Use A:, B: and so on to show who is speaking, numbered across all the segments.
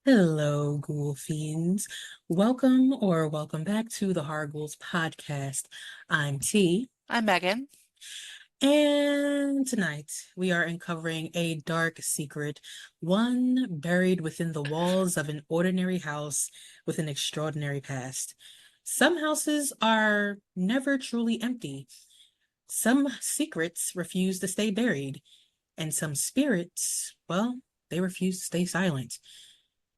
A: Hello, Ghoul Fiends. Welcome back to the Horror Ghouls podcast. I'm T,
B: I'm Megan.
A: and tonight we are uncovering a dark secret, one buried within the walls of an ordinary house with an extraordinary past. Some houses are never truly empty. Some secrets refuse to stay buried, and some spirits, well, they refuse to stay silent.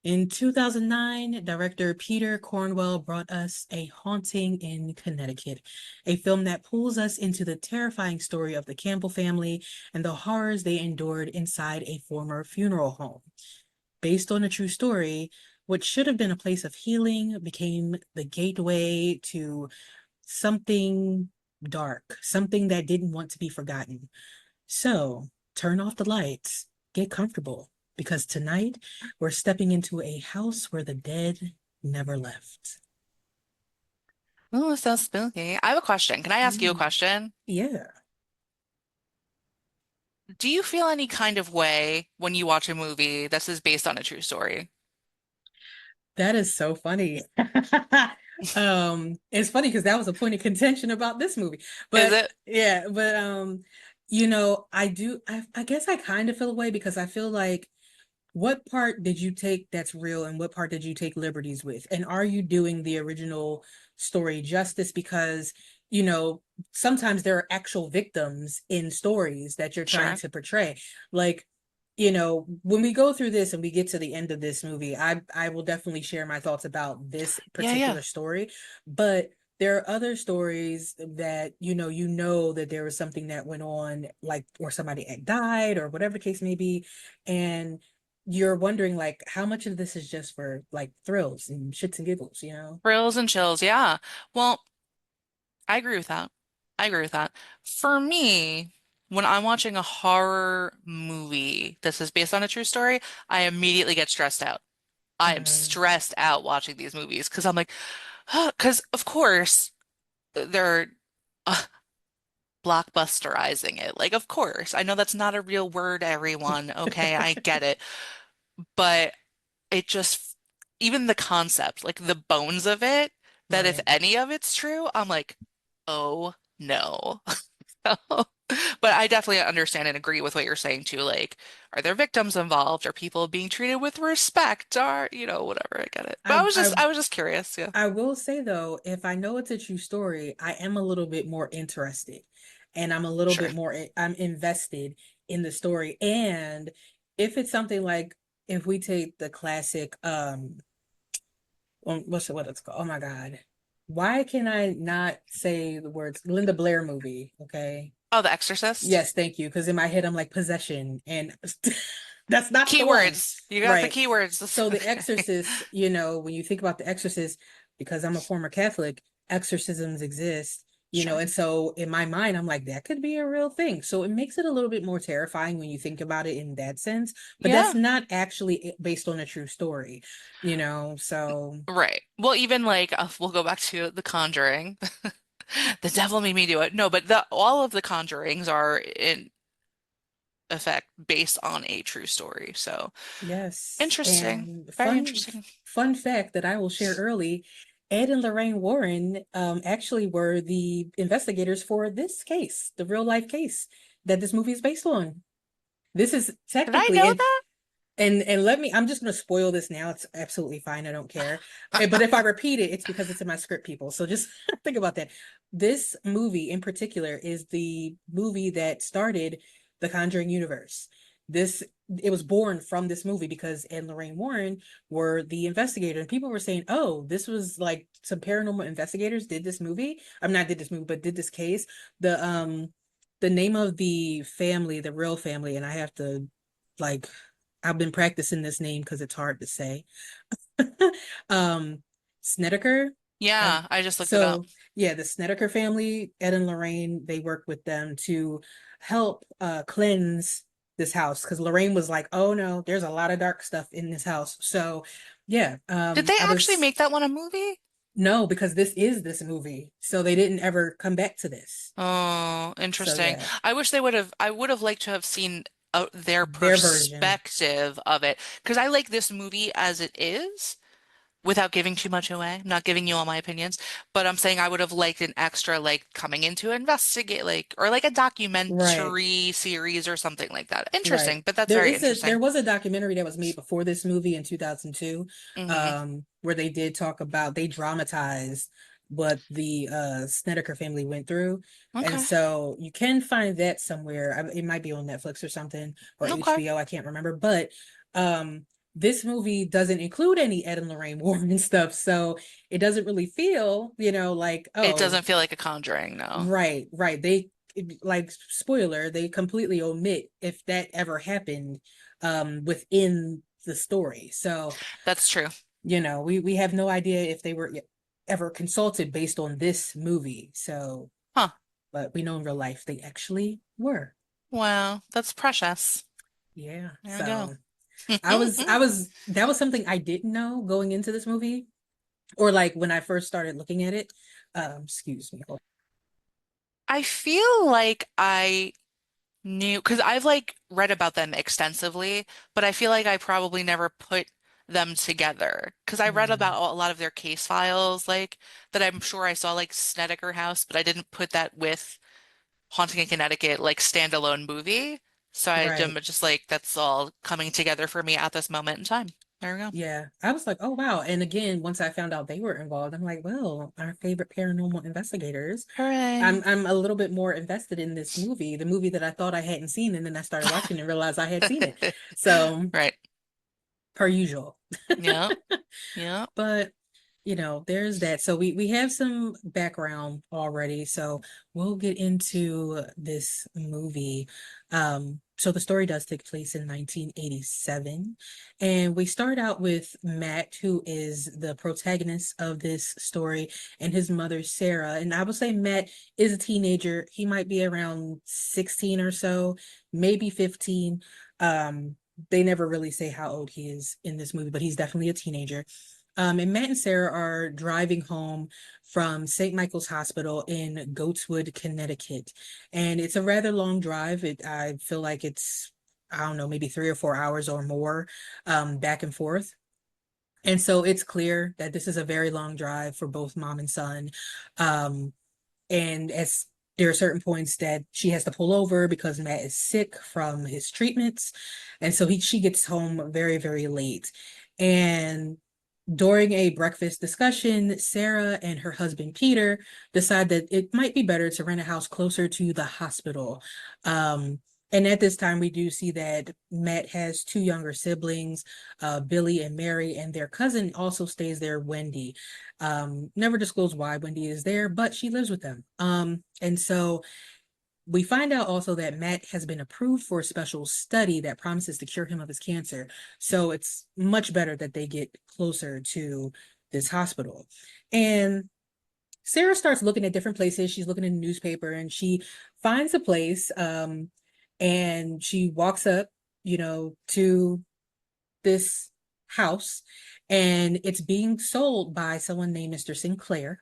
A: In 2009, director Peter Cornwell brought us A Haunting in Connecticut, a film that pulls us into the terrifying story of the Campbell family and the horrors they endured inside a former funeral home. Based on a true story, what should have been a place of healing became the gateway to something dark, something that didn't want to be forgotten. So turn off the lights, get comfortable, because tonight we're stepping into a house where the dead never left.
B: Ooh, so spooky. I have a question. Can I ask you a
A: Mm.
B: question?
A: Yeah,
B: Do you feel any kind of way when you watch a movie this is based on a true story?
A: that is so funny. It's funny because that was a point of contention about this movie.
B: Is
A: But
B: it?
A: yeah, but I guess I kind of feel away because I feel like what part did you take that's real and what part did you take liberties with? And are you doing the original story justice? Because, you know, sometimes there are actual victims in stories that you're trying
B: Sure.
A: to portray. Like, when we go through this and we get to the end of this movie, I will definitely share my thoughts about this
B: Yeah, yeah.
A: particular story. But there are other stories that you know that there was something that went on, like, or somebody had died or whatever the case may be, and you're wondering like how much of this is just for like thrills and shits and giggles, you know?
B: Thrills and chills. Yeah. Well, I agree with that. I agree with that. For me, when I'm watching a horror movie this is based on a true story, I immediately get stressed out. I am
A: Mm,
B: stressed out watching these movies because I'm like, because of course they're blockbusterizing it. Like, of course, I know that's not a real word, everyone. Okay, I get it. But it just, even the concept, like the bones of it, that if
A: right.
B: any of it's true, I'm like, oh no. But I definitely understand and agree with what you're saying too. Like, are there victims involved? Are people being treated with respect? Whatever, I get it. But
A: I I
B: I was just curious. Yeah.
A: I will say though, if I know it's a true story, I am a little bit more interested and I'm a little
B: Sure.
A: bit more I'm invested in the story. And if it's something like, if we take the classic what it's called? Oh my God. Why can I not say the words Linda Blair movie? Okay.
B: Oh, The Exorcist?
A: Yes, thank you. Because in my head, I'm like possession, and that's not the one,
B: Keywords. You got the
A: right?
B: keywords.
A: So The
B: Okay.
A: Exorcist, when you think about The Exorcist, because I'm a former Catholic, exorcisms exist,
B: Sure.
A: and so in my mind, I'm like, that could be a real thing. So it makes it a little bit more terrifying when you think about it in that sense. But that's
B: Yeah.
A: not actually based on a true story, So
B: Right. Well, even like we'll go back to The Conjuring. The devil made me do it. No, but the all of the Conjurings are in effect based on a true story. So
A: yes,
B: interesting.
A: and
B: Very
A: fun
B: interesting.
A: fun fact that I will share early, Ed and Lorraine Warren actually were the investigators for this case, the real life case that this movie is based on. This is
B: Did I
A: technically
B: know
A: it, and let me, I'm just going to spoil this now. It's absolutely fine. I don't care. But
B: that?
A: if I repeat it, it's because it's in my script, people. So just think about that. This movie in particular is the movie that started the Conjuring universe. This It was born from this movie because Ed and Lorraine Warren were the investigator, and people were saying, "Oh, this was like some paranormal investigators did this movie. I'm not did this movie, but did this case." The name of the family, the real family, and I have to like I've been practicing this name because it's hard to say. um, Snedeker. Um,
B: Yeah, I just looked it up.
A: so yeah, the Snedeker family, Ed and Lorraine, they worked with them to help cleanse this house because Lorraine was like, "Oh no, there's a lot of dark stuff in this house." So yeah,
B: Did they
A: I
B: actually
A: was
B: make that one a movie?
A: no, because this is this movie, so they didn't ever come back to this.
B: Oh,
A: So
B: interesting.
A: yeah.
B: I would have liked to have seen their
A: Their version.
B: perspective of it. Because I like this movie as it is, without giving too much away. I'm not giving you all my opinions, but I'm saying I would have liked an extra, like coming in to investigate, like, or like a
A: Right.
B: documentary series or something like that.
A: Right.
B: Interesting, but that's very
A: There
B: interesting.
A: was a documentary that was made before this movie in 2002,
B: Hmm.
A: where they did talk about they dramatized what the Snedeker family went through. And
B: Okay.
A: so you can find that somewhere. It might be on Netflix or something or
B: Okay.
A: HBO, I can't remember, but um this movie doesn't include any Ed and Lorraine Warren stuff, so it doesn't really feel, like,
B: It
A: oh,
B: doesn't feel like a Conjuring, no.
A: right, right. Like, spoiler, they completely omit if that ever happened within the story. So,
B: That's true.
A: we have no idea if they were ever consulted based on this movie. So,
B: Huh.
A: but we know in real life they actually were.
B: Wow, that's precious.
A: Yeah.
B: There we go.
A: So, that was something I didn't know going into this movie, or like when I first started looking at it. Excuse me.
B: I feel like I knew because I've like read about them extensively, but I feel like I probably never put them together because I read
A: Hmm.
B: about a lot of their case files, like that I'm sure I saw like Snedeker House, but I didn't put that with Haunting in Connecticut like standalone movie. So I'm
A: Right.
B: just like that's all coming together for me at this moment in time. There we go.
A: Yeah, I was like, oh wow. And again, once I found out they were involved, I'm like, well, our favorite paranormal investigators.
B: Hooray.
A: I'm a little bit more invested in this movie, the movie that I thought I hadn't seen, and then I started watching and realized I had seen it. So,
B: Right.
A: per usual.
B: Yeah. Yeah.
A: But there's that. So we have some background already. So we'll get into this movie. So the story does take place in 1987. And we start out with Matt, who is the protagonist of this story, and his mother, Sarah. And I would say Matt is a teenager. He might be around 16 or so, maybe 15. They never really say how old he is in this movie, but he's definitely a teenager. And Matt and Sarah are driving home from St. Michael's Hospital in Goatswood, Connecticut. And it's a rather long drive. I feel like it's, I don't know, maybe 3 or 4 hours or more, back and forth. And so it's clear that this is a very long drive for both mom and son. Um, and as there are certain points that she has to pull over because Matt is sick from his treatments. And so she gets home very, very late. And during a breakfast discussion, Sarah and her husband Peter decide that it might be better to rent a house closer to the hospital. Um, and at this time, we do see that Matt has two younger siblings, Billy and Mary, and their cousin also stays there, Wendy. Never disclose why Wendy is there, but she lives with them. And so we find out also that Matt has been approved for a special study that promises to cure him of his cancer. So it's much better that they get closer to this hospital. And Sarah starts looking at different places. She's looking in the newspaper and she finds a place, and she walks up, to this house, and it's being sold by someone named Mr. Sinclair.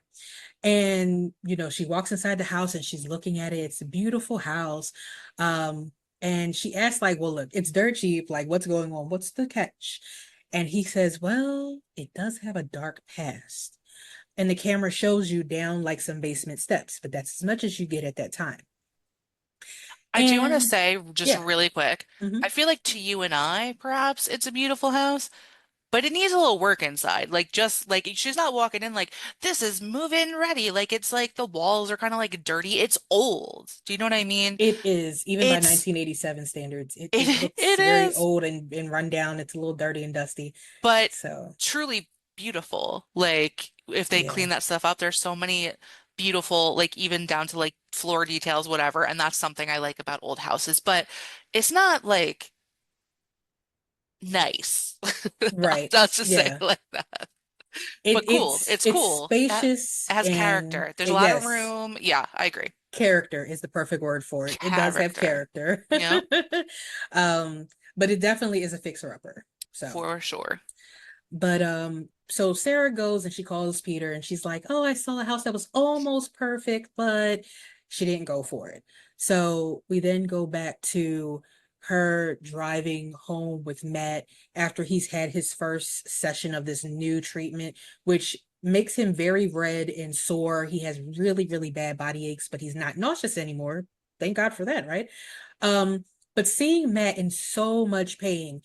A: And she walks inside the house and she's looking at it. It's a beautiful house. And she asks, like, well, look, it's dirt cheap, like, what's going on, what's the catch? And he says, well, it does have a dark past. And the camera shows you down like some basement steps, but that's as much as you get at that time.
B: I do want to
A: And
B: say, just
A: yeah.
B: really quick,
A: Hmm.
B: I feel like to you and I, perhaps it's a beautiful house, but it needs a little work inside. Like, just like she's not walking in like, this is move-in ready. Like, it's like the walls are kind of like dirty. It's old. Do you know what I mean?
A: It is, even by
B: It's,
A: 1987 standards, it
B: it,
A: looks
B: it
A: very
B: is,
A: old and run down. It's a little dirty and dusty.
B: but
A: So,
B: truly beautiful. Like, if they
A: yeah.
B: clean that stuff up, there's so many beautiful, like, even down to like floor details, whatever. And that's something I like about old houses, but it's not like nice.
A: Right.
B: That's to say it
A: Yeah.
B: like that.
A: It
B: But cool.
A: it's
B: It's
A: it's
B: cool.
A: spacious
B: It has
A: and
B: character. There's a lot of
A: yes,
B: room. Yeah, I agree.
A: character is the perfect word for it. It does have
B: Character.
A: character.
B: Yep,
A: Um, but it definitely is a fixer-upper. So,
B: for sure.
A: but so Sarah goes and she calls Peter and she's like, "Oh, I saw a house that was almost perfect, but she didn't go for it." So we then go back to her driving home with Matt after he's had his first session of this new treatment, which makes him very red and sore. He has really, really bad body aches, but he's not nauseous anymore. Thank God for that, right? Um, but seeing Matt in so much pain,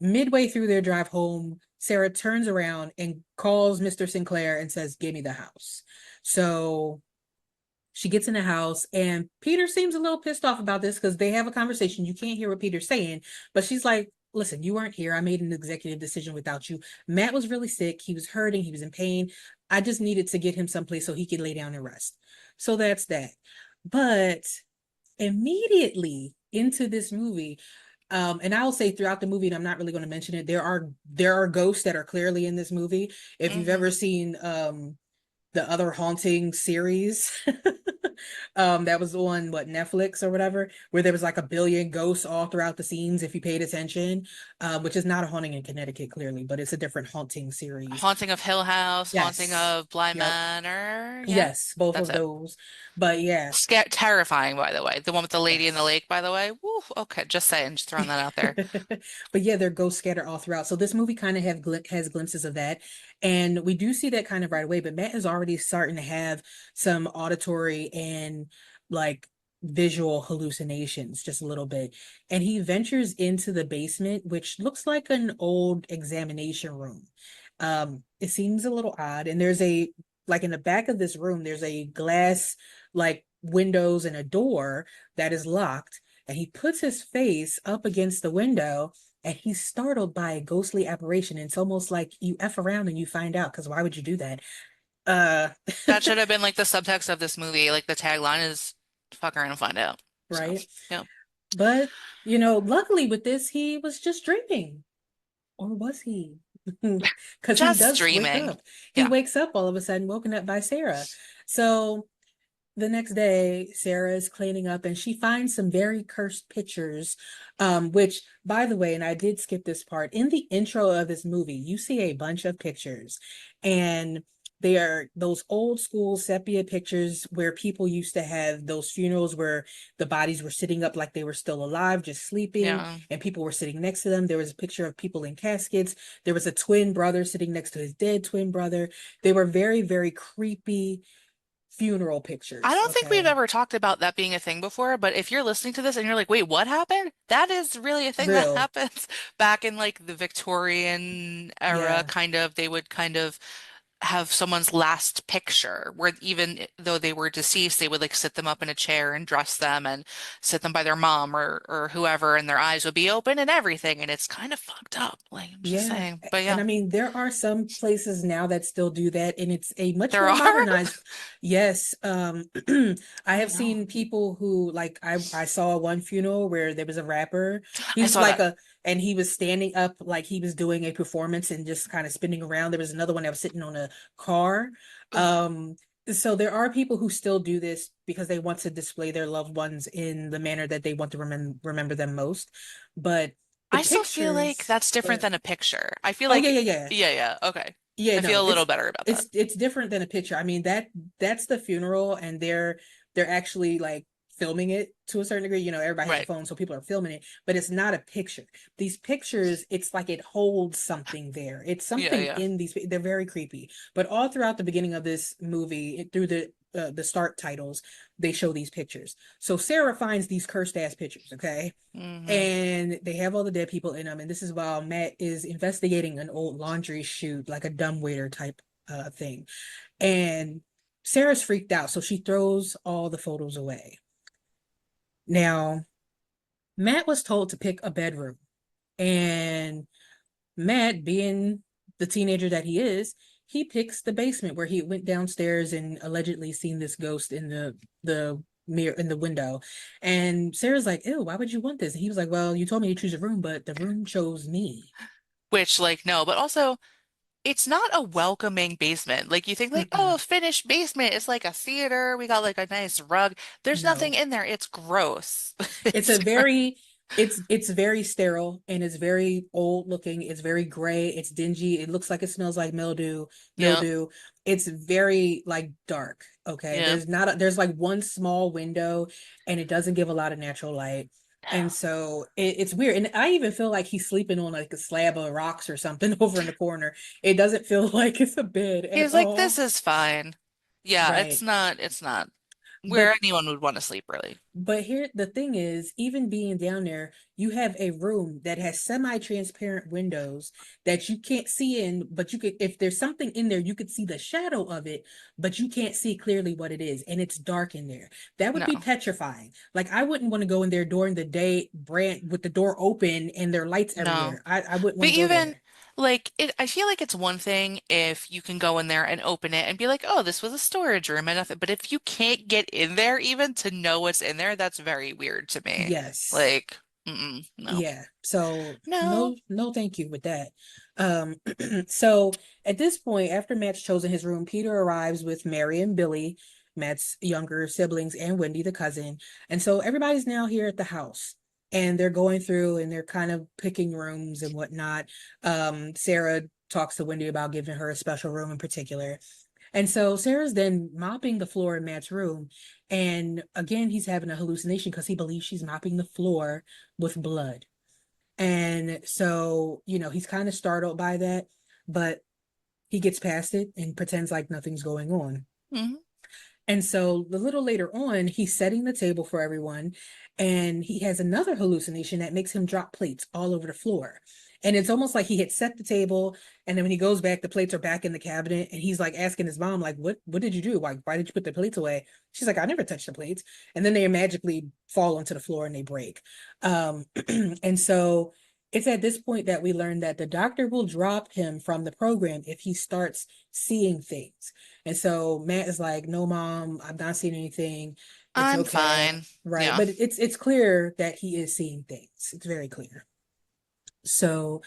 A: midway through their drive home, Sarah turns around and calls Mr. Sinclair and says, "Give me the house." So she gets in the house, and Peter seems a little pissed off about this because they have a conversation. You can't hear what Peter's saying, but she's like, "Listen, you weren't here. I made an executive decision without you. Matt was really sick. He was hurting. He was in pain. I just needed to get him someplace so he could lay down and rest." So that's that. But immediately into this movie, and I'll say throughout the movie, and I'm not really going to mention it, there are ghosts that are clearly in this movie. If you've
B: Hmm.
A: ever seen the other haunting series, that was on what, Netflix or whatever, where there was like a billion ghosts all throughout the scenes if you paid attention, which is not a haunting in Connecticut clearly, but it's a different haunting series.
B: Haunting of Hill House, Haunting
A: Yes.
B: of Bly
A: Yep.
B: Manor. Yeah,
A: Yes, both
B: that's
A: of
B: it.
A: those. But yeah.
B: Terrifying, by the way. The one with the lady in the
A: Yes.
B: lake, by the way. Woo, okay, just saying, just throwing that out there.
A: But yeah, they're ghosts scattered all throughout. So this movie kind of has glimpses of that, and we do see that kind of right away. But Matt is already starting to have some auditory and like visual hallucinations, just a little bit. And he ventures into the basement, which looks like an old examination room. It seems a little odd, and there's a like in the back of this room, there's a glass like windows and a door that is locked, and he puts his face up against the window, and he's startled by a ghostly apparition. It's almost like you F around and you find out, because why would you do that? Uh,
B: That should have been like the subtext of this movie. Like the tagline is fuck around and find out. So,
A: right.
B: yeah.
A: But, luckily with this, he was just dreaming. Or was he? Because he
B: Just
A: does wake
B: dreaming.
A: up. He
B: Yeah.
A: wakes up all of a sudden, woken up by Sarah. So the next day, Sarah is cleaning up and she finds some very cursed pictures, which, by the way, and I did skip this part, in the intro of this movie, you see a bunch of pictures, and they are those old school sepia pictures where people used to have those funerals where the bodies were sitting up like they were still alive, just sleeping,
B: Yeah.
A: and people were sitting next to them. There was a picture of people in caskets. There was a twin brother sitting next to his dead twin brother. They were very, very creepy funeral
B: I
A: pictures.
B: don't think we've
A: Okay.
B: ever talked about that being a thing before, but if you're listening to this and you're like, wait, what happened? That is really a thing that
A: Real.
B: happens back in like the Victorian era,
A: Yeah.
B: kind of. They would kind of have someone's last picture where even though they were deceased, they would like sit them up in a chair and dress them and sit them by their mom or whoever, and their eyes would be open and everything. And it's kind of fucked up. Like I'm just
A: Yeah.
B: saying. But
A: And
B: yeah,
A: I mean, there are some places now that still do that, and it's a much
B: there
A: more
B: are.
A: modernized. Yes. I
B: Oh
A: have
B: no.
A: seen people who like I saw one funeral where there was a rapper.
B: I
A: He's
B: saw
A: like
B: that.
A: a and he was standing up like he was doing a performance and just kind of spinning around. There was another one that was sitting on a car. Um, so there are people who still do this because they want to display their loved ones in the manner that they want to remember them most. But the
B: I still feel like
A: pictures,
B: that's different
A: but
B: than a picture. I feel
A: oh yeah,
B: like,
A: yeah, yeah.
B: yeah, yeah, okay.
A: Yeah,
B: I feel
A: no,
B: a little better about that.
A: it's different than a picture. I mean, that's the funeral, and they're actually like filming it to a certain degree. Everybody has a
B: Right.
A: phone, so people are filming it, but it's not a picture. These pictures, it's like it holds something there. It's
B: Yeah,
A: something
B: yeah.
A: in these. They're very creepy. But all throughout the beginning of this movie, through the start titles, they show these pictures. So Sarah finds these cursed ass pictures. Okay,
B: Hmm.
A: and they have all the dead people in them. And this is while Matt is investigating an old laundry chute, like a dumbwaiter type thing. And Sarah's freaked out, so she throws all the photos away. Now, Matt was told to pick a bedroom, and Matt, being the teenager that he is, he picks the basement where he went downstairs and allegedly seen this ghost in the mirror in the window. And Sarah's like, "Ew, why would you want this?" And he was like, "Well, you told me to choose a room, but the room chose me."
B: Which, like, no, but also, it's not a welcoming basement. Like, you think, like, oh,
A: Mm-mm.
B: finished basement. It's like a theater. We got like a nice rug. There's nothing
A: No.
B: in there. It's gross.
A: It's
B: It's
A: a
B: gross.
A: very it's very sterile, and it's very old looking. It's very gray. It's dingy. It looks like it smells like
B: Yeah,
A: mildew. It's very like dark. Okay.
B: yeah.
A: There's not there's like one small window, and it doesn't give a lot of natural light. And so it's weird. And I even feel like he's sleeping on like a slab of rocks or something over in the corner. It doesn't feel like it's a bed at
B: He's like, this
A: all.
B: is fine. Yeah,
A: Right.
B: it's not where
A: But
B: anyone would want to sleep, really.
A: But here, the thing is, even being down there, you have a room that has semi-transparent windows that you can't see in, but you could, if there's something in there, you could see the shadow of it, but you can't see clearly what it is, and it's dark in there. That would
B: No,
A: be petrifying. Like I wouldn't want to go in there during the day, brand with the door open and there are lights
B: no.
A: everywhere. I wouldn't want
B: But
A: to go
B: even
A: there.
B: like it, I feel like it's one thing if you can go in there and open it and be like, oh, this was a storage room and nothing. But if you can't get in there even to know what's in there, that's very weird to me.
A: Yes.
B: Like, no,
A: Yeah. So
B: no.
A: no, no, thank you with that. Um, so at this point, after Matt's chosen his room, Peter arrives with Mary and Billy, Matt's younger siblings, and Wendy, the cousin. And so everybody's now here at the house. And they're going through and they're kind of picking rooms and whatnot. Sarah talks to Wendy about giving her a special room in particular. And so Sarah's then mopping the floor in Matt's room. And again, he's having a hallucination because he believes she's mopping the floor with blood. And so, he's kind of startled by that, but he gets past it and pretends like nothing's going on.
B: Hmm.
A: And so a little later on, he's setting the table for everyone, and he has another hallucination that makes him drop plates all over the floor. And it's almost like he had set the table, and then when he goes back, the plates are back in the cabinet, and he's like asking his mom, like, "What did you do? Like, why did you put the plates away?" She's like, "I never touched the plates," and then they magically fall onto the floor and they break. Um, and so it's at this point that we learn that the doctor will drop him from the program if he starts seeing things. And so Matt is like, "No, mom, I'm not seeing anything. It's
B: I'm
A: okay."
B: fine.
A: Right.
B: Yeah.
A: But it's clear that he is seeing things. It's very clear. So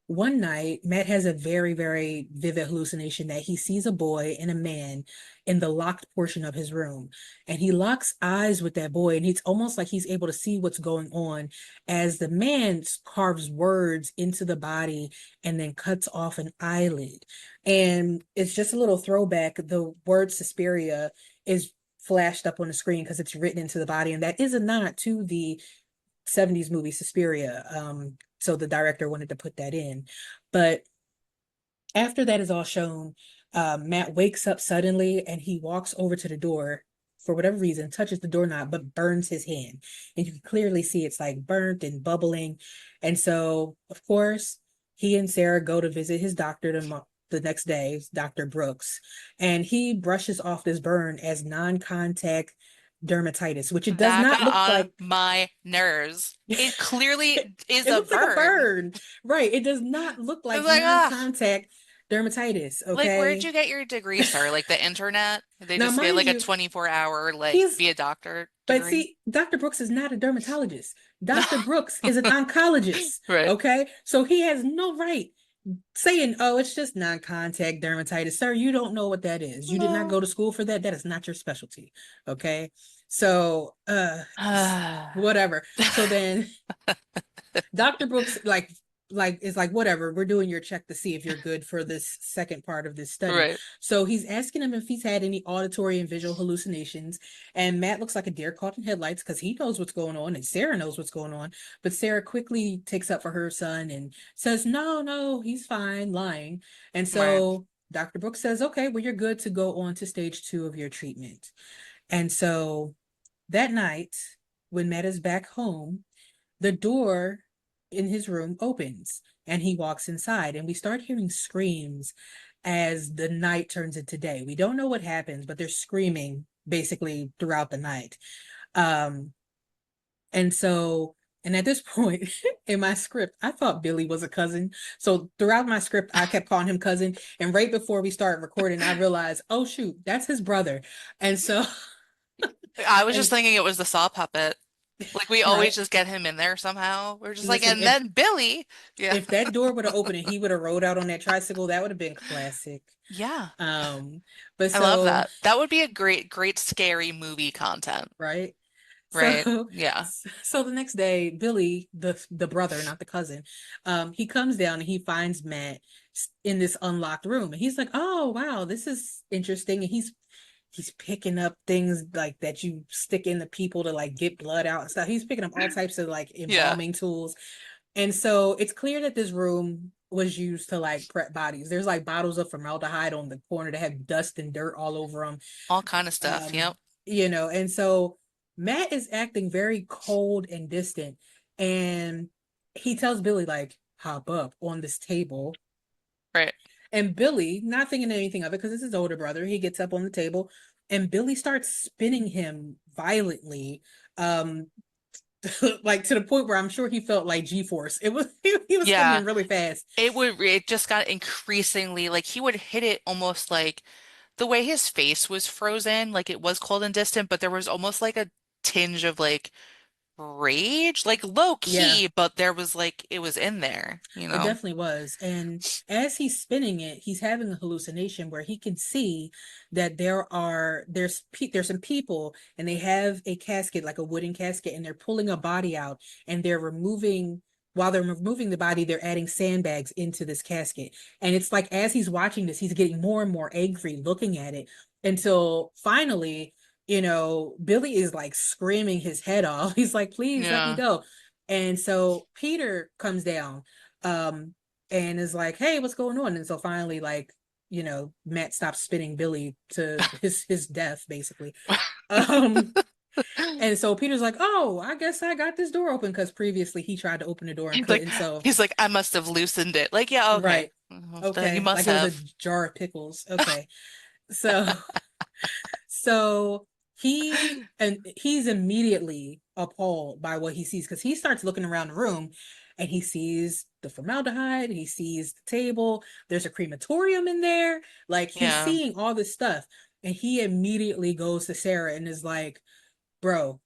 A: one night, Matt has a very, very vivid hallucination that he sees a boy and a man in the locked portion of his room. And he locks eyes with that boy, and it's almost like he's able to see what's going on as the man carves words into the body and then cuts off an eyelid. And it's just a little throwback. The word Suspiria is flashed up on the screen because it's written into the body, and that is a nod to the 70s movie Suspiria. So the director wanted to put that in. But after that is all shown, Matt wakes up suddenly and he walks over to the door for whatever reason, touches the doorknob, but burns his hand. And you can clearly see it's like burnt and bubbling. And so, of course, he and Sarah go to visit his doctor the next day, Dr. Brooks, and he brushes off this burn as non-contact dermatitis, which it does
B: That
A: not
B: got
A: look
B: on
A: like.
B: my nerves. It clearly is
A: It
B: a
A: looks like a
B: burn.
A: burn. Right. It does not look
B: It's
A: like
B: like,
A: non-contact dermatitis.
B: like, where'd
A: Okay.
B: you get your degree, sir? Like the internet? They
A: Now,
B: just get
A: mind
B: like a
A: you,
B: 24-hour, like,
A: he's,
B: be a doctor
A: but
B: degree?
A: see, Dr. Brooks is not a dermatologist. Dr. Brooks is an oncologist.
B: Right.
A: Okay. So he has no right saying, "Oh, it's just non-contact dermatitis." Sir, you don't know what that is. You did not
B: No.
A: go to school for that. That is not your specialty. Okay. So, whatever. So then Dr. Brooks like is like, whatever, we're doing your check to see if you're good for this second part of this study.
B: Right.
A: So he's asking him if he's had any auditory and visual hallucinations. And Matt looks like a deer caught in headlights because he knows what's going on and Sarah knows what's going on. But Sarah quickly takes up for her son and says, "No, no, he's fine," lying. And
B: Right.
A: so Dr. Brooks says, "Okay, well, you're good to go on to stage 2 of your treatment." And so that night, when Matt is back home, the door in his room opens and he walks inside, and we start hearing screams as the night turns into day. We don't know what happens, but they're screaming basically throughout the night. Um, and so, and at this point in my script, I thought Billy was a cousin. So throughout my script, I kept calling him cousin. And right before we started recording, I realized, oh shoot, that's his brother. And so,
B: I was just
A: and
B: thinking it was the saw puppet. Like we always
A: right,
B: just get him in there somehow. We're just like,
A: listen,
B: and then Billy. Yeah.
A: if that door would have opened and he would have rode out on that tricycle, that would have been classic.
B: Yeah.
A: Um, but
B: I love
A: so,
B: that. That would be a great, great scary movie content.
A: right.
B: Right.
A: So,
B: Yeah.
A: so the next day, Billy, the brother, not the cousin, he comes down and he finds Matt in this unlocked room, and he's like, "Oh wow, this is interesting." And he's picking up things like that you stick in the people to like get blood out and stuff. He's picking up all types of like
B: Yeah,
A: embalming tools. And so it's clear that this room was used to like prep bodies. There's like bottles of formaldehyde on the corner that have dust and dirt all over them.
B: all kind of stuff.
A: Um,
B: Yep.
A: and so Matt is acting very cold and distant. And he tells Billy, like, hop up on this table.
B: Right.
A: And Billy, not thinking anything of it because it's his older brother, he gets up on the table and Billy starts spinning him violently. Um, like to the point where I'm sure he felt like G-force. It was he was spinning
B: Yeah.
A: him really fast.
B: It just got increasingly like he would hit it almost like the way his face was frozen, like it was cold and distant, but there was almost like a tinge of like rage, like low
A: Yeah,
B: key, but there was like it was in there, you
A: it
B: know?
A: definitely was. And as he's spinning it, he's having a hallucination where he can see that there's some people and they have a casket, like a wooden casket, and they're pulling a body out and they're removing while they're removing the body, they're adding sandbags into this casket. And it's like as he's watching this, he's getting more and more angry looking at it until finally, Billy is like screaming his head off. He's like, please let me
B: Yeah.
A: go. And so Peter comes down um and is like, hey, what's going on? And so finally, like, Matt stops spinning Billy to his death, basically. Um and so Peter's like, oh, I guess I got this door open because previously he tried to open the door and
B: He's like
A: couldn't. So
B: he's like I must have loosened it. Like, yeah, okay.
A: right.
B: You
A: Okay.
B: must
A: Like it was a
B: have.
A: jar of pickles. Okay. So So he's immediately appalled by what he sees because he starts looking around the room and he sees the formaldehyde, he sees the table, there's a crematorium in there. Like he's
B: Yeah.
A: seeing all this stuff. And he immediately goes to Sarah and is like, bro,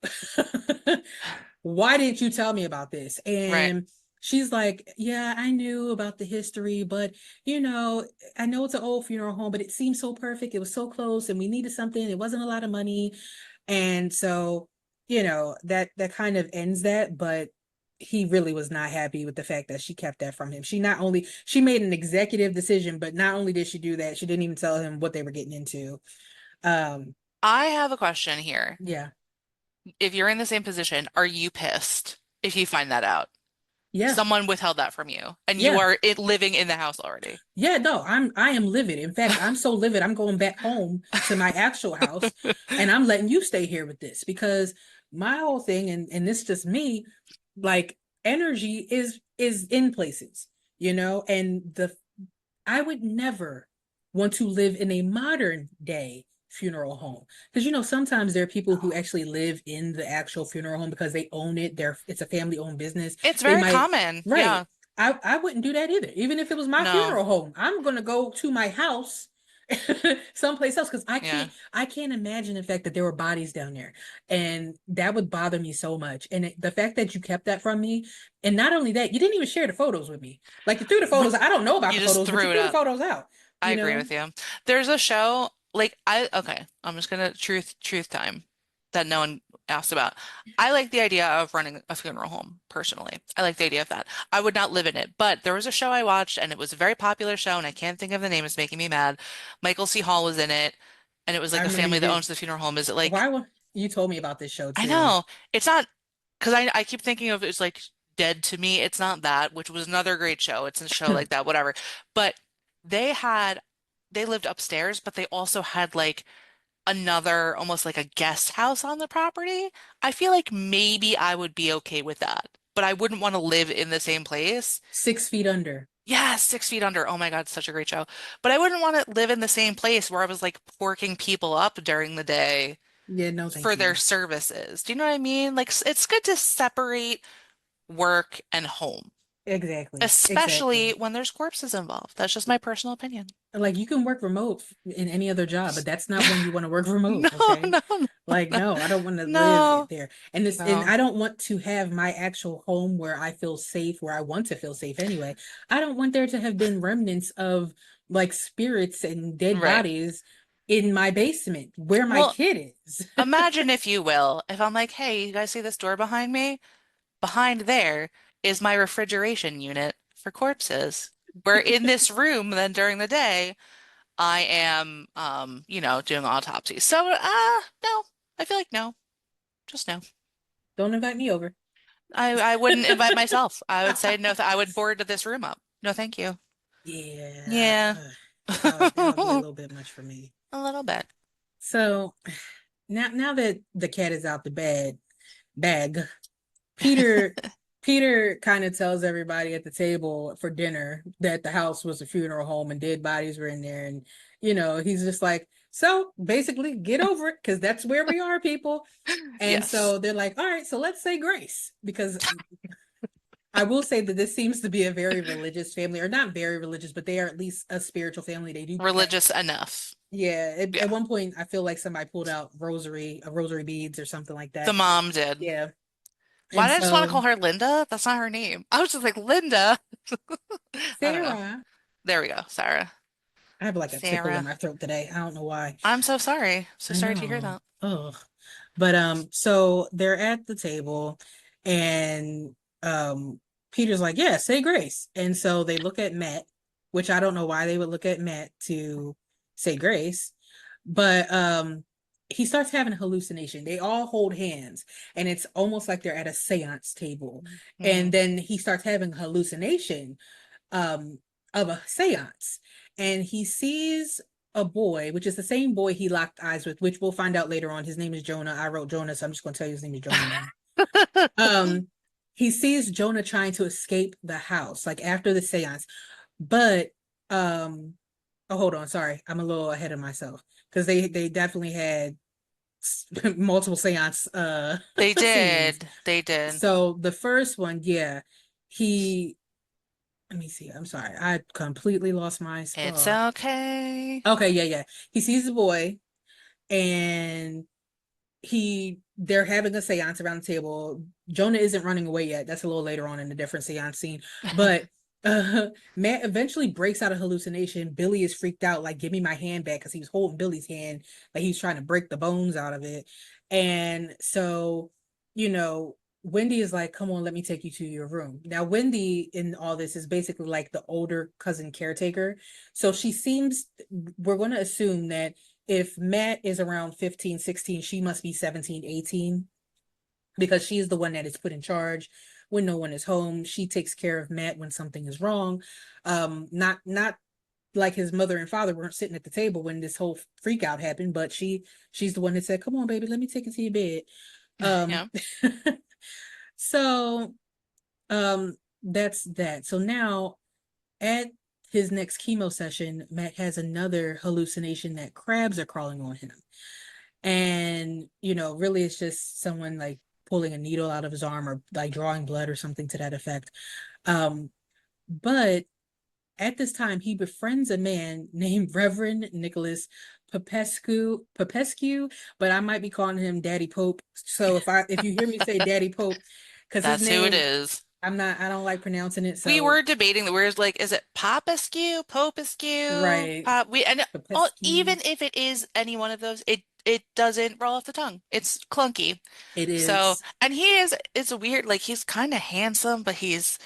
A: why didn't you tell me about this?
B: Right.
A: And she's like, yeah, I knew about the history, but you know, I know it's an old funeral home, but it seemed so perfect. It was so close and we needed something. It wasn't a lot of money. And so, that kind of ends that, but he really was not happy with the fact that she kept that from him. She made an executive decision, but not only did she do that, she didn't even tell him what they were getting into. Um,
B: I have a question here.
A: yeah.
B: If you're in the same position, are you pissed if you find that out?
A: Yeah.
B: Someone withheld that from you and you
A: Yeah.
B: are living in the house already.
A: Yeah, no, I am livid. In fact, I'm so livid, I'm going back home to my actual house and I'm letting you stay here with this because my whole thing, and this is just me, like energy is in places, and the I would never want to live in a modern day funeral home because sometimes there are people who
B: No.
A: actually live in the actual funeral home because they own it. It's a family owned business.
B: It's
A: They
B: very
A: might,
B: common.
A: right.
B: Yeah.
A: I wouldn't do that either. Even if it was my
B: No.
A: funeral home, I'm gonna go to my house someplace else because
B: Yeah.
A: I can't imagine the fact that there were bodies down there, and that would bother me so much. And the fact that you kept that from me, and not only that, you didn't even share the photos with me. Like you threw the photos. I don't know about
B: You
A: the
B: just
A: photos, but you
B: threw it
A: threw the
B: up.
A: photos out.
B: I
A: You
B: agree
A: know,
B: with you. There's a show like okay, I'm just gonna truth time that no one asked about. I like the idea of running a funeral home personally. I like the idea of that. I would not live in it, but there was a show I watched and it was a very popular show and I can't think of the name. It's making me mad. Michael C. Hall was in it and it was
A: I
B: like a
A: remember
B: family
A: you
B: that
A: did.
B: owns the funeral home. Is it like
A: Why would you told me about this show
B: I
A: too?
B: know it's not because I keep thinking of it's like Dead to Me. It's not that, which was another great show. It's a show like that, whatever. But they had they lived upstairs, but they also had like another almost like a guest house on the property. I feel like maybe I would be okay with that, but I wouldn't want to live in the same place.
A: 6 feet under.
B: Yeah, Six Feet Under. Oh my God, such a great show. But I wouldn't want to live in the same place where I was like porking people up during the day
A: Yeah, no,
B: for
A: thank
B: their
A: you.
B: services. Do you know what I mean? Like it's good to separate work and home,
A: Exactly,
B: especially
A: exactly.
B: when there's corpses involved. That's just my personal opinion.
A: Like you can work remote in any other job, but that's not when you want to work remote,
B: No,
A: okay?
B: no, no,
A: Like no, I don't want to live
B: no,
A: there. And
B: no.
A: I don't want to have my actual home where I feel safe, where I want to feel safe anyway. I don't want there to have been remnants of like spirits and dead
B: Right.
A: bodies in my basement where my
B: Well,
A: kid is.
B: imagine if you will, if I'm like, hey, you guys see this door behind me? Behind there is my refrigeration unit for corpses. We're in this room then during the day. I am, doing autopsy. So, no, I feel like no, just no.
A: Don't invite me over.
B: I wouldn't invite myself. I would say no. I would board this room up. No, thank you.
A: Yeah,
B: Yeah,
A: that'll be a
B: a
A: little bit much for me.
B: little bit.
A: So now that the cat is out the bag, Peter Peter kind of tells everybody at the table for dinner that the house was a funeral home and dead bodies were in there, and he's just like, so basically get over it because that's where we are, people. And
B: Yes.
A: so they're like, all right, so let's say grace because I will say that this seems to be a very religious family, or not very religious, but they are at least a spiritual family. They do have,
B: Religious enough.
A: yeah. At
B: Yeah.
A: one point, I feel like somebody pulled out rosary beads or something like
B: The
A: that.
B: mom did.
A: Yeah,
B: Why
A: and
B: did I just want to
A: so
B: call her Linda? That's not her name. I was just like, Linda. I don't know.
A: Sarah,
B: There we go. Sarah.
A: I have like a tickle in
B: Sarah.
A: my throat today. I don't know why.
B: I'm so sorry. So
A: I
B: sorry to hear
A: know.
B: that.
A: Oh, but so they're at the table, and Peter's like, "Yeah, say grace." And so they look at Matt, which I don't know why they would look at Matt to say grace, but he starts having a hallucination. They all hold hands, and it's almost like they're at a séance table. And
B: Hmm.
A: then he starts having a hallucination um of a séance, and he sees a boy, which is the same boy he locked eyes with, which we'll find out later on. His name is Jonah. I wrote Jonah, so I'm just going to tell you his name is Jonah now. Um, he sees Jonah trying to escape the house, like after the séance, but um, oh, hold on, sorry, I'm a little ahead of myself because they definitely had multiple séance
B: They
A: scenes.
B: did. They did.
A: So the first one, yeah, he let me see. I'm sorry. I completely lost my
B: It's
A: spot.
B: okay.
A: Okay, yeah, yeah. He sees the boy and they're having a seance around the table. Jonah isn't running away yet. That's a little later on in a different seance scene. But Matt eventually breaks out of hallucination. Billy is freaked out, like, give me my hand back, because he was holding Billy's hand, like he's trying to break the bones out of it. And so, you know, Wendy is like, come on, let me take you to your room. Now, Wendy in all this is basically like the older cousin caretaker. So we're going to assume that if Matt is around 15, 16, she must be 17, 18, because she's the one that is put in charge when no one is home. She takes care of Matt when something is wrong. Not like his mother and father weren't sitting at the table when this whole freak out happened, but she's the one that said, "Come on, baby, let me take you to your bed." Um
B: Yeah.
A: so um that's that. So now at his next chemo session, Matt has another hallucination that crabs are crawling on him. And, really it's just someone like pulling a needle out of his arm or like drawing blood or something to that effect. But at this time, he befriends a man named Reverend Nicholas Popescu, but I might be calling him Daddy Pope. So if you hear me say Daddy Pope, because his
B: That's who it
A: name,
B: is.
A: I don't like pronouncing it.
B: We
A: So
B: were debating the words like, is it Popescu, Popescu,
A: right,
B: Pop? And
A: Popescu,
B: even if it is any one of those, it doesn't roll off the tongue. It's clunky.
A: it
B: So,
A: is.
B: and it's weird. Like he's kind of handsome, but he's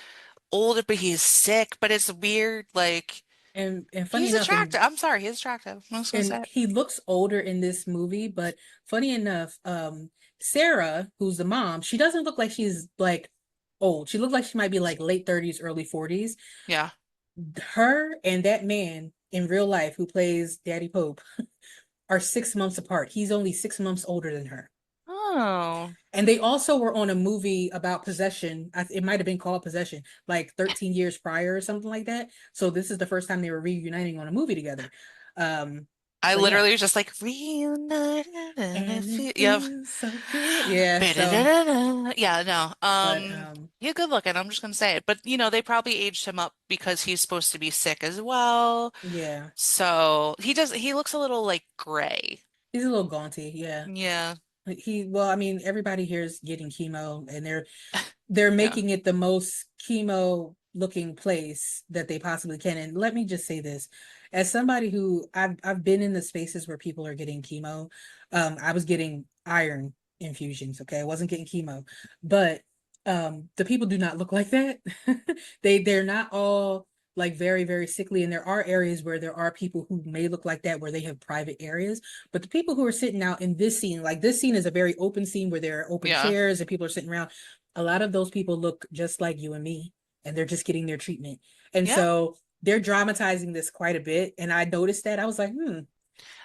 B: older, but he's sick. But it's weird. Like
A: And funny
B: he's
A: enough,
B: attractive. I'm sorry, he's attractive. I'm just gonna
A: and
B: say it.
A: he looks older in this movie, but funny enough, Sarah, who's the mom, she doesn't look like she's like old. She looks like she might be like late 30s, early 40s.
B: Yeah.
A: Her and that man in real life who plays Daddy Pope are 6 months apart. He's only 6 months older than her.
B: Oh,
A: And they also were on a movie about possession. It might have been called Possession, like 13 years prior or something like that. So this is the first time they were reuniting on a movie together. Um,
B: I
A: so yeah.
B: literally was just like reunited and it
A: And it
B: feel, yep.
A: feels so good. Yeah, so
B: Yeah, no.
A: but
B: He's good looking, I'm just gonna say it. But they probably aged him up because he's supposed to be sick as well.
A: yeah.
B: So he looks a little like gray.
A: He's a little gaunty, yeah.
B: Yeah.
A: Well, I mean, everybody here is getting chemo and they're
B: Yeah.
A: making it the most chemo looking place that they possibly can. And let me just say this, as somebody who I've been in the spaces where people are getting chemo, I was getting iron infusions, okay? I wasn't getting chemo. But the people do not look like that. They're not all like very, very sickly. And there are areas where there are people who may look like that, where they have private areas. But the people who are sitting out in this scene, like this scene is a very open scene where there are open
B: Yeah.
A: chairs and people are sitting around. A lot of those people look just like you and me, and they're just getting their treatment. And
B: Yeah.
A: so they're dramatizing this quite a bit. And I noticed that. I was like, now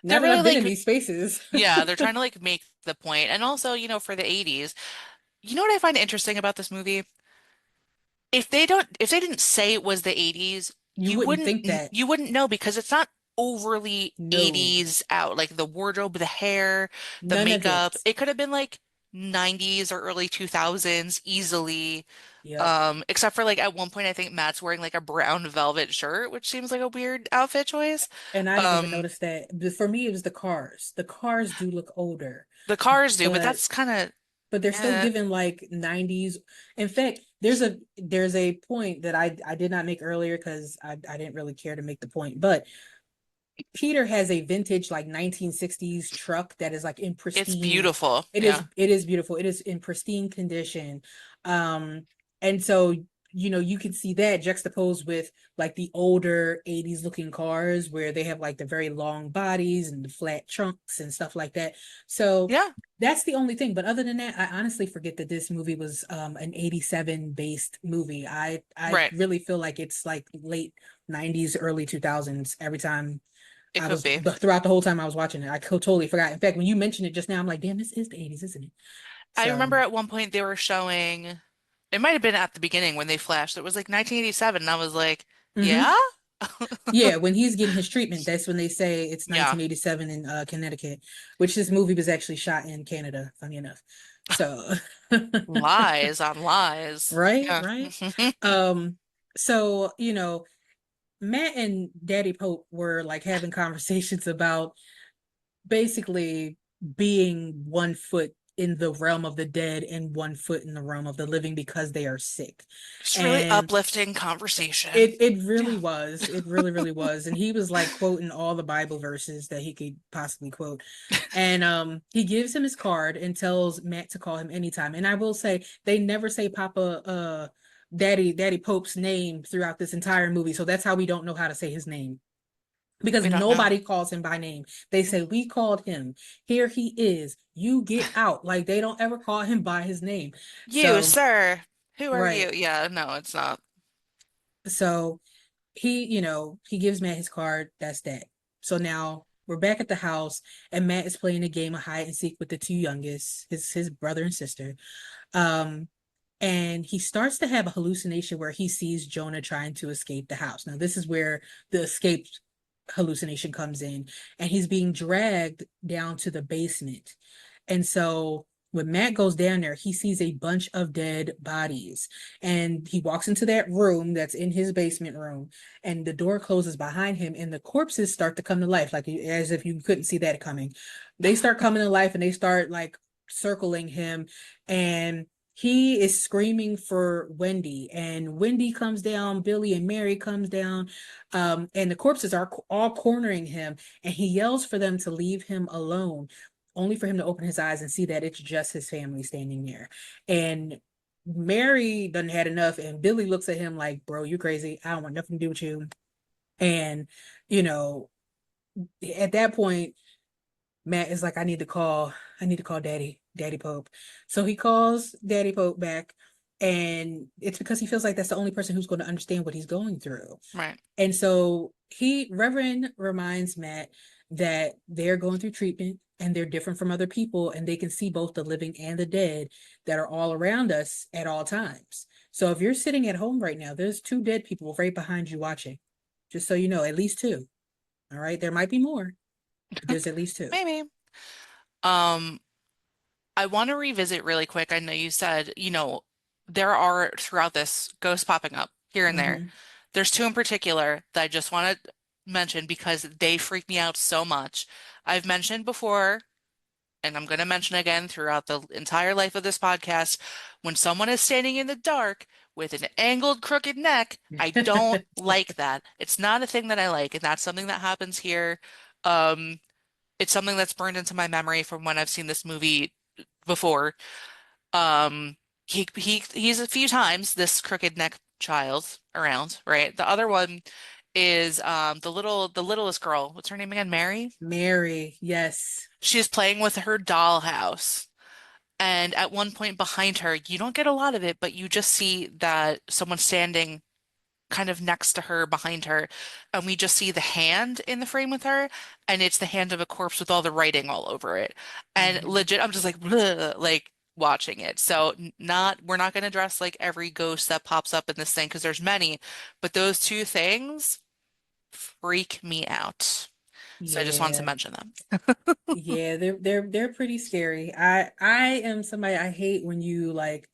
B: They're
A: that
B: really
A: I've been in
B: like,
A: these spaces.
B: yeah, they're trying to like make the point. And also, for the 80s, you know what I find interesting about this movie? If they didn't say it was the 80s,
A: You wouldn't think that.
B: you wouldn't know because it's not overly
A: No,
B: 80s out. Like the wardrobe, the hair, the
A: none of
B: makeup.
A: it.
B: It could have been like 90s or early 2000s easily.
A: Yep.
B: Except for like at one point I think Matt's wearing like a brown velvet shirt, which seems like a weird outfit choice.
A: And I didn't even
B: Um,
A: notice that. But for me, it was the cars. The cars do look older,
B: the cars do, but
A: but
B: that's kind of
A: they're still
B: eh.
A: given like 90s. In fact, there's a point that I did not make earlier because I didn't really care to make the point. But Peter has a vintage like 1960s truck that is like in
B: It's
A: pristine.
B: beautiful. Yeah.
A: It is beautiful. It is in pristine condition. Um and so you can see that juxtaposed with like the older 80s looking cars where they have like the very long bodies and the flat trunks and stuff like that. So
B: Yeah.
A: that's the only thing. But other than that, I honestly forget that this movie was an 87 based movie. I
B: Right.
A: really feel like it's like late 90s, early 2000s every time
B: It
A: I
B: could
A: was
B: be.
A: throughout the whole time I was watching it. I totally forgot. In fact, when you mentioned it just now, I'm like, damn, this is the 80s, isn't it?
B: I
A: So,
B: remember at one point they were showing, it might have been at the beginning when they flashed. It was like 1987, and I was like,
A: hmm
B: yeah?
A: yeah, when he's getting his treatment, that's when they say it's
B: Yeah.
A: 1987 in Connecticut, which this movie was actually shot in Canada, funny enough. So,
B: Lies on lies.
A: right,
B: Yeah.
A: right. Um, so, Matt and Daddy Pope were like having conversations about basically being 1 foot in the realm of the dead and 1 foot in the realm of the living because they are sick.
B: Just really
A: And
B: uplifting conversation.
A: it really
B: Yeah.
A: was. It really, really was. And he was like quoting all the Bible verses that he could possibly quote. And he gives him his card and tells Matt to call him anytime. And I will say they never say Papa Daddy Pope's name throughout this entire movie. So that's how we don't know how to say his name because
B: We don't know.
A: nobody calls him by name. They say, we called him. Here he is. You get out. Like they don't ever call him by his name.
B: You,
A: So,
B: sir, who are you?
A: right.
B: Yeah, no, it's not.
A: So he gives Matt his card. That's that. So now we're back at the house, and Matt is playing a game of hide and seek with the two youngest, his brother and sister. Um, and he starts to have a hallucination where he sees Jonah trying to escape the house. Now, this is where the escape hallucination comes in, and he's being dragged down to the basement. And so when Matt goes down there, he sees a bunch of dead bodies. And he walks into that room that's in his basement room, and the door closes behind him, and the corpses start to come to life, like as if you couldn't see that coming. They start coming to life and they start like circling him. And he is screaming for Wendy, and Wendy comes down, Billy and Mary comes down, and the corpses are all cornering him, and he yells for them to leave him alone, only for him to open his eyes and see that it's just his family standing there. And Mary doesn't had enough, and Billy looks at him like, "Bro, you crazy? I don't want nothing to do with you." And you know, at that point, Matt is like, I need to call Daddy Pope. So he calls Daddy Pope back, and it's because he feels like that's the only person who's going to understand what he's going through.
B: Right.
A: And so Reverend reminds Matt that they're going through treatment and they're different from other people, and they can see both the living and the dead that are all around us at all times. So if you're sitting at home right now, there's two dead people right behind you watching. Just so you know, at least two. All right. There might be more, but there's at least two.
B: Maybe. Um, I want to revisit really quick. I know you said, there are throughout this ghosts popping up here and there.
A: Mm-hmm.
B: There's two in particular that I just want to mention because they freak me out so much. I've mentioned before, and I'm going to mention again throughout the entire life of this podcast, when someone is standing in the dark with an angled, crooked neck, I don't like that. It's not a thing that I like, and that's something that happens here. Um, it's something that's burned into my memory from when I've seen this movie before. Um, he's a few times this crooked neck child around, right? The other one is the littlest girl. What's her name again? Mary?
A: Mary, yes.
B: She's playing with her dollhouse. And at one point behind her, you don't get a lot of it, but you just see that someone's standing kind of next to her, behind her, and we just see the hand in the frame with her, and it's the hand of a corpse with all the writing all over it. And
A: Hmm.
B: legit, I'm just like, "Bleh," like watching it. So not we're not going to address like every ghost that pops up in this thing because there's many, but those two things freak me out. So I just wanted to
A: Yeah.
B: mention them.
A: Yeah, they're pretty scary. I am somebody I hate when you like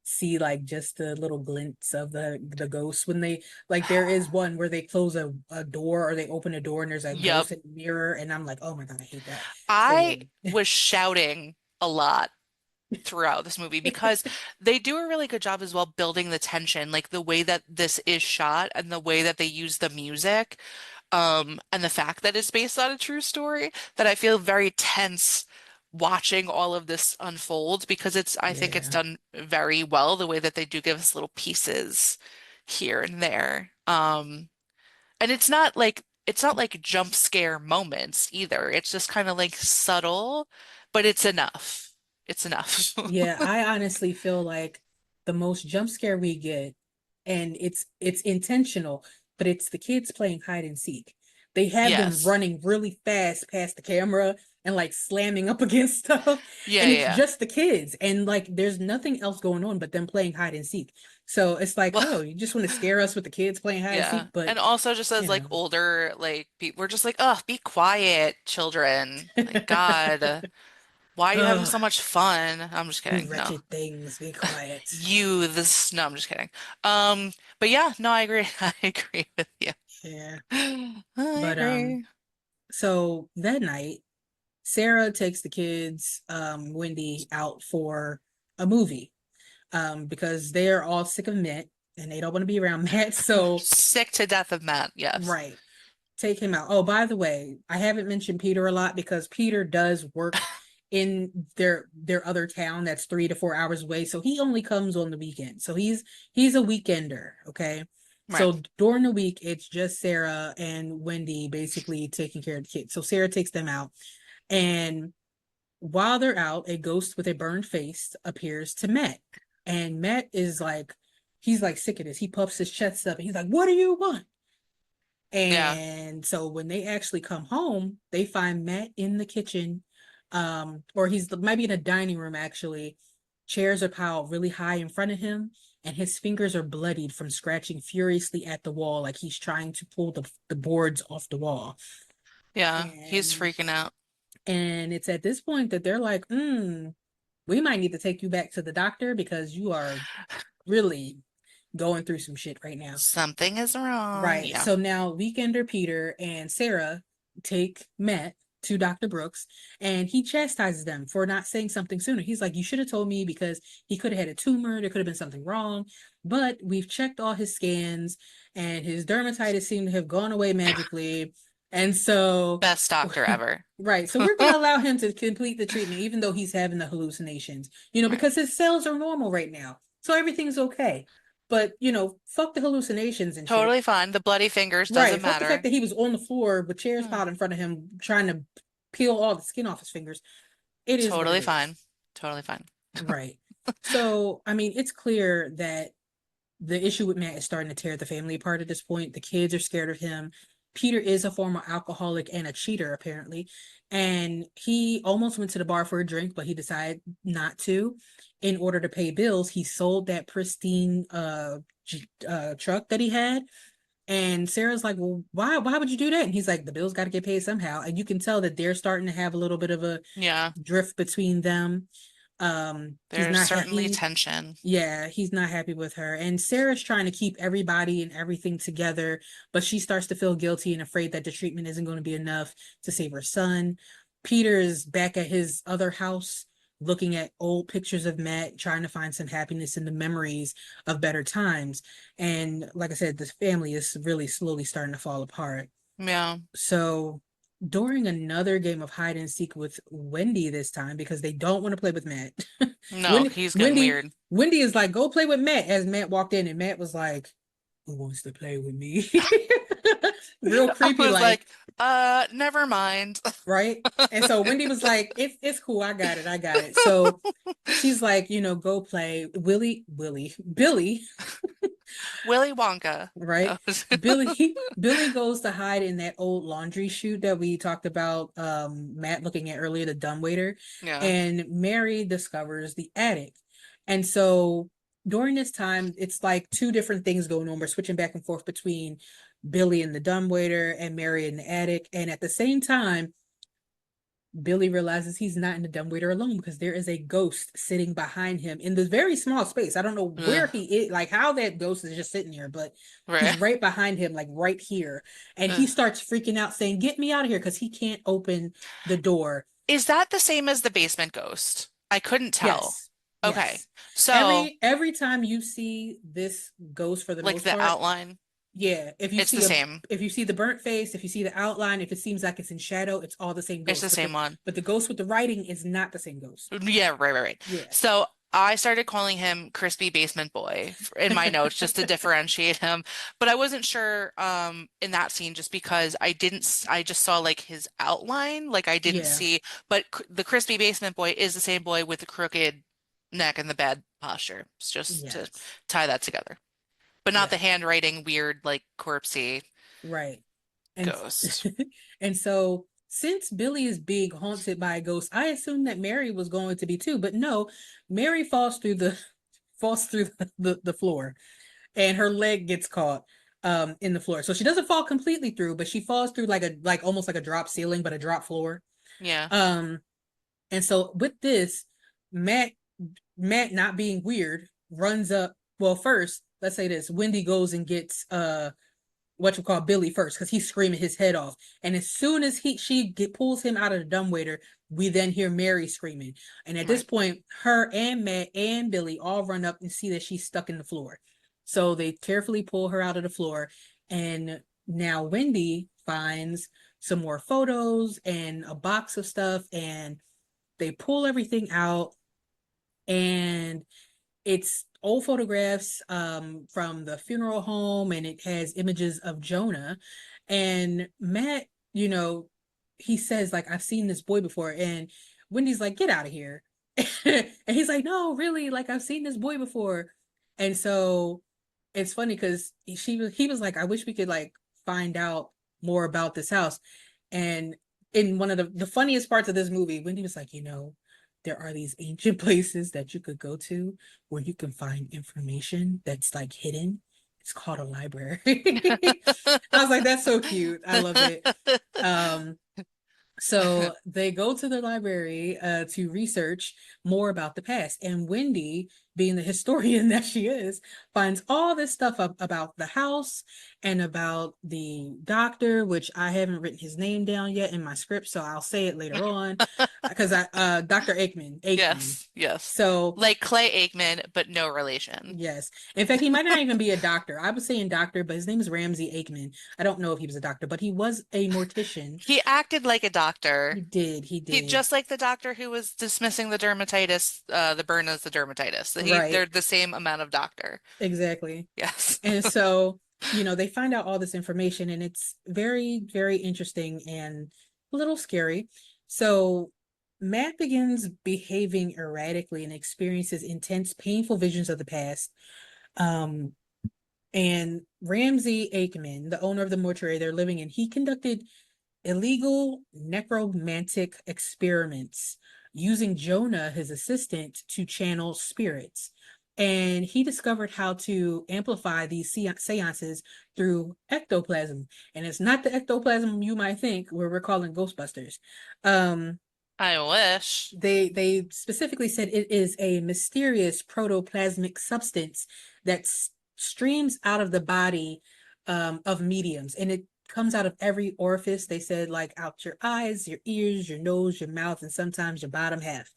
A: see like just the little glints of the ghosts when they like there is one where they close a door or they open a door and there's a
B: Yep.
A: ghost in the mirror and I'm like, oh my God, I hate that. So
B: I
A: yeah.
B: was shouting a lot throughout this movie because they do a really good job as well building the tension, like the way that this is shot and the way that they use the music, and the fact that it's based on a true story, that I feel very tense watching all of this unfold because I think it's
A: Yeah.
B: done very well the way that they do give us little pieces here and there. And it's not like jump scare moments either. It's just kind of like subtle, but it's enough. It's enough.
A: Yeah, I honestly feel like the most jump scare we get, and it's intentional, but it's the kids playing hide and seek. They have them
B: Yes.
A: running really fast past the camera and like slamming up against stuff,
B: Yeah,
A: and
B: yeah,
A: it's
B: yeah.
A: just the kids, and like there's nothing else going on but them playing hide and seek. So it's like,
B: Well,
A: oh, you just want to scare us with the kids playing hide and
B: yeah.
A: seek, but
B: And also just as
A: you
B: like
A: know.
B: older, like we're just like, oh, be quiet, children. Like, God, why are you having
A: Oh,
B: so much fun? I'm just
A: you
B: kidding. No.
A: wretched things, be quiet.
B: Youths. No, I'm just kidding. But yeah, no, I agree. I agree with you.
A: Yeah.
B: I
A: But
B: agree.
A: so that night Sarah takes the kids, Wendy, out for a movie, because they are all sick of Matt and they don't want to be around Matt. So,
B: Sick to death of Matt. Yes.
A: right, take him out. Oh, by the way, I haven't mentioned Peter a lot because Peter does work in their other town that's 3 to 4 hours away. So he only comes on the weekend. So he's a weekender. Okay.
B: Right.
A: So during the week, it's just Sarah and Wendy basically taking care of the kids. So Sarah takes them out. And while they're out, a ghost with a burned face appears to Matt. And Matt is like, he's like sick of this. He puffs his chest up and he's like, what do you want?
B: Yeah.
A: And so when they actually come home, they find Matt in the kitchen, or he's maybe in a dining room actually. Chairs are piled really high in front of him, and his fingers are bloodied from scratching furiously at the wall, like he's trying to pull the boards off the wall.
B: Yeah. He's
A: And
B: freaking out.
A: it's at this point that they're like, we might need to take you back to the doctor because you are really going through some shit right now.
B: Something is wrong.
A: Right.
B: Yeah.
A: So now Weekender Peter and Sarah take Matt to Dr. Brooks and he chastises them for not saying something sooner. He's like, you should have told me because he could have had a tumor. There could have been something wrong. But we've checked all his scans and his dermatitis seemed to have gone away magically. And so,
B: Best doctor ever.
A: right. So we're going to allow him to complete the treatment, even though he's having the hallucinations,
B: Right.
A: because his cells are normal right now. So everything's okay. But, fuck the hallucinations and shit.
B: Totally fine. The bloody fingers
A: Right.
B: doesn't
A: Fuck the fact
B: matter.
A: that he was on the floor with chairs
B: Hmm.
A: piled in front of him trying to peel all the skin off his fingers. It is what it
B: Totally
A: is.
B: fine. Totally fine.
A: Right. So, I mean, it's clear that the issue with Matt is starting to tear the family apart at this point. The kids are scared of him. Peter is a former alcoholic and a cheater, apparently. And he almost went to the bar for a drink, but he decided not to. In order to pay bills, he sold that pristine truck that he had. And Sarah's like, well, why would you do that? And he's like, the bills got to get paid somehow. And you can tell that they're starting to have a little bit of a
B: Yeah.
A: drift between them. He's
B: There's
A: not
B: certainly
A: happy.
B: tension.
A: Yeah, he's not happy with her. And Sarah's trying to keep everybody and everything together, but she starts to feel guilty and afraid that the treatment isn't going to be enough to save her son. Peter is back at his other house looking at old pictures of Matt, trying to find some happiness in the memories of better times. And like I said, this family is really slowly starting to fall apart.
B: Yeah.
A: So during another game of hide and seek with Wendy this time because they don't want to play with Matt.
B: No,
A: Wendy,
B: he's getting
A: Wendy,
B: weird.
A: Wendy is like, go play with Matt as Matt walked in, and Matt was like, who wants to play with me? Real
B: I
A: creepy,
B: was like,
A: like,
B: never mind.
A: right? And so Wendy was like, it's cool, I got it, I got it. So she's like, go play. Billy,
B: Willy Wonka.
A: right?
B: That was
A: Billy goes to hide in that old laundry chute that we talked about, Matt looking at earlier, the dumbwaiter,
B: yeah.
A: and Mary discovers the attic. And so during this time, it's like two different things going on. We're switching back and forth between Billy and the dumbwaiter and Mary in the attic. And at the same time, Billy realizes he's not in the dumbwaiter alone because there is a ghost sitting behind him in this very small space. I don't know where
B: Ugh.
A: he is, like how that ghost is just sitting here, but he's
B: Right.
A: right behind him, like right here. And he
B: Ugh.
A: starts freaking out, saying, "Get me out of here," because he can't open the door.
B: Is that the same as the basement ghost? I couldn't tell.
A: Yes,
B: Okay.
A: yes.
B: So,
A: Every time you see this ghost, for the
B: like
A: most
B: the
A: part,
B: outline,
A: yeah.
B: it's the same.
A: If you see the burnt face, if you see the outline, if it seems like it's in shadow, it's all the same
B: It's
A: ghost.
B: the same one.
A: But the ghost with the writing is not the same ghost.
B: Yeah, right.
A: Yeah.
B: So I started calling him Crispy Basement Boy in my notes just to differentiate him. But I wasn't sure in that scene just because I just saw like his outline, like I didn't
A: Yeah.
B: see, but the Crispy Basement Boy is the same boy with the crooked neck and the bad posture. It's just to
A: Yes.
B: tie that together. But not the
A: Yeah.
B: handwriting weird like corpsey
A: Right. And
B: ghost.
A: and so since Billy is being haunted by a ghost, I assumed that Mary was going to be too, but no, Mary falls through the floor and her leg gets caught in the floor. So she doesn't fall completely through, but she falls through like almost like a drop ceiling, but a drop floor.
B: Yeah,
A: Um and so with this, Matt Matt not being weird runs up. Well, first, let's say this. Wendy goes and gets what you call Billy first because he's screaming his head off. And as soon as pulls him out of the dumbwaiter, we then hear Mary screaming. And at this
B: right.
A: point, her and Matt and Billy all run up and see that she's stuck in the floor. So they carefully pull her out of the floor. And now Wendy finds some more photos and a box of stuff. And they pull everything out. And it's old photographs from the funeral home, and it has images of Jonah. And Matt, he says, like, I've seen this boy before. And Wendy's like, get out of here. And he's like, no, really, like, I've seen this boy before. And so it's funny because he was like, I wish we could like find out more about this house. And in one of the funniest parts of this movie, Wendy was like, there are these ancient places that you could go to where you can find information that's like hidden. It's called a library. I was like, that's so cute. I love it. Um, so they go to the library to research more about the past. And Wendy, being the historian that she is, finds all this stuff up about the house and about the doctor, which I haven't written his name down yet in my script, so I'll say it later on. Because Dr. Aikman.
B: Yes.
A: So
B: Like Clay Aikman, but no relation.
A: yes. In fact, he might not even be a doctor. I was saying doctor, but his name is Ramsey Aikman. I don't know if he was a doctor, but he was a mortician.
B: He acted like a
A: He
B: doctor.
A: did. He
B: He
A: did.
B: just like the doctor who was dismissing the dermatitis, the burn as the dermatitis. They're
A: Right.
B: the same amount of doctor.
A: Exactly.
B: Yes.
A: And so, they find out all this information, and it's very, very interesting and a little scary. So Matt begins behaving erratically and experiences intense, painful visions of the past. Um, and Ramsey Aikman, the owner of the mortuary they're living in, he conducted illegal necromantic experiments using Jonah, his assistant, to channel spirits. And he discovered how to amplify these seances through ectoplasm. And it's not the ectoplasm you might think, where we're calling Ghostbusters. Um,
B: I wish.
A: they specifically said it is a mysterious protoplasmic substance that streams out of the body of mediums, and it comes out of every orifice. They said like out your eyes, your ears, your nose, your mouth, and sometimes your bottom half,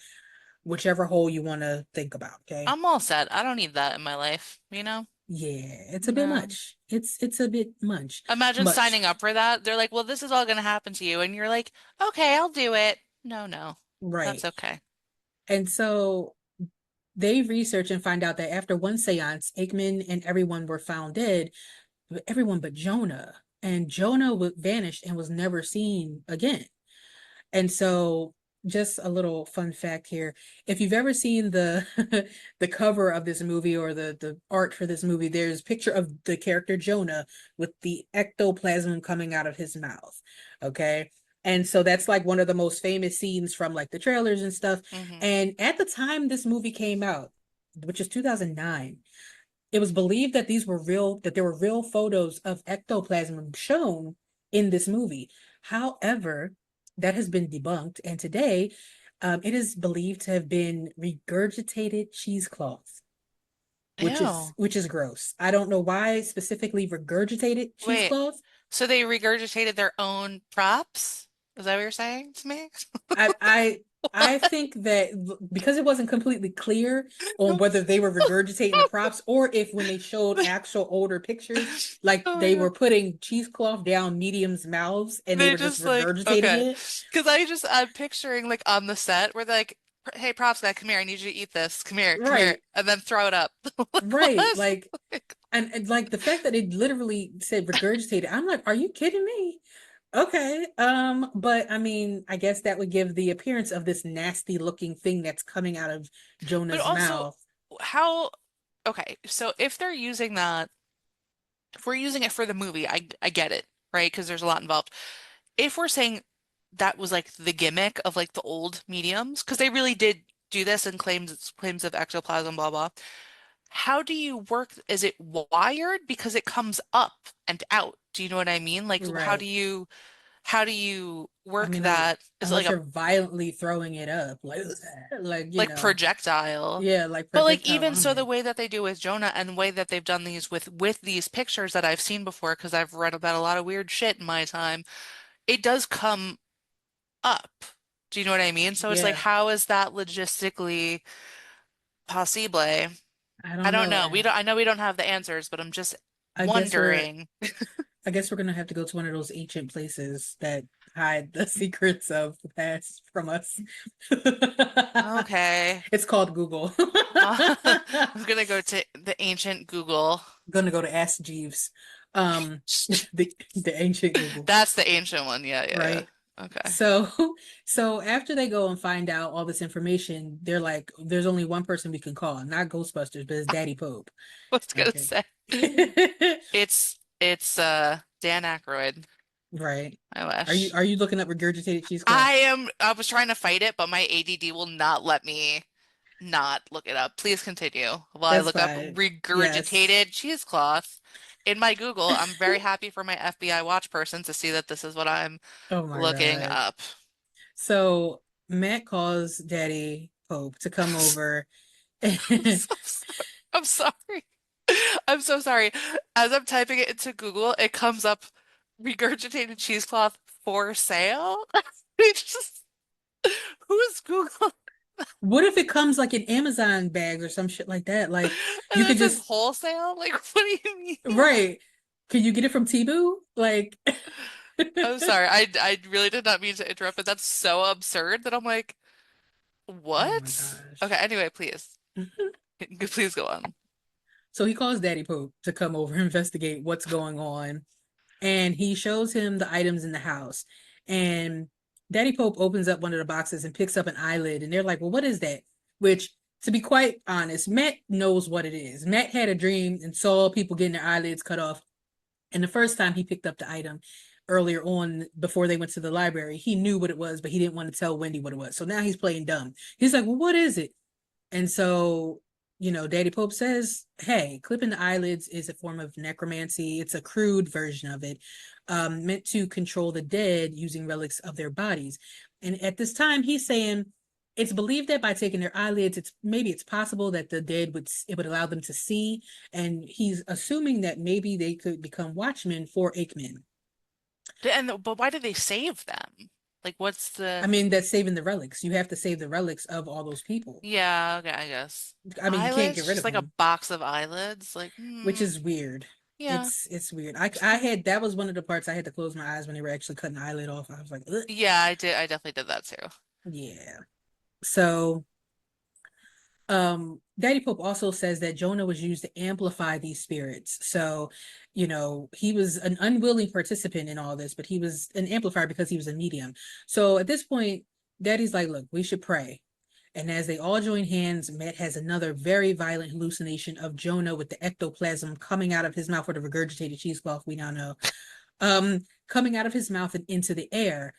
A: whichever hole you want to think about. Okay.
B: I'm all set. I don't need that in my life, you know?
A: Yeah, it's a bit
B: No.
A: much. It's a bit
B: Imagine
A: much.
B: signing up for that. They're like, well, this is all going to happen to you. And you're like, okay, I'll do it. No, no, that's
A: Right.
B: okay.
A: And so they research and find out that after one seance, Aikman and everyone were found dead, everyone but Jonah. And Jonah vanished and was never seen again. And so just a little fun fact here. If you've ever seen the the cover of this movie or the art for this movie, there's a picture of the character Jonah with the ectoplasm coming out of his mouth. Okay. And so that's like one of the most famous scenes from like the trailers and stuff.
B: Hmm.
A: And at the time this movie came out, which is 2009, it was believed that these were real, that there were real photos of ectoplasm shown in this movie. However, that has been debunked, and today it is believed to have been regurgitated cheesecloth,
B: Ew.
A: which is gross. I don't know why specifically regurgitated
B: Wait,
A: cheesecloth.
B: so they regurgitated their own props? Is that what you're saying to me?
A: I I I think that because it wasn't completely clear on whether they were regurgitating the props or if when they showed actual older pictures, like
B: Oh my
A: they
B: God.
A: were putting cheesecloth down mediums' mouths and they
B: They
A: were just
B: just like,
A: regurgitating
B: okay.
A: it.
B: Because I'm picturing like on the set where they're like, hey, props guy, come here. I need you to eat this. Come here.
A: Right,
B: And then throw it up. Like,
A: right.
B: what?
A: Like and like the fact that it literally said regurgitated, I'm like, are you kidding me? Okay. But I mean, I guess that would give the appearance of this nasty looking thing that's coming out of
B: But
A: Jonah's
B: also,
A: mouth.
B: how, okay, so if they're using that, if we're using it for the movie, I get it, right? Because there's a lot involved. If we're saying that was like the gimmick of like the old mediums, because they really did do this and claims of ectoplasm, blah blah. How do you work? Is it wired because it comes up and out? Do you know what I mean? Like
A: Right.
B: how do you
A: I
B: work
A: mean,
B: that? Is it like
A: unless
B: a
A: you're violently throwing it up, like
B: like projectile?
A: yeah, like
B: But like
A: projectile
B: even so the
A: vomit.
B: way that they do with Jonah and the way that they've done these with these pictures that I've seen before because I've read about a lot of weird shit in my time, it does come up. Do you know what I mean? So it's like,
A: Yeah,
B: how is that logistically possible?
A: I
B: I
A: don't
B: don't
A: know.
B: know. I know we don't have the answers, but I'm just
A: I guess we're,
B: wondering.
A: I guess we're gonna have to go to one of those ancient places that hide the secrets of the past from us.
B: Okay.
A: It's called Google.
B: I'm gonna go to the ancient Google.
A: Gonna go to Ask Jeeves, um, the ancient Google,
B: That's the ancient one. Yeah, yeah, yeah.
A: right?
B: Okay.
A: So, so after they go and find out all this information, they're like, "There's only one person we can call, not Ghostbusters, but it's Daddy Pope."
B: I was gonna
A: Okay.
B: say it's Dan Aykroyd.
A: Right.
B: I
A: Are you
B: wish.
A: are you looking up regurgitated cheesecloth?
B: I was trying to fight it, but my ADD will not let me not look it up. Please continue while I
A: That's
B: look up
A: fine. Yes.
B: regurgitated cheesecloth in my Google. I'm very happy for my FBI watch person to see that this is what I'm
A: Oh my
B: looking
A: God.
B: up.
A: So Matt calls Daddy Pope to come over.
B: I'm so sorry. I'm sorry. I'm so sorry. As I'm typing it into Google, it comes up regurgitated cheesecloth for sale. It just, who's Google?
A: What if it comes like in Amazon bags or some shit like that? Like
B: And
A: you
B: then
A: could
B: it says
A: just
B: wholesale? Like, what do you mean?
A: right. Can you get it from Temu? Like,
B: I'm sorry. I really did not mean to interrupt, but that's so absurd that I'm like,
A: oh my
B: what? Okay,
A: gosh.
B: anyway, please. Please go on.
A: So he calls Daddy Pope to come over and investigate what's going on. And he shows him the items in the house. And Daddy Pope opens up one of the boxes and picks up an eyelid. And they're like, well, what is that? Which, to be quite honest, Matt knows what it is. Matt had a dream and saw people getting their eyelids cut off. And the first time he picked up the item earlier on before they went to the library, he knew what it was, but he didn't want to tell Wendy what it was. So now he's playing dumb. He's like, well, what is it? And so, Daddy Pope says, hey, clipping the eyelids is a form of necromancy. It's a crude version of it, meant to control the dead using relics of their bodies. And at this time, he's saying it's believed that by taking their eyelids, it's possible that the dead it would allow them to see. And he's assuming that maybe they could become watchmen for Aikman.
B: But why did they save them? Like, what's
A: I
B: the?
A: mean, that's saving the relics. You have to save the relics of all those people.
B: Yeah, okay, I guess.
A: I mean, you can't get
B: Eyelids,
A: rid
B: just
A: of
B: like a
A: them,
B: box of eyelids. Like,
A: which is weird.
B: yeah,
A: It's weird. I had that was one of the parts I had to close my eyes when they were actually cutting the eyelid off. I was like, ugh.
B: yeah, I did. I definitely did that too.
A: Yeah. So Daddy Pope also says that Jonah was used to amplify these spirits. So, he was an unwilling participant in all this, but he was an amplifier because he was a medium. So at this point, Daddy's like, look, we should pray. And as they all join hands, Matt has another very violent hallucination of Jonah with the ectoplasm coming out of his mouth, or the regurgitated cheesecloth, we now know, coming out of his mouth and into the air.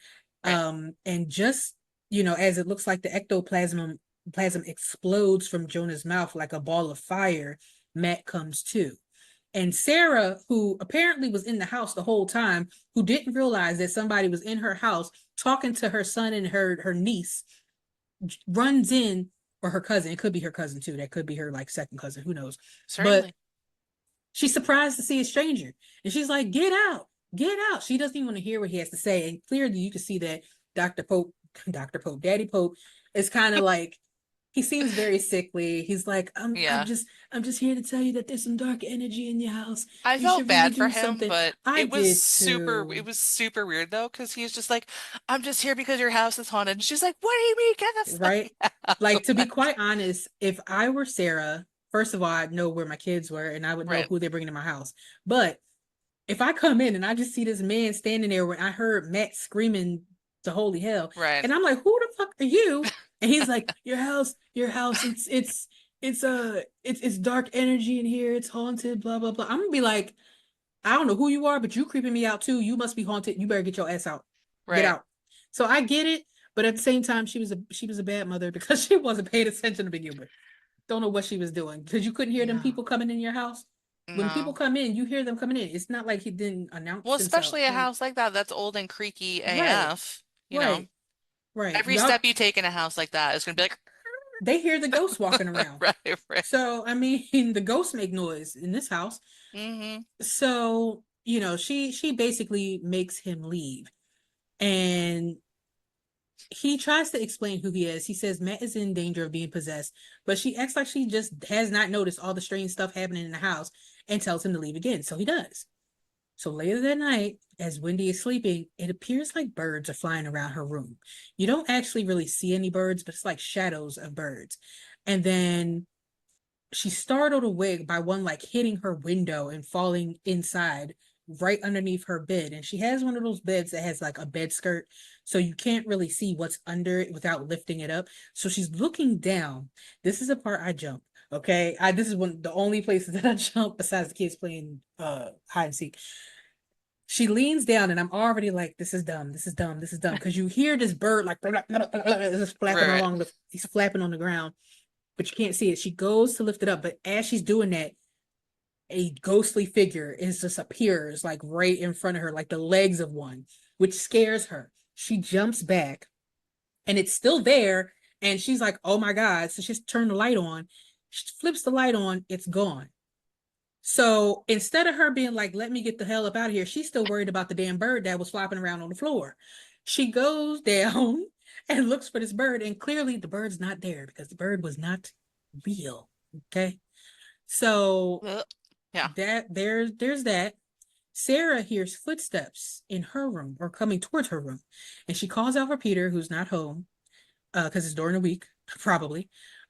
B: Right.
A: And just, as it looks like the ectoplasm explodes from Jonah's mouth like a ball of fire, Matt comes to. And Sarah, who apparently was in the house the whole time, who didn't realize that somebody was in her house talking to her son and her niece, runs in, or her cousin. It could be her cousin too. That could be her like second cousin. Who knows? But
B: Certainly.
A: she's surprised to see a stranger, and she's like, "Get out, get out!" She doesn't even want to hear what he has to say, and clearly you can see that Doctor Pope, Doctor Pope, Daddy Pope, is kind of like, he seems very sickly. He's like,
B: Yeah.
A: I'm just here to tell you that there's some dark energy in your house.
B: I
A: You
B: felt
A: should really
B: bad for
A: do
B: him,
A: something.
B: but
A: I did
B: it
A: too.
B: was super weird though, because he's just like, I'm just here because your house is haunted. And she's like, what do you mean, get the fuck
A: Right?
B: out?
A: Like, to be quite honest, if I were Sarah, first of all, I'd know where my kids were and I would know
B: Right,
A: who they're bringing to my house. But if I come in and I just see this man standing there when I heard Matt screaming to holy hell,
B: right,
A: and I'm like, who the fuck are you? And he's like, your house, it's dark energy in here, it's haunted, blah blah blah. I'm gonna be like, I don't know who you are, but you creeping me out too. You must be haunted. You better get your ass out. Get
B: right.
A: out. So I get it, but at the same time, she was a bad mother because she wasn't paying attention to begin with. Don't know what she was doing because you couldn't hear them
B: No,
A: people coming in your house. When people
B: no.
A: come in, you hear them coming in. It's not like he didn't
B: Well,
A: announce himself.
B: especially a
A: And
B: house like that that's old and creaky
A: right,
B: AF, you know.
A: right, right.
B: Every
A: Y'all,
B: step you take in a house like that is gonna be like,
A: they hear the ghosts walking around.
B: right, right.
A: So I mean, the ghosts make noise in this house.
B: Mm-hmm.
A: So she basically makes him leave, and he tries to explain who he is. He says Matt is in danger of being possessed, but she acts like she just has not noticed all the strange stuff happening in the house and tells him to leave again. So he does. So later that night, as Wendy is sleeping, it appears like birds are flying around her room. You don't actually really see any birds, but it's like shadows of birds. And then she's startled awake by one like hitting her window and falling inside right underneath her bed. And she has one of those beds that has like a bed skirt, so you can't really see what's under it without lifting it up. So she's looking down. This is a part I jump. Okay, this is one the only places that I jump besides the kids playing hide and seek. She leans down, and I'm already like, this is dumb, this is dumb, this is dumb, because you hear this bird like just flapping
B: Right.
A: along he's flapping on the ground, but you can't see it. She goes to lift it up, but as she's doing that, a ghostly figure is just appears like right in front of her, like the legs of one, which scares her. She jumps back, and it's still there, and she's like, "Oh my god!" So she's turned the light on. She flips the light on. It's gone. So instead of her being like, "Let me get the hell up out of here," she's still worried about the damn bird that was flopping around on the floor. She goes down and looks for this bird, and clearly the bird's not there because the bird was not real. Okay. So
B: Ugh. Yeah.
A: there's that. Sarah hears footsteps in her room, or coming towards her room, and she calls out for Peter, who's not home, because it's during the week, probably,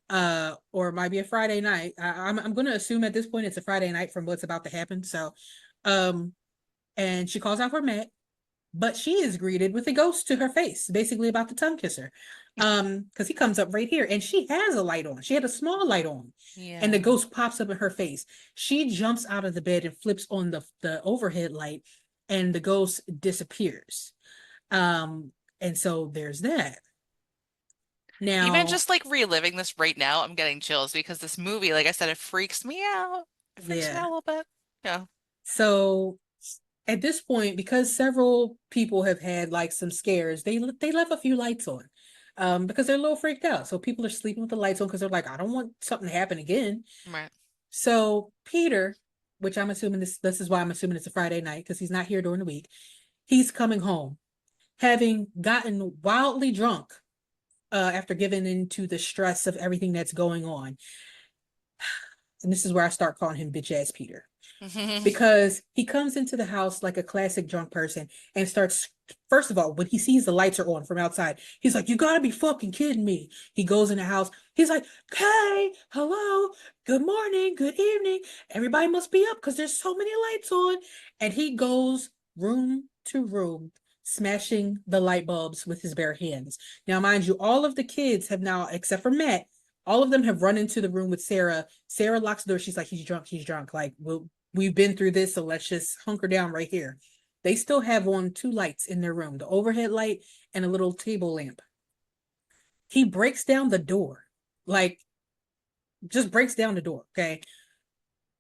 A: or it might be a Friday night. I'm going to assume at this point it's a Friday night from what's about to happen. So, um, and she calls out for Matt, but she is greeted with a ghost to her face, basically about to tongue kiss her. Because he comes up right here, and she has a light on. She had a small light on, and the
B: Yeah.
A: ghost pops up in her face. She jumps out of the bed and flips on the overhead light, and the ghost disappears. Um, and so there's that.
B: Even
A: Now,
B: just like reliving this right now, I'm getting chills because this movie, like I said, it freaks me out. It freaks me out
A: yeah.
B: a little bit. Yeah.
A: So at this point, because several people have had like some scares, they left a few lights on, because they're a little freaked out. So people are sleeping with the lights on because they're like, I don't want something to happen again.
B: Right.
A: So Peter, which I'm assuming this is why I'm assuming it's a Friday night because he's not here during the week. He's coming home, having gotten wildly drunk after giving into the stress of everything that's going on. And this is where I start calling him bitch ass Peter, because he comes into the house like a classic drunk person and starts, first of all, when he sees the lights are on from outside, he's like, you gotta be fucking kidding me. He goes in the house, he's like, hey, hello, good morning, good evening, everybody must be up because there's so many lights on. And he goes room to room smashing the light bulbs with his bare hands. Now mind you, all of the kids have now, except for Matt, all of them have run into the room with Sarah. Sarah locks the door. She's like, he's drunk. Like, we've been through this, so let's just hunker down right here. They still have on two lights in their room, the overhead light and a little table lamp. He breaks down the door, like, just breaks down the door, okay?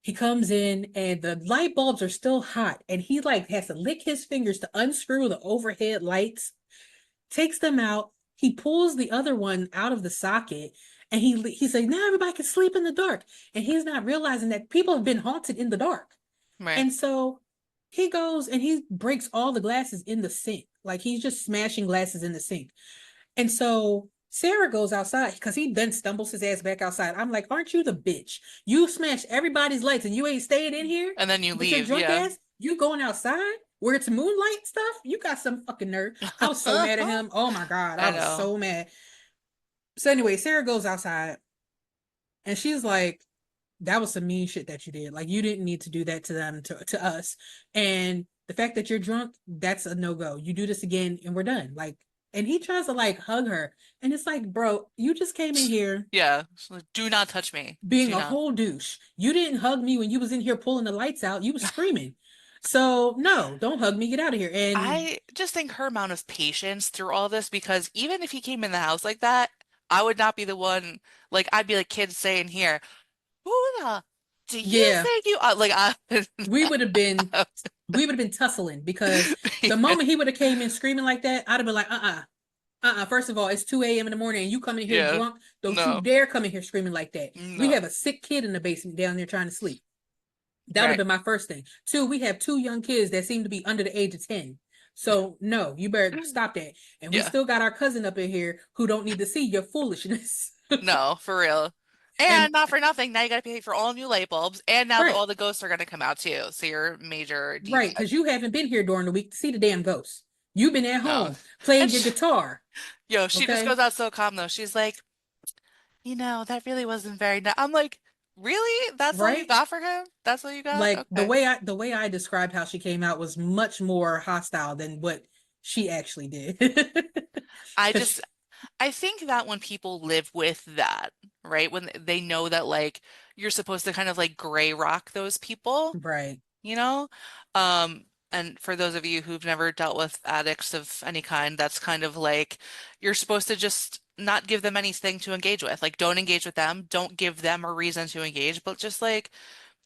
A: He comes in and the light bulbs are still hot, and he like has to lick his fingers to unscrew the overhead lights, takes them out. He pulls the other one out of the socket, and he's like, now everybody can sleep in the dark. And he's not realizing that people have been haunted in the dark.
B: Right.
A: And so he goes and he breaks all the glasses in the sink. Like he's just smashing glasses in the sink. And so Sarah goes outside because he then stumbles his ass back outside. I'm like, aren't you the bitch? You smashed everybody's lights and you ain't staying in here
B: And then you
A: with your
B: leave,
A: drunk
B: yeah.
A: ass? You going outside where it's moonlight stuff? You got some fucking nerve. I was so mad at him. Oh my God. I
B: I
A: was
B: know.
A: so mad. So anyway, Sarah goes outside and she's like, that was some mean shit that you did. Like you didn't need to do that to them, to us. And the fact that you're drunk, that's a no-go. You do this again and we're done. Like, and he tries to like hug her. And it's like, bro, you just came in here
B: Yeah. So, like, do not touch me.
A: being
B: Do
A: a
B: not.
A: whole douche. You didn't hug me when you was in here pulling the lights out. You was screaming. So no, don't hug me. Get out of here. And
B: I just think her amount of patience through all this, because even if he came in the house like that, I would not be the one, like, I'd be like kids saying here, who the do you
A: yeah,
B: think you are? Like, I,
A: we would have been we would have been tussling because the
B: yeah,
A: moment he would have came in screaming like that, I'd have been like, First of all, it's 2 a.m. in the morning and you come in here
B: yeah,
A: drunk. Don't you
B: no,
A: dare come in here screaming like that. We
B: no,
A: have a sick kid in the basement down there trying to sleep. That would have
B: right.
A: been my first thing. Two, we have two young kids that seem to be under the age of 10. So no, you better stop that. And we
B: Yeah,
A: still got our cousin up in here who don't need to see your foolishness.
B: no, for real.
A: And
B: And not for nothing, now you gotta pay for all new light bulbs, and now
A: right,
B: all the ghosts are gonna come out too. So you're major
A: right,
B: defect.
A: because you haven't been here during the week to see the damn ghosts. You've been at
B: No.
A: home
B: And
A: playing your
B: she,
A: guitar.
B: yo, she just
A: Okay.
B: goes out so calm though. She's like, that really wasn't very nice. I'm like, really? That's all you
A: Right?
B: got for him? That's all you got?
A: Like
B: Okay.
A: the way I described how she came out was much more hostile than what she actually did.
B: I
A: Cause
B: just, I think that when people live with that, right? When they know that like you're supposed to kind of like gray rock those people,
A: right.
B: you know? Um, and for those of you who've never dealt with addicts of any kind, that's kind of like you're supposed to just not give them anything to engage with. Like, don't engage with them, don't give them a reason to engage, but just like,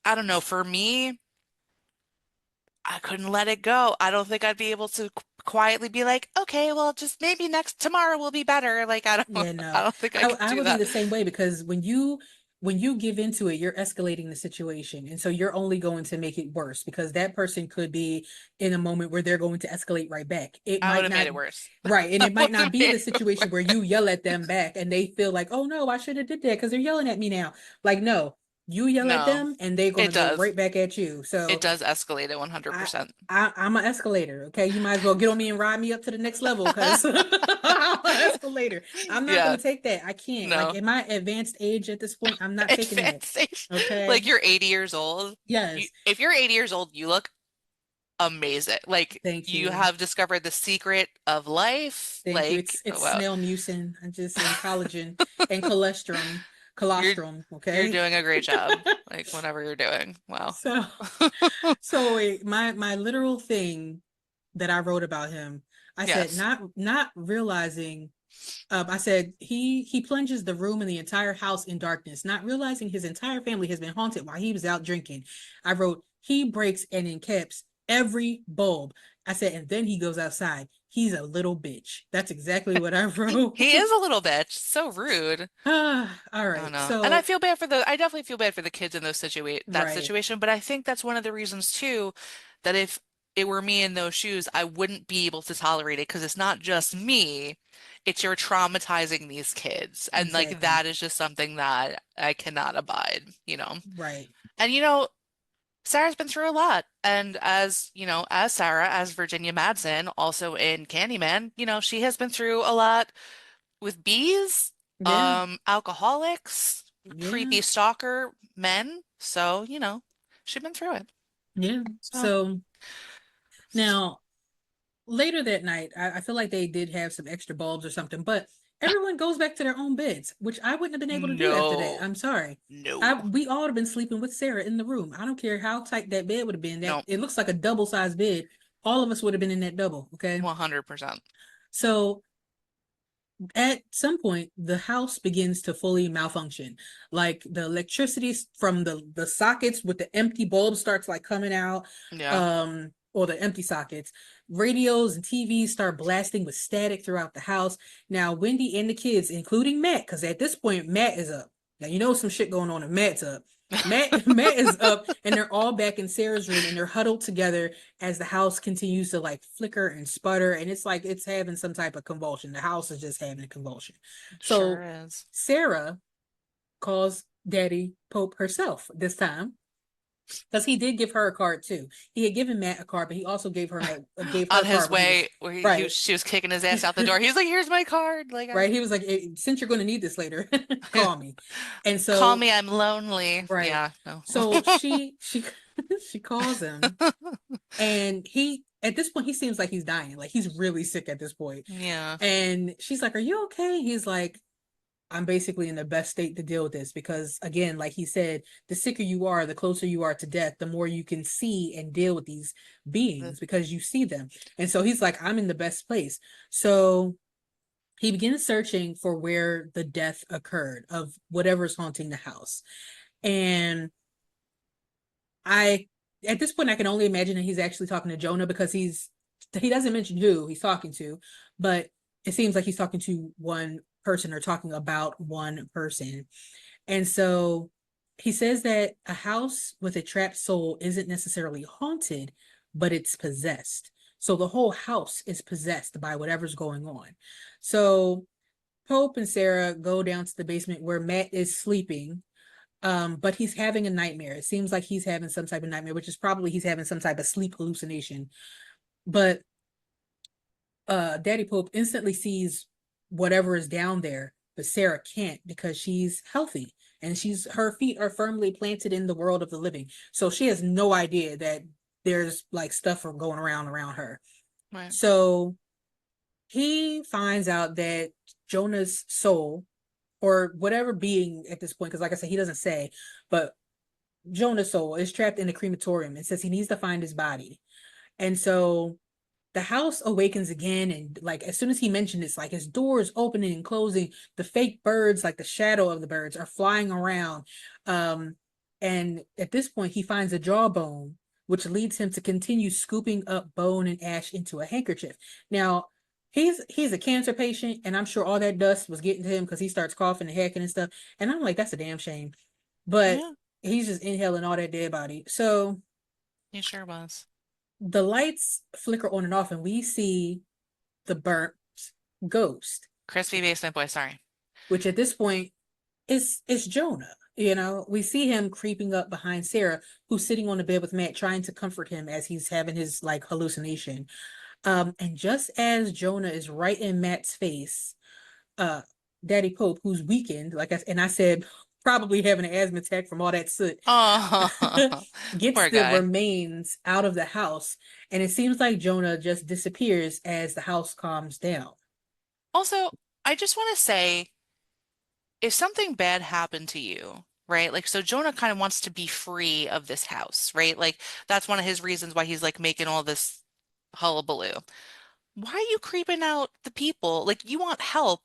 B: I don't know, for me, I couldn't let it go. I don't think I'd be able to quietly be like, okay, well, just maybe next tomorrow will be better. Like, I don't,
A: Yeah,
B: I
A: no.
B: don't think I could
A: I
B: do
A: would be
B: that.
A: the same way because when you give into it, you're escalating the situation. And so you're only going to make it worse because that person could be in a moment where they're going to escalate right back. It
B: I would
A: might
B: have made
A: not
B: it worse.
A: right, and
B: I
A: it might
B: would
A: not
B: have
A: be
B: made
A: the
B: it
A: situation where you
B: worse.
A: yell at them back and they feel like, "Oh no, I should have did that because they're yelling at me now." Like, no. You yell at
B: No,
A: them and they're going
B: it
A: to go
B: does.
A: right back at you.
B: It
A: So
B: does escalate it
A: I,
B: 100%.
A: I'm an escalator. Okay, you might as well get on me and ride me up to the next level because I'm an escalator. I'm not
B: Yeah,
A: gonna take that. I can't. Like
B: no.
A: in my advanced age at this point, I'm not taking that.
B: Advanced age. Like
A: Okay.
B: you're 80 years old.
A: Yes.
B: If you're 80 years old, you look amazing. Like
A: Thank
B: you
A: you.
B: have discovered the secret of life.
A: Thank you.
B: Like,
A: It's
B: well,
A: snail mucin. I just in collagen and colostrum.
B: you're
A: Colostrum.
B: you're
A: Okay.
B: doing a great job. Like whatever you're doing. Wow.
A: So so wait, my literal thing that I wrote about him, I said
B: Yes.
A: not realizing. I said he plunges the room and the entire house in darkness, not realizing his entire family has been haunted while he was out drinking. I wrote he breaks and in caps every bulb. I said, and then he goes outside. He's a little bitch. That's exactly what I wrote.
B: He is a little bitch. So rude.
A: All
B: I don't
A: right.
B: know. And
A: So
B: I definitely feel bad for the kids in that
A: right.
B: situation, but I think that's one of the reasons too that if it were me in those shoes, I wouldn't be able to tolerate it because it's not just me, it's you're traumatizing these kids. And like
A: Exactly.
B: that is just something that I cannot abide, you know.
A: Right.
B: And Sarah's been through a lot. And as Sarah, as Virginia Madsen, also in Candyman, she has been through a lot with bees,
A: Yeah.
B: alcoholics,
A: Yeah.
B: creepy stalker men. So, she's been through it.
A: Yeah.
B: So,
A: So now later that night, I feel like they did have some extra bulbs or something, but everyone goes back to their own beds, which I wouldn't have been able to do after that.
B: no,
A: I'm sorry.
B: no,
A: We all would have been sleeping with Sarah in the room. I don't care how tight that bed would have been. That
B: no,
A: it looks like a double sized bed. All of us would have been in that double. Okay.
B: 100%.
A: So at some point the house begins to fully malfunction, like the electricity from the sockets with the empty bulbs starts like coming out,
B: Yeah.
A: or the empty sockets. Radios and TVs start blasting with static throughout the house. Now Wendy and the kids, including Matt, because at this point Matt is up. Now you know some shit going on, and Matt's up. Matt is up, and they're all back in Sarah's room, and they're huddled together as the house continues to like flicker and sputter, and it's like it's having some type of convulsion. The house is just having a convulsion.
B: Sure
A: So
B: is.
A: Sarah calls Daddy Pope herself this time, because he did give her a card too. He had given Matt a card, but he also gave her
B: On
A: a card
B: his
A: when he was
B: way, where
A: right.
B: she was kicking his ass out the door. He's like, "Here's my card." Like,
A: Right. He was like, since you're going to need this later, call me. And
B: call
A: so,
B: me, I'm lonely.
A: right.
B: Yeah, no.
A: So she she calls him, and he at this point he seems like he's dying, like he's really sick at this point.
B: Yeah.
A: And she's like, "Are you okay?" He's like, "I'm basically in the best state to deal with this because, again, like he said, the sicker you are, the closer you are to death, the more you can see and deal with these
B: The,
A: beings because you see them." And so he's like, "I'm in the best place." So he begins searching for where the death occurred of whatever's haunting the house. And I, at this point, I can only imagine that he's actually talking to Jonah, because he doesn't mention who he's talking to, but it seems like he's talking to one person or talking about one person. And so he says that a house with a trapped soul isn't necessarily haunted, but it's possessed. So the whole house is possessed by whatever's going on. So Pope and Sarah go down to the basement where Matt is sleeping, but he's having a nightmare. It seems like he's having some type of nightmare, which is probably he's having some type of sleep hallucination. But Daddy Pope instantly sees whatever is down there, but Sarah can't because she's healthy and her feet are firmly planted in the world of the living. So she has no idea that there's like stuff going around her.
B: right.
A: So he finds out that Jonah's soul, or whatever being at this point, because like I said, he doesn't say, but Jonah's soul is trapped in a crematorium and says he needs to find his body. And so the house awakens again, and like as soon as he mentioned it's like his doors opening and closing, the fake birds, like the shadow of the birds, are flying around. um and at this point he finds a jawbone, which leads him to continue scooping up bone and ash into a handkerchief. Now he's a cancer patient, and I'm sure all that dust was getting to him because he starts coughing and hacking and stuff, and I'm like, that's a damn shame. But
B: Yeah,
A: he's just inhaling all that dead body. So
B: he sure was.
A: the lights flicker on and off, and we see the burnt ghost,
B: Crispy basement boy, sorry.
A: which at this point is Jonah. You know, we see him creeping up behind Sarah, who's sitting on the bed with Matt, trying to comfort him as he's having his like hallucination. And just as Jonah is right in Matt's face, uh, Daddy Pope, who's weakened, and I said, probably having an asthma attack from all that soot,
B: Oh,
A: gets
B: poor
A: the
B: guy.
A: remains out of the house, and it seems like Jonah just disappears as the house calms down.
B: Also, I just want to say, if something bad happened to you, right? Like, so Jonah kind of wants to be free of this house, right? Like, that's one of his reasons why he's like making all this hullabaloo. Why are you creeping out the people? Like, you want help.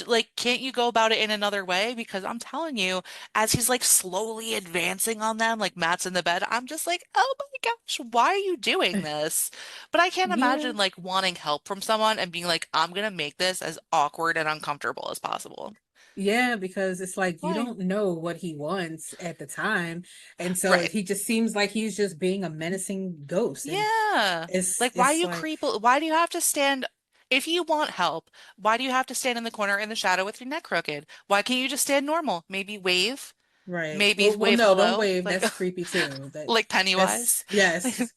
B: Like, can't you go about it in another way? Because I'm telling you, as he's like slowly advancing on them, like Matt's in the bed, I'm just like, oh my gosh, why are you doing this? But I can't
A: Yeah,
B: imagine like wanting help from someone and being like, I'm gonna make this as awkward and uncomfortable as possible.
A: Yeah, because it's like you
B: Why?
A: don't know what he wants at the time. And so
B: Right.
A: he just seems like he's just being a menacing ghost. And
B: Yeah. Like, why
A: it's
B: you
A: like,
B: creep? Why do you have to stand? If you want help, why do you have to stand in the corner in the shadow with your neck crooked? Why can't you just stand normal? Maybe wave,
A: right.
B: maybe
A: Well,
B: wave
A: no, don't
B: hello,
A: wave.
B: like
A: That's creepy too.
B: like Pennywise, like
A: Yes.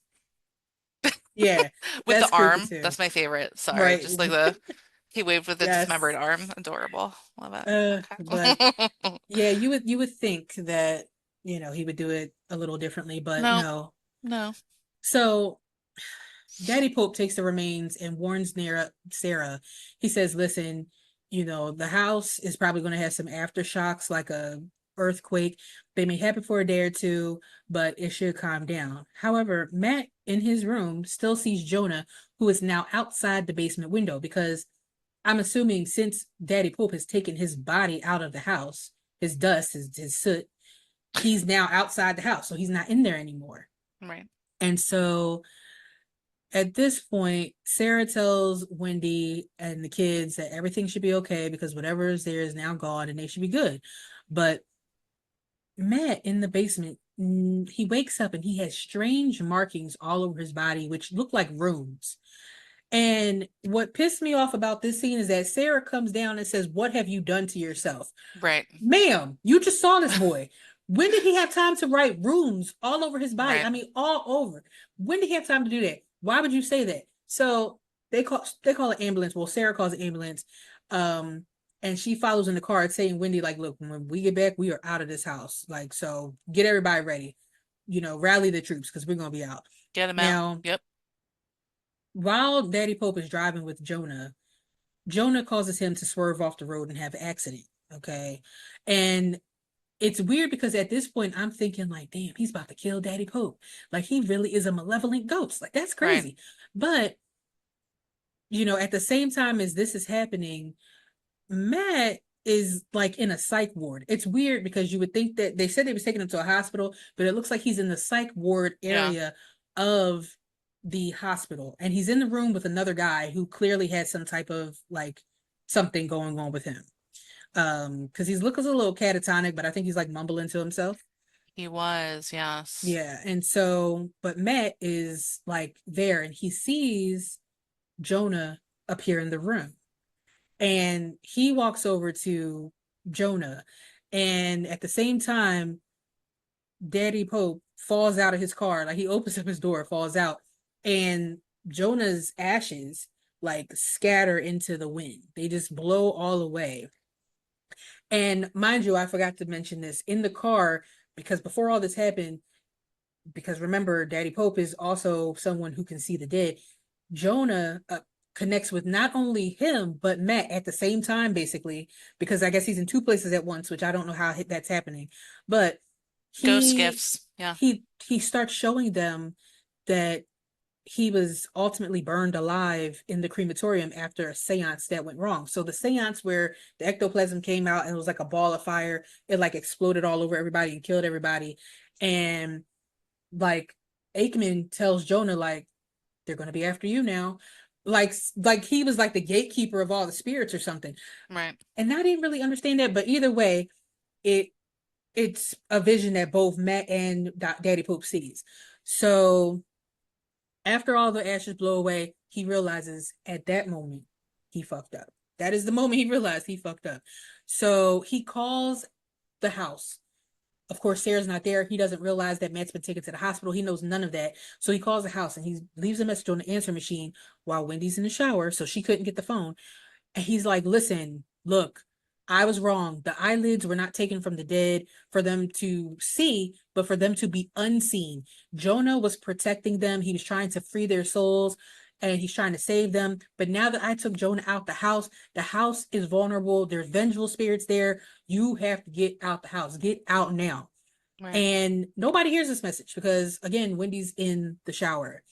A: Yeah,
B: with the
A: that's creepy
B: arm.
A: too.
B: That's my favorite. Sorry,
A: Right.
B: just like the he waved with the dismembered
A: Yes.
B: arm. Adorable. Love it.
A: But
B: Okay.
A: yeah, you would think that, he would do it a little differently, but
B: No,
A: no.
B: no.
A: So Daddy Pope takes the remains and warns Sarah. He says, "Listen, the house is probably going to have some aftershocks, like a earthquake. They may happen for a day or two, but it should calm down." However, Matt in his room still sees Jonah, who is now outside the basement window, because I'm assuming since Daddy Pope has taken his body out of the house, his dust, his soot, he's now outside the house, so he's not in there anymore.
B: Right.
A: And so at this point, Sarah tells Wendy and the kids that everything should be okay because whatever is there is now gone and they should be good. But Matt in the basement, he wakes up and he has strange markings all over his body, which look like runes. And what pissed me off about this scene is that Sarah comes down and says, "What have you done to yourself?"
B: Right.
A: Ma'am, you just saw this boy. When did he have time to write runes all over his body?
B: Right.
A: I mean, all over. When did he have time to do that? Why would you say that? So they call an ambulance. Well, Sarah calls an ambulance. Um, and she follows in the car saying, Wendy, like, look, when we get back, we are out of this house. Like, so get everybody ready. Rally the troops because we're gonna be out.
B: Get him out.
A: Now,
B: Yep.
A: while Daddy Pope is driving with Jonah, Jonah causes him to swerve off the road and have an accident. Okay. And it's weird because at this point I'm thinking like, damn, he's about to kill Daddy Pope. Like he really is a malevolent ghost. Like that's
B: Right.
A: crazy. But at the same time as this is happening, Matt is like in a psych ward. It's weird because you would think that they said they was taking him to a hospital, but it looks like he's in the psych ward
B: Yeah.
A: area of the hospital. And he's in the room with another guy who clearly has some type of like something going on with him. Because he's looking a little catatonic, but I think he's like mumbling to himself.
B: He was. Yes.
A: Yeah. And so, but Matt is like there and he sees Jonah appear in the room. And he walks over to Jonah. And at the same time, Daddy Pope falls out of his car. Like he opens up his door, falls out, and Jonah's ashes like scatter into the wind. They just blow all away. And mind you, I forgot to mention this in the car because before all this happened, because remember, Daddy Pope is also someone who can see the dead. Jonah connects with not only him but Matt at the same time, basically, because I guess he's in two places at once, which I don't know how that's happening. But
B: Ghost
A: he
B: gifts. Yeah.
A: he starts showing them that he was ultimately burned alive in the crematorium after a seance that went wrong. So the seance where the ectoplasm came out and it was like a ball of fire, it like exploded all over everybody and killed everybody. And like Aikman tells Jonah, like, they're gonna be after you now. Like he was like the gatekeeper of all the spirits or something.
B: Right.
A: And I didn't really understand that, but either way, it it's a vision that both Matt and Daddy Pope sees. So after all the ashes blow away, he realizes at that moment he fucked up. That is the moment he realized he fucked up. So he calls the house. Of course, Sarah's not there. He doesn't realize that Matt's been taken to the hospital. He knows none of that. So he calls the house and he leaves a message on the answer machine while Wendy's in the shower. So she couldn't get the phone. And he's like, listen, look, I was wrong. The eyelids were not taken from the dead for them to see, but for them to be unseen. Jonah was protecting them. He was trying to free their souls and he's trying to save them. But now that I took Jonah out the house is vulnerable. There's vengeful spirits there. You have to get out the house. Get out now.
B: Right.
A: And nobody hears this message because again, Wendy's in the shower.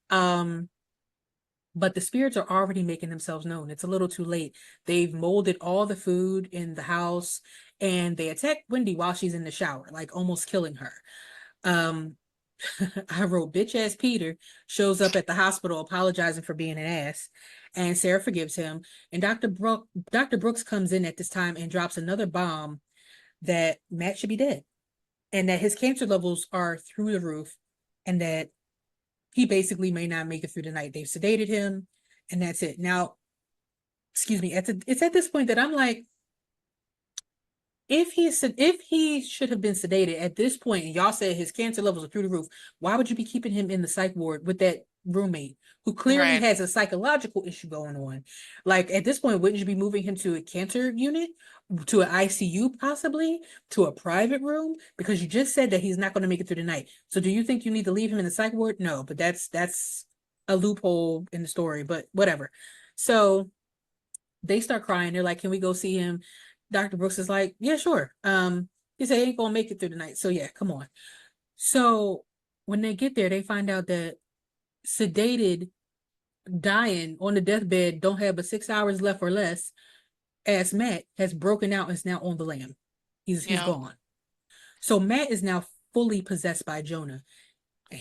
A: Um, but the spirits are already making themselves known. It's a little too late. They've molded all the food in the house and they attack Wendy while she's in the shower, like almost killing her. Um, I wrote bitch ass Peter shows up at the hospital apologizing for being an ass, and Sarah forgives him. And Dr. Brooks comes in at this time and drops another bomb that Matt should be dead, and that his cancer levels are through the roof, and that he basically may not make it through the night. They've sedated him, and that's it. Now, excuse me, it's at this point that I'm like, if he should have been sedated at this point, and y'all said his cancer levels are through the roof, why would you be keeping him in the psych ward with that roommate who clearly
B: Right.
A: has a psychological issue going on? Like at this point, wouldn't you be moving him to a cancer unit, to an ICU, possibly to a private room? Because you just said that he's not going to make it through the night. So do you think you need to leave him in the psych ward? No, but that's a loophole in the story. But whatever. So they start crying. They're like, "Can we go see him?" Dr. Brooks is like, "Yeah, sure." He said he ain't gonna make it through the night. So yeah, come on. So when they get there, they find out that sedated, dying on the deathbed, don't have but 6 hours left or less, as Matt has broken out and is now on the lam. He's
B: Yeah,
A: gone. So Matt is now fully possessed by Jonah.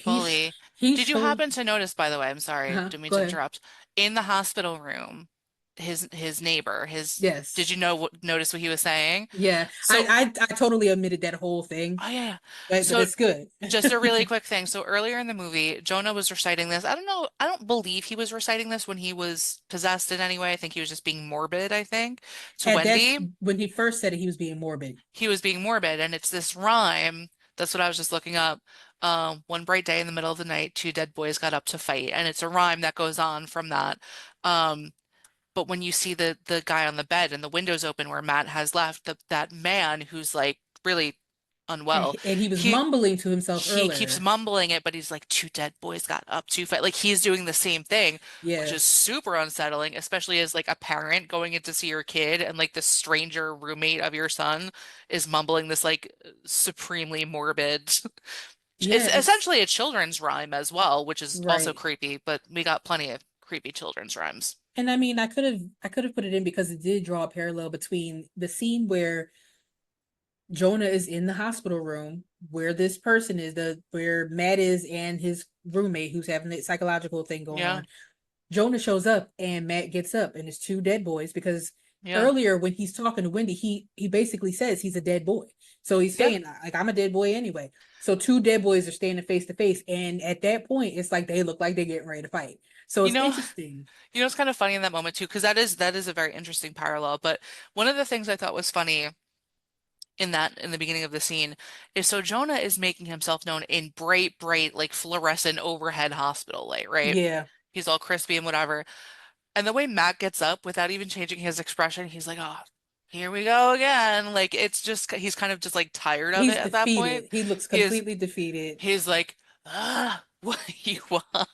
B: fully.
A: He
B: Did you
A: showed
B: happen to notice, by the way, I'm sorry, didn't mean
A: go
B: to
A: ahead.
B: interrupt, in the hospital room, his neighbor, did
A: Yes.
B: you notice what he was saying?
A: Yeah.
B: So,
A: I totally omitted that whole thing,
B: oh yeah, yeah.
A: but
B: So
A: it's good.
B: just a really quick thing. So earlier in the movie, Jonah was reciting this. I don't know, I don't believe he was reciting this when he was possessed in any way. I think he was just being morbid, I think, to
A: At that
B: Wendy.
A: when he first said it, he was being morbid.
B: He was being morbid, and it's this rhyme. That's what I was just looking up. One bright day in the middle of the night, two dead boys got up to fight, and it's a rhyme that goes on from that. Um, but when you see the guy on the bed and the windows open where Matt has left, that man who's like really unwell,
A: And he was
B: he
A: mumbling to himself
B: he keeps
A: earlier.
B: mumbling it, but he's like, two dead boys got up to fight. Like he's doing the same thing, which
A: Yeah.
B: is super unsettling, especially as like a parent going in to see your kid and like the stranger roommate of your son is mumbling this like supremely morbid.
A: Yeah,
B: It's essentially a children's rhyme as well, which is also
A: right.
B: creepy, but we got plenty of creepy children's rhymes.
A: And I mean, I could have put it in because it did draw a parallel between the scene where Jonah is in the hospital room where this person is, the where Matt is, and his roommate who's having the psychological thing going
B: Yeah,
A: on. Jonah shows up and Matt gets up and it's two dead boys, because
B: yeah,
A: earlier when he's talking to Wendy, he basically says he's a dead boy. So he's
B: yeah.
A: saying like, I'm a dead boy anyway. So two dead boys are standing face to face, and at that point it's like they look like they're getting ready to fight. So
B: You
A: it's
B: know,
A: interesting.
B: it's kind of funny in that moment too, because that is a very interesting parallel. But one of the things I thought was funny in the beginning of the scene is so Jonah is making himself known in bright, bright, like fluorescent overhead hospital light, right?
A: Yeah.
B: He's all crispy and whatever. And the way Matt gets up without even changing his expression, he's like, "Oh, here we go again." Like it's just he's kind of just like tired of it
A: He's
B: at that point.
A: defeated. He looks
B: He is
A: completely defeated.
B: he's like, what do you want?"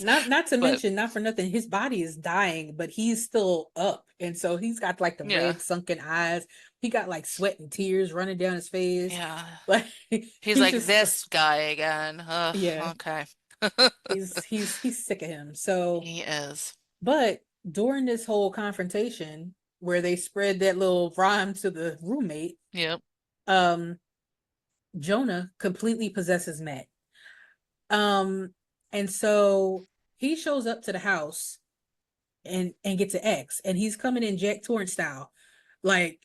A: Not to
B: But
A: mention, not for nothing, his body is dying, but he's still up. And so he's got like the
B: yeah,
A: red sunken eyes. He got like sweat and tears running down his face.
B: yeah.
A: Like
B: He's
A: he's
B: like
A: just
B: this guy again. Ugh,
A: yeah,
B: okay.
A: he's sick of him. So,
B: He is.
A: but during this whole confrontation where they spread that little rhyme to the roommate,
B: Yep.
A: um, Jonah completely possesses Matt. Um, and so he shows up to the house and gets an X, and he's coming in Jack Torrance style, like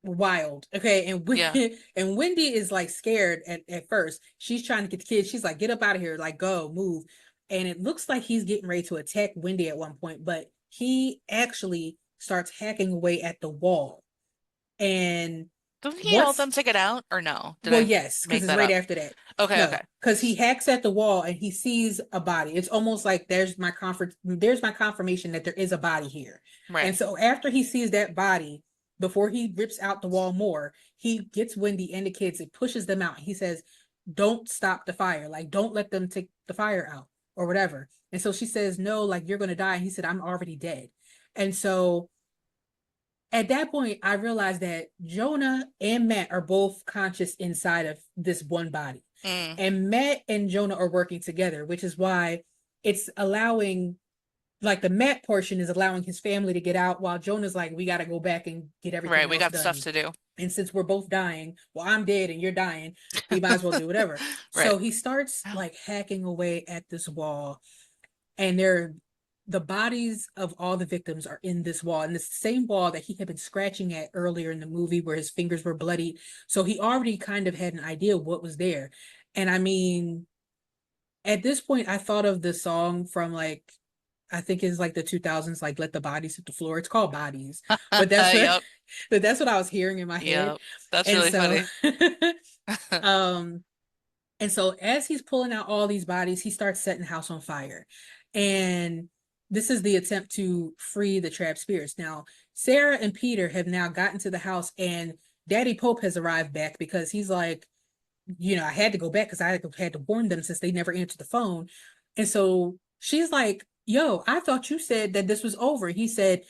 A: wild. Okay, and
B: Yeah.
A: and Wendy is like scared at first. She's trying to get the kids. She's like, "Get up out of here! Like, go, move!" And it looks like he's getting ready to attack Wendy at one point, but he actually starts hacking away at the wall. And
B: Didn't he yell at
A: once
B: them to get out or no? Did
A: well,
B: I
A: yes, because
B: make
A: it's
B: that
A: right
B: up?
A: after that.
B: Okay,
A: No,
B: okay.
A: because he hacks at the wall and he sees a body. It's almost like there's my confirmation that there is a body here.
B: Right.
A: And so after he sees that body, before he rips out the wall more, he gets Wendy and the kids and pushes them out. He says, "Don't stop the fire. Like, don't let them take the fire out or whatever." And so she says, "No, like you're gonna die." And he said, "I'm already dead." And so at that point, I realized that Jonah and Matt are both conscious inside of this one body.
B: Mm,
A: And Matt and Jonah are working together, which is why it's allowing, like, the Matt portion is allowing his family to get out, while Jonah's like, we got to go back and get
B: right.
A: everything
B: We
A: else
B: got stuff
A: done.
B: to do.
A: And since we're both dying, well, I'm dead and you're dying, we might as well do whatever.
B: Right.
A: So he starts like hacking away at this wall, and they're the bodies of all the victims are in this wall, and it's the same wall that he had been scratching at earlier in the movie where his fingers were bloodied. So he already kind of had an idea of what was there. And I mean, at this point, I thought of the song from like, I think it's like the 2000s, like "Let the Bodies Hit the Floor." It's called "Bodies," but that's what,
B: Yep.
A: but that's what I was hearing in my head.
B: Yep. That's
A: And
B: really
A: so,
B: funny.
A: um, and so as he's pulling out all these bodies, he starts setting the house on fire. And this is the attempt to free the trapped spirits. Now, Sarah and Peter have now gotten to the house, and Daddy Pope has arrived back because he's like, I had to go back because I had to warn them since they never answered the phone. And so she's like, yo, I thought you said that this was over. He said,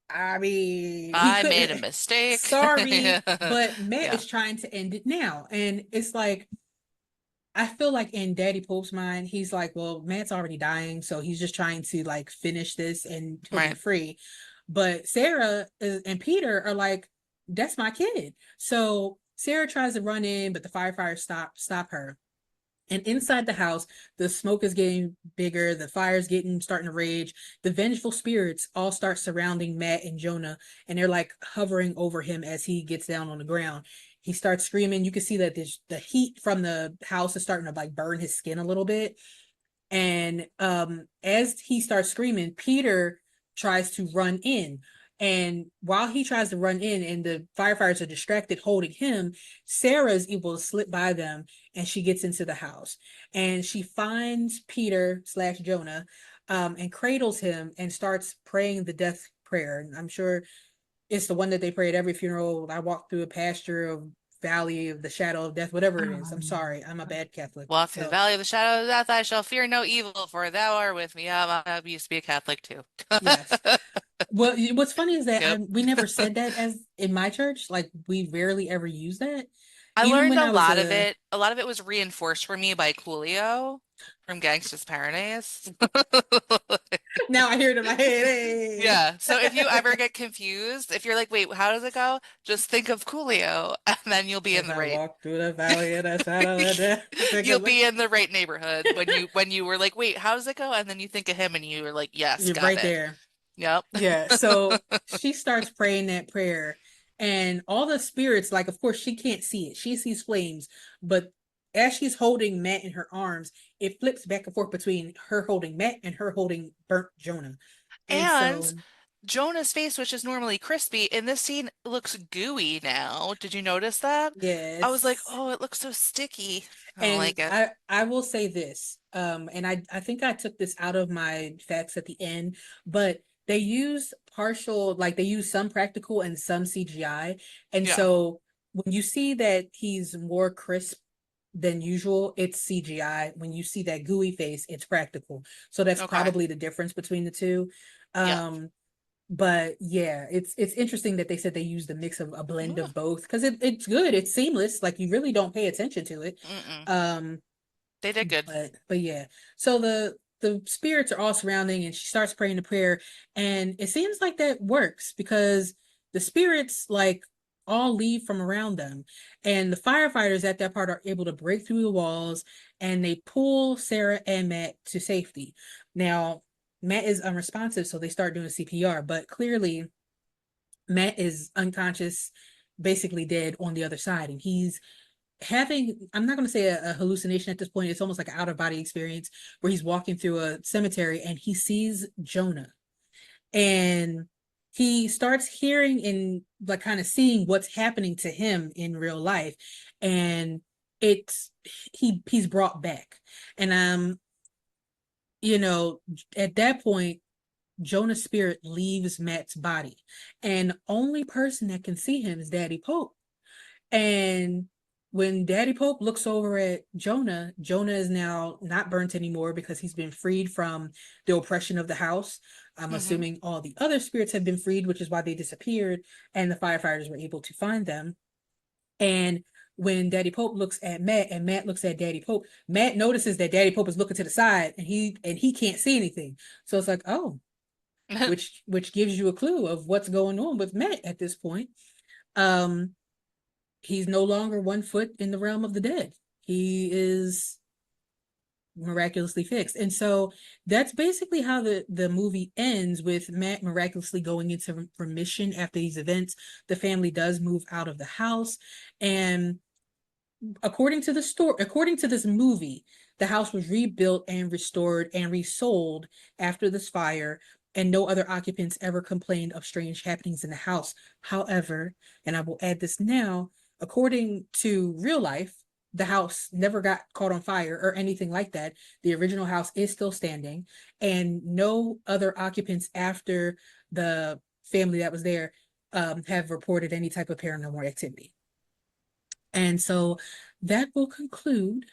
A: I mean, he
B: I made a
A: couldn't.
B: mistake.
A: Sorry,
B: Yeah.
A: but Matt
B: Yeah.
A: is trying to end it now. And it's like, I feel like in Daddy Pope's mind, he's like, well, Matt's already dying, so he's just trying to like finish this and he'll be
B: Right.
A: free. But Sarah and Peter are like, that's my kid. So Sarah tries to run in, but the firefighters stop her. And inside the house, the smoke is getting bigger, the fire's getting starting to rage. The vengeful spirits all start surrounding Matt and Jonah, and they're like hovering over him as he gets down on the ground. He starts screaming. You can see that the heat from the house is starting to like burn his skin a little bit. And as he starts screaming, Peter tries to run in. And while he tries to run in and the firefighters are distracted holding him, Sarah's able to slip by them and she gets into the house. And she finds Peter slash Jonah and cradles him and starts praying the death prayer. And I'm sure it's the one that they pray at every funeral. I walk through a pasture of valley of the shadow of death, whatever it is. I'm sorry, I'm a bad Catholic.
B: Walk through the
A: So
B: valley of the shadow of death, I shall fear no evil, for thou art with me. I used to be a Catholic too.
A: yes. Well, what's funny is that
B: Yep.
A: we never said that as in my church. Like we rarely ever use that.
B: I
A: Even
B: learned
A: when
B: a
A: I was
B: lot of it. A lot of it was reinforced for me by Coolio from Gangsta's Paradise.
A: now I hear it in my head. Hey.
B: Yeah. So if you ever get confused, if you're like, wait, how does it go? Just think of Coolio and then you'll be in
A: As
B: the
A: I
B: right.
A: walk through the valley of the shadow of death, take a
B: You'll
A: look.
B: be in the right neighborhood when you were like, wait, how does it go? And then you think of him and you were like, yes,
A: You're
B: got
A: right
B: it.
A: there.
B: Yep.
A: Yeah. So she starts praying that prayer, and all the spirits, like, of course, she can't see it. She sees flames, but as she's holding Matt in her arms, it flips back and forth between her holding Matt and her holding burnt Jonah. And
B: And
A: so,
B: Jonah's face, which is normally crispy, in this scene looks gooey now. Did you notice that? I was like,
A: yes.
B: oh, it looks so sticky. I don't
A: And
B: like it.
A: I will say this, and I think I took this out of my facts at the end, but they use partial, like they use some practical and some CGI. And
B: Yeah.
A: so when you see that he's more crisp than usual, it's CGI. When you see that gooey face, it's practical. So that's
B: Okay.
A: probably the difference between the two.
B: Yep.
A: Um, but yeah, it's interesting that they said they used a mix of a blend
B: Mm,
A: of both because it's good, it's seamless, like you really don't pay attention to it.
B: mm-mm.
A: Um,
B: They did good.
A: but yeah, so the spirits are all surrounding, and she starts praying the prayer, and it seems like that works because the spirits like all leave from around them, and the firefighters at that part are able to break through the walls, and they pull Sarah and Matt to safety. Now, Matt is unresponsive, so they start doing CPR, but clearly Matt is unconscious, basically dead on the other side, and he's having, I'm not going to say a hallucination at this point, it's almost like an out of body experience where he's walking through a cemetery and he sees Jonah, and he starts hearing and like kind of seeing what's happening to him in real life, and it's he's brought back. And you know at that point Jonah's spirit leaves Matt's body, and only person that can see him is Daddy Pope. And when Daddy Pope looks over at Jonah, Jonah is now not burnt anymore because he's been freed from the oppression of the house. I'm
B: Hmm.
A: assuming all the other spirits have been freed, which is why they disappeared, and the firefighters were able to find them. And when Daddy Pope looks at Matt and Matt looks at Daddy Pope, Matt notices that Daddy Pope is looking to the side and he can't see anything. So it's like, oh, which gives you a clue of what's going on with Matt at this point. Um, he's no longer 1 foot in the realm of the dead. He is miraculously fixed. And so that's basically how the movie ends, with Matt miraculously going into remission after these events. The family does move out of the house, and according to this movie, the house was rebuilt and restored and resold after this fire, and no other occupants ever complained of strange happenings in the house. However, and I will add this now, according to real life, the house never got caught on fire or anything like that. The original house is still standing, and no other occupants after the family that was there have reported any type of paranormal activity. And so that will conclude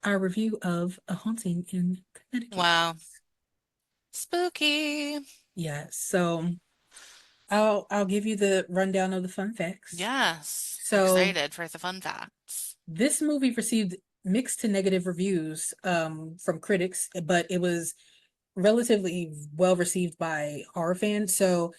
A: our review of A Haunting in Connecticut.
B: Wow. Spooky.
A: Yeah, so I'll give you the rundown of the fun facts.
B: Yes.
A: So
B: Excited for the fun facts.
A: this movie received mixed to negative reviews from critics, but it was relatively well received by horror fans. So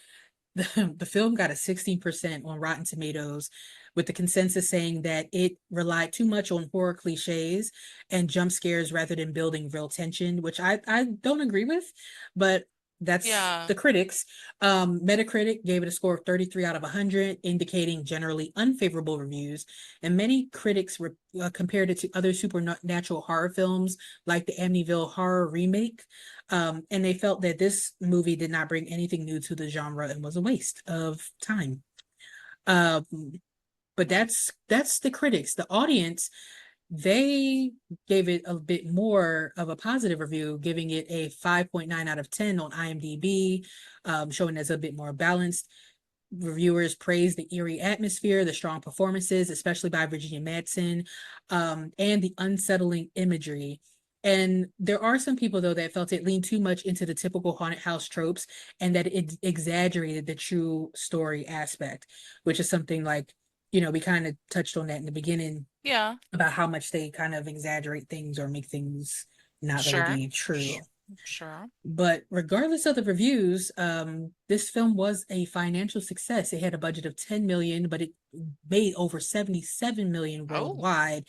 A: the film got a 16% on Rotten Tomatoes, with the consensus saying that it relied too much on horror cliches and jump scares rather than building real tension, which I don't agree with, but that's
B: Yeah.
A: the critics. Metacritic gave it a score of 33 out of 100, indicating generally unfavorable reviews. And many critics compared it to other supernatural horror films like the Amityville Horror remake, and they felt that this movie did not bring anything new to the genre and was a waste of time. Um, but that's the critics. The audience, they gave it a bit more of a positive review, giving it a 5.9 out of 10 on IMDb, showing as a bit more balanced. Reviewers praised the eerie atmosphere, the strong performances, especially by Virginia Madsen, and the unsettling imagery. And there are some people, though, that felt it leaned too much into the typical haunted house tropes and that it exaggerated the true story aspect, which is something like, we kind of touched on that in the beginning
B: Yeah.
A: about how much they kind of exaggerate things or make things not really
B: Sure.
A: be true.
B: Sure.
A: But regardless of the reviews, this film was a financial success. It had a budget of 10 million, but it made over 77 million
B: Oh,
A: worldwide,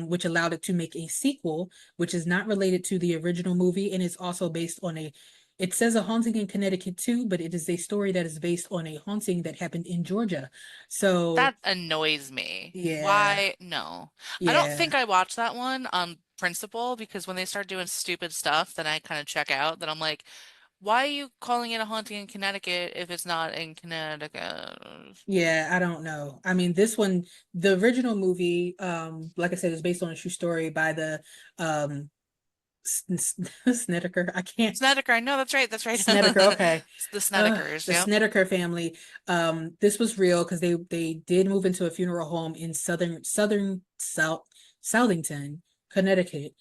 A: which allowed it to make a sequel, which is not related to the original movie, and it's also based on it says A Haunting in Connecticut too, but it is a story that is based on a haunting that happened in Georgia. So
B: that annoys me.
A: yeah,
B: Why? No. I don't
A: yeah.
B: think I watched that one on principle because when they start doing stupid stuff, then I kind of check out. Then I'm like, why are you calling it a haunting in Connecticut if it's not in Connecticut?
A: Yeah, I don't know. I mean, this one, the original movie, like I said, is based on a true story by the um Snedeker. I can't
B: Snedeker, I know that's right. That's right.
A: Snedeker. Okay,
B: The Snedekers.
A: the
B: Yep.
A: Snedeker family. This was real because they did move into a funeral home in Southington, Connecticut,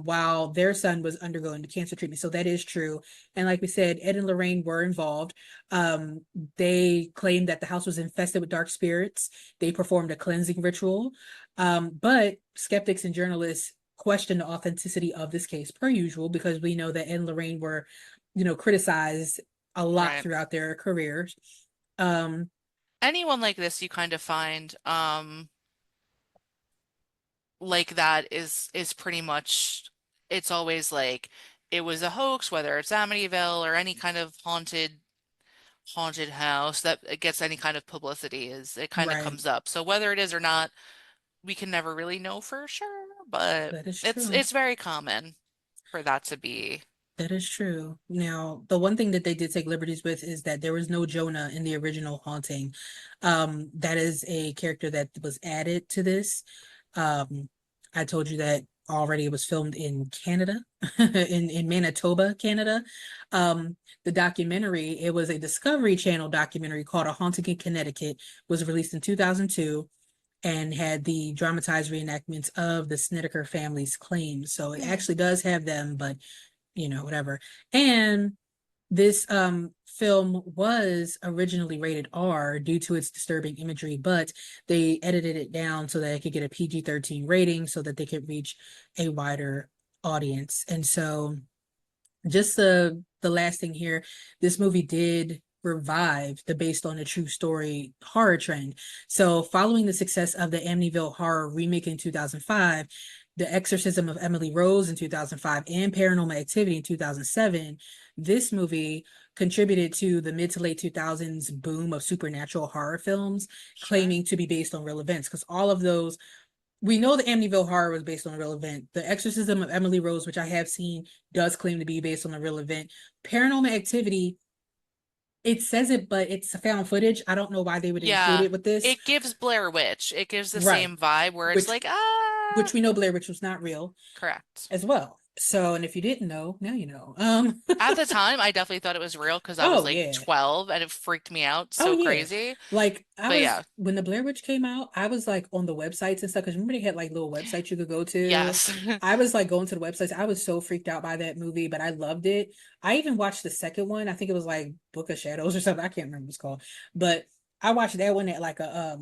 A: while their son was undergoing the cancer treatment. So that is true. And like we said, Ed and Lorraine were involved. Um, they claimed that the house was infested with dark spirits. They performed a cleansing ritual. But skeptics and journalists questioned the authenticity of this case, per usual, because we know that Ed and Lorraine were, criticized a lot
B: Right.
A: throughout their careers. Um,
B: Anyone like this you kind of find like that is pretty much it's always like it was a hoax, whether it's Amityville or any kind of haunted house that it gets any kind of publicity is it kind of
A: right.
B: comes up. So whether it is or not, we can never really know for sure, but
A: That is
B: it's
A: true.
B: it's very common for that to be.
A: That is true. Now, the one thing that they did take liberties with is that there was no Jonah in the original Haunting. That is a character that was added to this. Um, I told you that already. It was filmed in Canada, in Manitoba, Canada. The documentary, it was a Discovery Channel documentary called A Haunting in Connecticut, was released in 2002 and had the dramatized reenactments of the Snedeker family's claims. So it
B: Hmm.
A: actually does have them, but whatever. And this film was originally rated R due to its disturbing imagery, but they edited it down so that it could get a PG-13 rating so that they could reach a wider audience. And so just the last thing here, this movie did revived the based on a true story horror trend. So, following the success of the Amityville Horror remake in 2005, The Exorcism of Emily Rose in 2005, and Paranormal Activity in 2007, this movie contributed to the mid to late 2000s boom of supernatural horror films
B: Sure.
A: claiming to be based on real events. Because all of those, we know the Amityville Horror was based on a real event. The Exorcism of Emily Rose, which I have seen, does claim to be based on a real event. Paranormal Activity, it says it, but it's found footage. I don't know why they would include
B: Yeah.
A: it with this.
B: It gives Blair Witch. It gives the
A: Right.
B: same vibe where it's
A: Which
B: like, ah,
A: which we know Blair Witch was not real
B: correct.
A: as well. So, and if you didn't know, now you know.
B: At the time, I definitely thought it was real because I was
A: Oh
B: like
A: yeah.
B: 12 and it freaked me out
A: Oh
B: so
A: yeah.
B: crazy.
A: Like I
B: But
A: was
B: yeah,
A: when the Blair Witch came out, I was like on the websites and stuff because remember they had like little websites you could go to.
B: yes.
A: I was like going to the websites. I was so freaked out by that movie, but I loved it. I even watched the second one. I think it was like Book of Shadows or something. I can't remember what it's called. But I watched that one at like a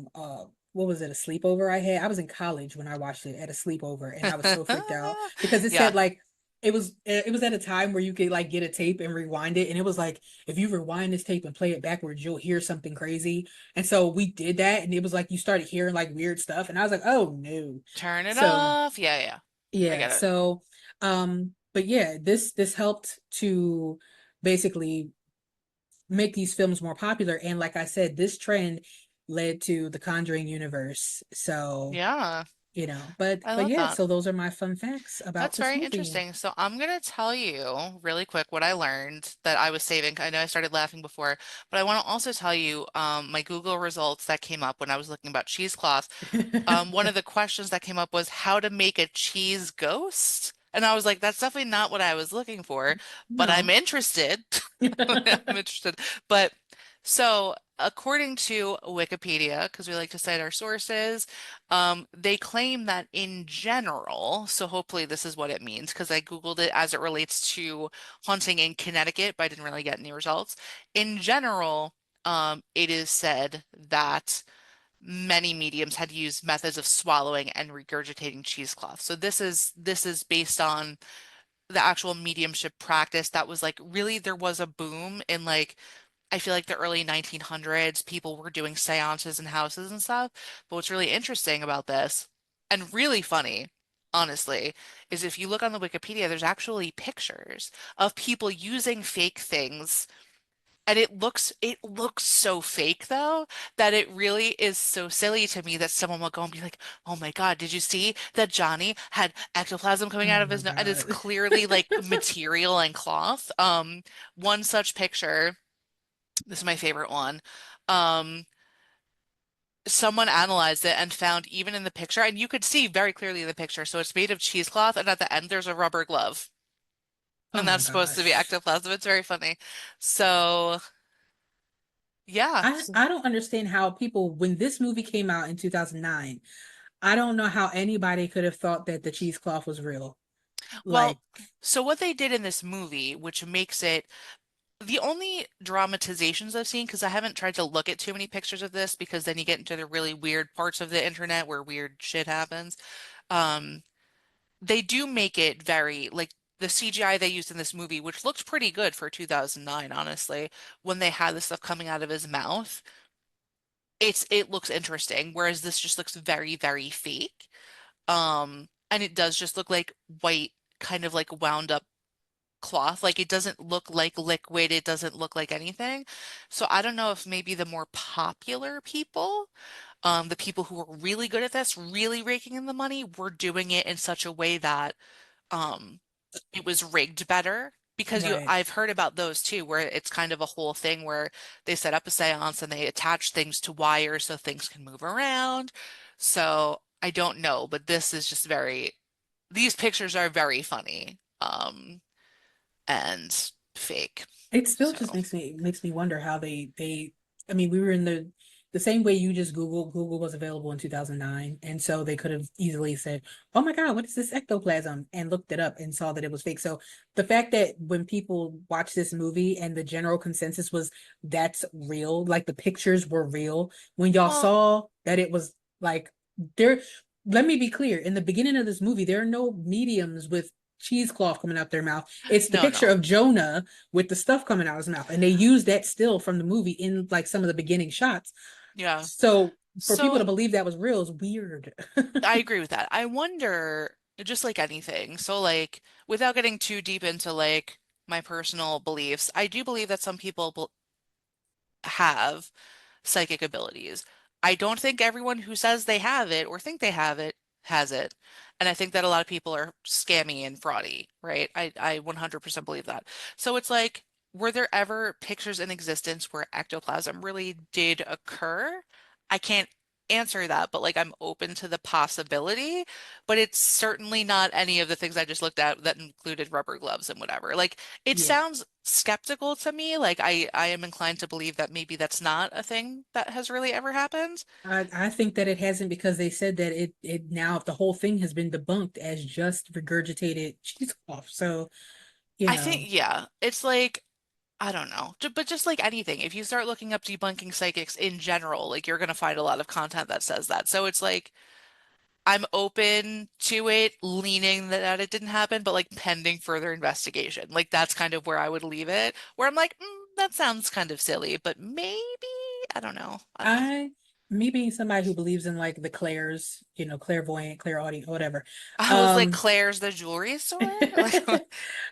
A: what was it, a sleepover I had? I was in college when I watched it at a sleepover and I was so freaked out because it
B: Yeah,
A: said like it was at a time where you could like get a tape and rewind it, and it was like if you rewind this tape and play it backwards you'll hear something crazy. And so we did that, and it was like you started hearing like weird stuff, and I was like, oh no.
B: turn it
A: So
B: off. Yeah, yeah. I
A: yeah,
B: get it.
A: so but yeah, this helped to basically make these films more popular, and like I said, this trend led to the Conjuring universe. So
B: Yeah, I
A: but
B: love
A: yeah,
B: that.
A: so those are my fun facts about
B: That's
A: this
B: very
A: movie.
B: interesting. So I'm gonna tell you really quick what I learned that I was saving. I know I started laughing before, but I want to also tell you my Google results that came up when I was looking about cheesecloth. One of the questions that came up was how to make a cheese ghost. And I was like, that's definitely not what I was looking for, but I'm
A: No.
B: interested. I'm interested. But so, according to Wikipedia, because we like to cite our sources, they claim that in general, so hopefully this is what it means, because I Googled it as it relates to haunting in Connecticut, but I didn't really get any results. In general, it is said that many mediums had used methods of swallowing and regurgitating cheesecloth. So this is based on the actual mediumship practice that was like really there was a boom in like I feel like the early 1900s people were doing seances in houses and stuff. But what's really interesting about this and really funny, honestly, is if you look on the Wikipedia, there's actually pictures of people using fake things and it looks so fake though that it really is so silly to me that someone will go and be like, "Oh my God, did you see that Johnny had ectoplasm coming out
A: Oh
B: of
A: my
B: his nose?" And it's
A: God.
B: clearly like material and cloth. One such picture, this is my favorite one. Um, Someone analyzed it and found even in the picture, and you could see very clearly in the picture, so it's made of cheesecloth, and at the end there's a rubber glove.
A: Oh
B: And
A: my
B: that's supposed to be
A: gosh.
B: ectoplasm. It's very funny. So, yeah.
A: I don't understand how people, when this movie came out in 2009, I don't know how anybody could have thought that the cheesecloth was real.
B: Well,
A: Like,
B: so what they did in this movie, which makes it the only dramatizations I've seen, because I haven't tried to look at too many pictures of this, because then you get into the really weird parts of the internet where weird shit happens. Um, they do make it very like the CGI they used in this movie, which looked pretty good for 2009, honestly, when they had the stuff coming out of his mouth. It looks interesting, whereas this just looks very, very fake. And it does just look like white, kind of like wound up cloth. Like it doesn't look like liquid. It doesn't look like anything. So I don't know if maybe the more popular people, the people who are really good at this, really raking in the money, were doing it in such a way that um it was rigged better. Because
A: right.
B: I've heard about those too, where it's kind of a whole thing where they set up a seance and they attach things to wires so things can move around. So I don't know, but this is just these pictures are very funny. And fake.
A: It still
B: So,
A: just makes me wonder how they I mean, we were in the same way you just Google was available in 2009, and so they could have easily said, "Oh my God, what is this ectoplasm?" and looked it up and saw that it was fake. So the fact that when people watch this movie and the general consensus was that's real, like the pictures were real, when y'all
B: well,
A: saw that it was like there, let me be clear, in the beginning of this movie, there are no mediums with cheesecloth coming out their mouth. It's the
B: No,
A: picture
B: no.
A: of Jonah with the stuff coming out of his mouth. And they use that still from the movie in like some of the beginning shots.
B: Yeah.
A: So for people to
B: So
A: believe that was real is weird.
B: I agree with that. I wonder, just like anything, so like without getting too deep into like my personal beliefs, I do believe that some people have psychic abilities. I don't think everyone who says they have it or think they have it has it. And I think that a lot of people are scammy and fraudy, right? I 100% believe that. So it's like, were there ever pictures in existence where ectoplasm really did occur? I can't answer that, but like I'm open to the possibility, but it's certainly not any of the things I just looked at that included rubber gloves and whatever. Like it
A: Yeah.
B: sounds skeptical to me. Like I am inclined to believe that maybe that's not a thing that has really ever happened.
A: I think that it hasn't because they said that it now the whole thing has been debunked as just regurgitated cheesecloth. So, you
B: I think,
A: know,
B: yeah, it's like, I don't know, but just like anything, if you start looking up debunking psychics in general, like you're going to find a lot of content that says that. So it's like, I'm open to it, leaning that it didn't happen, but like pending further investigation. Like that's kind of where I would leave it, where I'm like, that sounds kind of silly, but maybe, I don't know. I don't know.
A: I me being somebody who believes in like the clairs, clairvoyant, clairaudient, whatever.
B: I was like,
A: Um
B: Claire's the jewelry store? Like,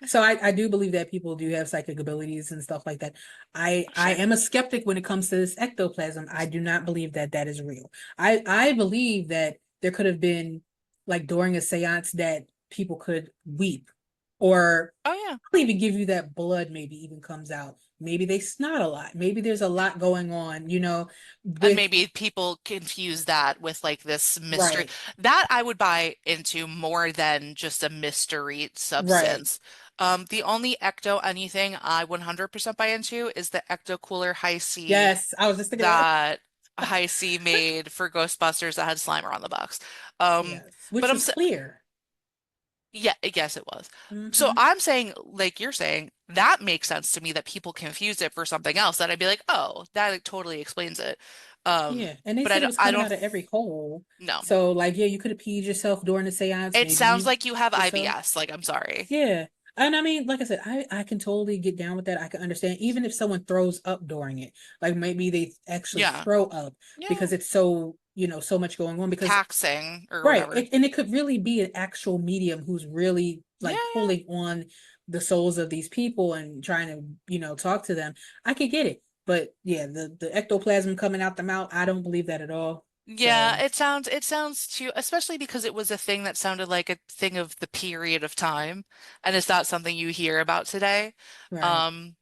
A: so I do believe that people do have psychic abilities and stuff like that. I
B: sure.
A: am a skeptic when it comes to this ectoplasm. I do not believe that that is real. I believe that there could have been like during a seance that people could weep or
B: Oh, yeah.
A: I'll even give you that blood maybe even comes out. Maybe they snot a lot. Maybe there's a lot going on,
B: And
A: with
B: maybe people confuse that with like this mystery.
A: right,
B: That I would buy into more than just a mystery
A: right.
B: substance. The only ecto anything I 100% buy into is the ecto cooler high C
A: Yes, I was just thinking that.
B: that high C made for Ghostbusters that had Slimer on the box.
A: Yes,
B: But
A: which was clear.
B: yeah, I guess it was. So
A: Hmm.
B: I'm saying, like you're saying, that makes sense to me that people confuse it for something else. That I'd be like, oh, that like, totally explains it.
A: Yeah, and they
B: But
A: said it was
B: I
A: coming
B: don't
A: out of every hole.
B: know.
A: So, like, yeah, you could have peed yourself during the seance.
B: It
A: Maybe
B: sounds
A: you
B: like you have
A: yourself.
B: IBS. Like, I'm sorry.
A: Yeah. And I mean, like I said, I can totally get down with that. I can understand even if someone throws up during it, like maybe they actually
B: Yeah.
A: throw up
B: Yeah.
A: because it's so, so much going on. Because
B: Taxing or
A: right,
B: whatever.
A: and it could really be an actual medium who's really
B: Yeah,
A: like
B: yeah.
A: pulling on the souls of these people and trying to, talk to them. I could get it. But yeah, the ectoplasm coming out the mouth, I don't believe that at all.
B: Yeah,
A: So,
B: it sounds too, especially because it was a thing that sounded like a thing of the period of time, and it's not something you hear about today.
A: right.
B: Um,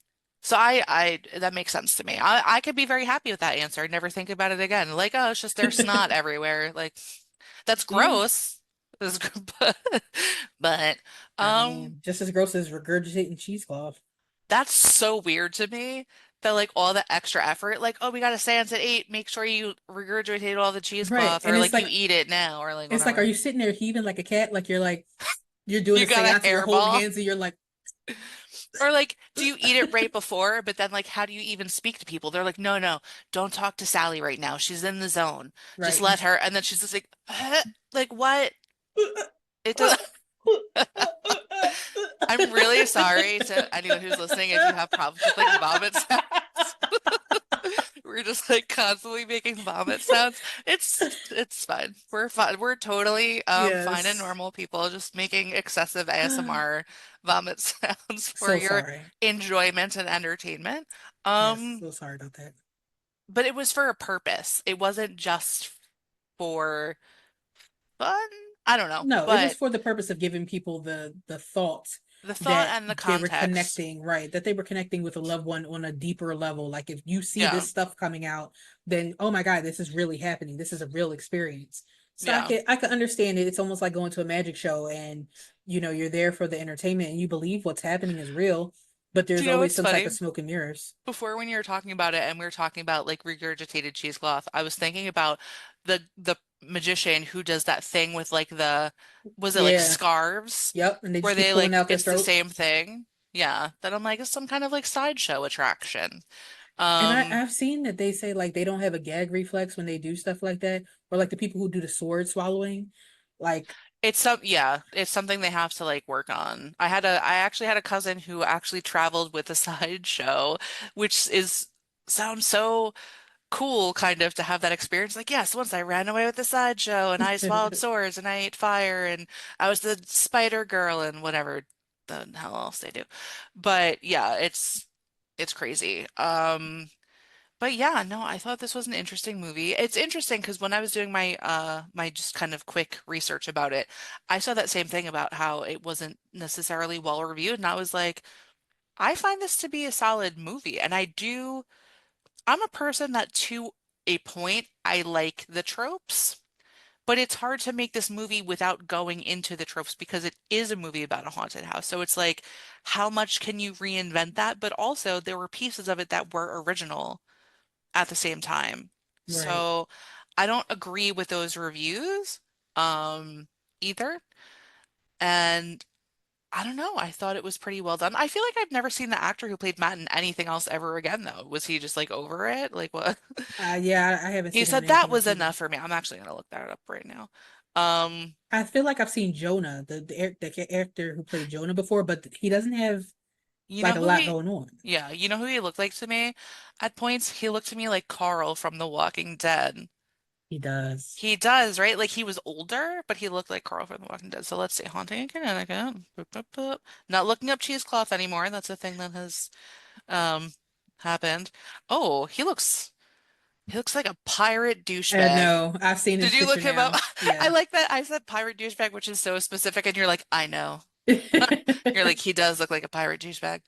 B: so that makes sense to me. I could be very happy with that answer. I'd never think about it again. Like, oh, it's just there's snot everywhere. Like, that's
A: Yeah.
B: gross. But, but
A: I
B: um,
A: mean, just as gross as regurgitating cheesecloth.
B: that's so weird to me. That like all the extra effort, like, oh, we got a seance at 8. Make sure you regurgitate all the
A: Right.
B: cheesecloth,
A: And
B: or like you eat it now, or like
A: are
B: whatever.
A: you sitting there heaving like a cat? Like you're doing
B: You
A: a
B: got a
A: seance and you're holding
B: hairball.
A: hands and you're like,
B: Or like, do you eat it right before? But then like, how do you even speak to people? They're like, no, no, don't talk to Sally right now. She's in the zone. Just
A: right.
B: let her. And then she's just like, like what? It does. I'm really sorry to anyone who's listening if you have problems with like vomit sounds. We're just like constantly making vomit sounds. It's fine. We're fine. We're totally fine and
A: Yes.
B: normal people just making excessive ASMR vomit sounds for
A: So
B: your
A: sorry.
B: enjoyment and entertainment.
A: Yes,
B: Um,
A: so sorry about that.
B: but it was for a purpose. It wasn't just for fun. I don't know.
A: No, it was
B: But
A: for the purpose of giving people the thought
B: the thought
A: that
B: and the
A: they were
B: context,
A: connecting, right? That they were connecting with a loved one on a deeper level. Like if you see
B: yeah,
A: this stuff coming out, then oh my God, this is really happening. This is a real experience. So
B: yeah.
A: I can understand it. It's almost like going to a magic show and you're there for the entertainment and you believe what's happening is real, but
B: Do
A: there's
B: you know
A: always
B: what's
A: some type of
B: funny?
A: smoke and mirrors.
B: Before when you were talking about it and we were talking about like regurgitated cheesecloth, I was thinking about the magician who does that thing with like the was it like
A: Yeah.
B: scarves
A: Yep. And they
B: where
A: just keep
B: they
A: pulling
B: like
A: out their
B: it's the
A: throat.
B: same thing. Yeah, that I'm like it's some kind of like sideshow attraction.
A: And
B: Um,
A: I've seen that they say like they don't have a gag reflex when they do stuff like that, or like the people who do the sword swallowing, like
B: Yeah, it's something they have to like work on. I actually had a cousin who actually traveled with a sideshow, which is sounds so cool kind of to have that experience. Like, yes, once I ran away with the sideshow and I swallowed swords and I ate fire and I was the spider girl and whatever the hell else they do. But yeah, it's crazy. But yeah, no, I thought this was an interesting movie. It's interesting because when I was doing my just kind of quick research about it, I saw that same thing about how it wasn't necessarily well reviewed, and I was like, I find this to be a solid movie, and I'm a person that to a point I like the tropes, but it's hard to make this movie without going into the tropes because it is a movie about a haunted house. So it's like, how much can you reinvent that? But also there were pieces of it that were original at the same time.
A: Right.
B: So I don't agree with those reviews either. And I don't know. I thought it was pretty well done. I feel like I've never seen the actor who played Matt in anything else ever again, though. Was he just like over it? Like what?
A: Yeah, I haven't
B: He
A: seen him in
B: said that
A: anything else
B: was
A: either.
B: enough for me. I'm actually gonna look that up right now. Um,
A: I feel like I've seen Jonah, the actor who played Jonah before, but he doesn't have
B: you
A: like
B: know
A: a
B: who
A: lot
B: he?
A: going on.
B: Yeah, you know who he looked like to me? At points, he looked to me like Carl from The Walking Dead.
A: He does.
B: He does, right? Like he was older, but he looked like Carl from The Walking Dead. So let's see. Haunting in Connecticut. Boop, boop, boop. Not looking up cheesecloth anymore. That's a thing that has um happened. Oh, he looks like a pirate douchebag.
A: No, I've seen
B: Did
A: his
B: you
A: picture
B: look him up?
A: now.
B: I
A: Yeah.
B: like that I said pirate douchebag, which is so specific, and you're like, I know. You're like, he does look like a pirate douchebag.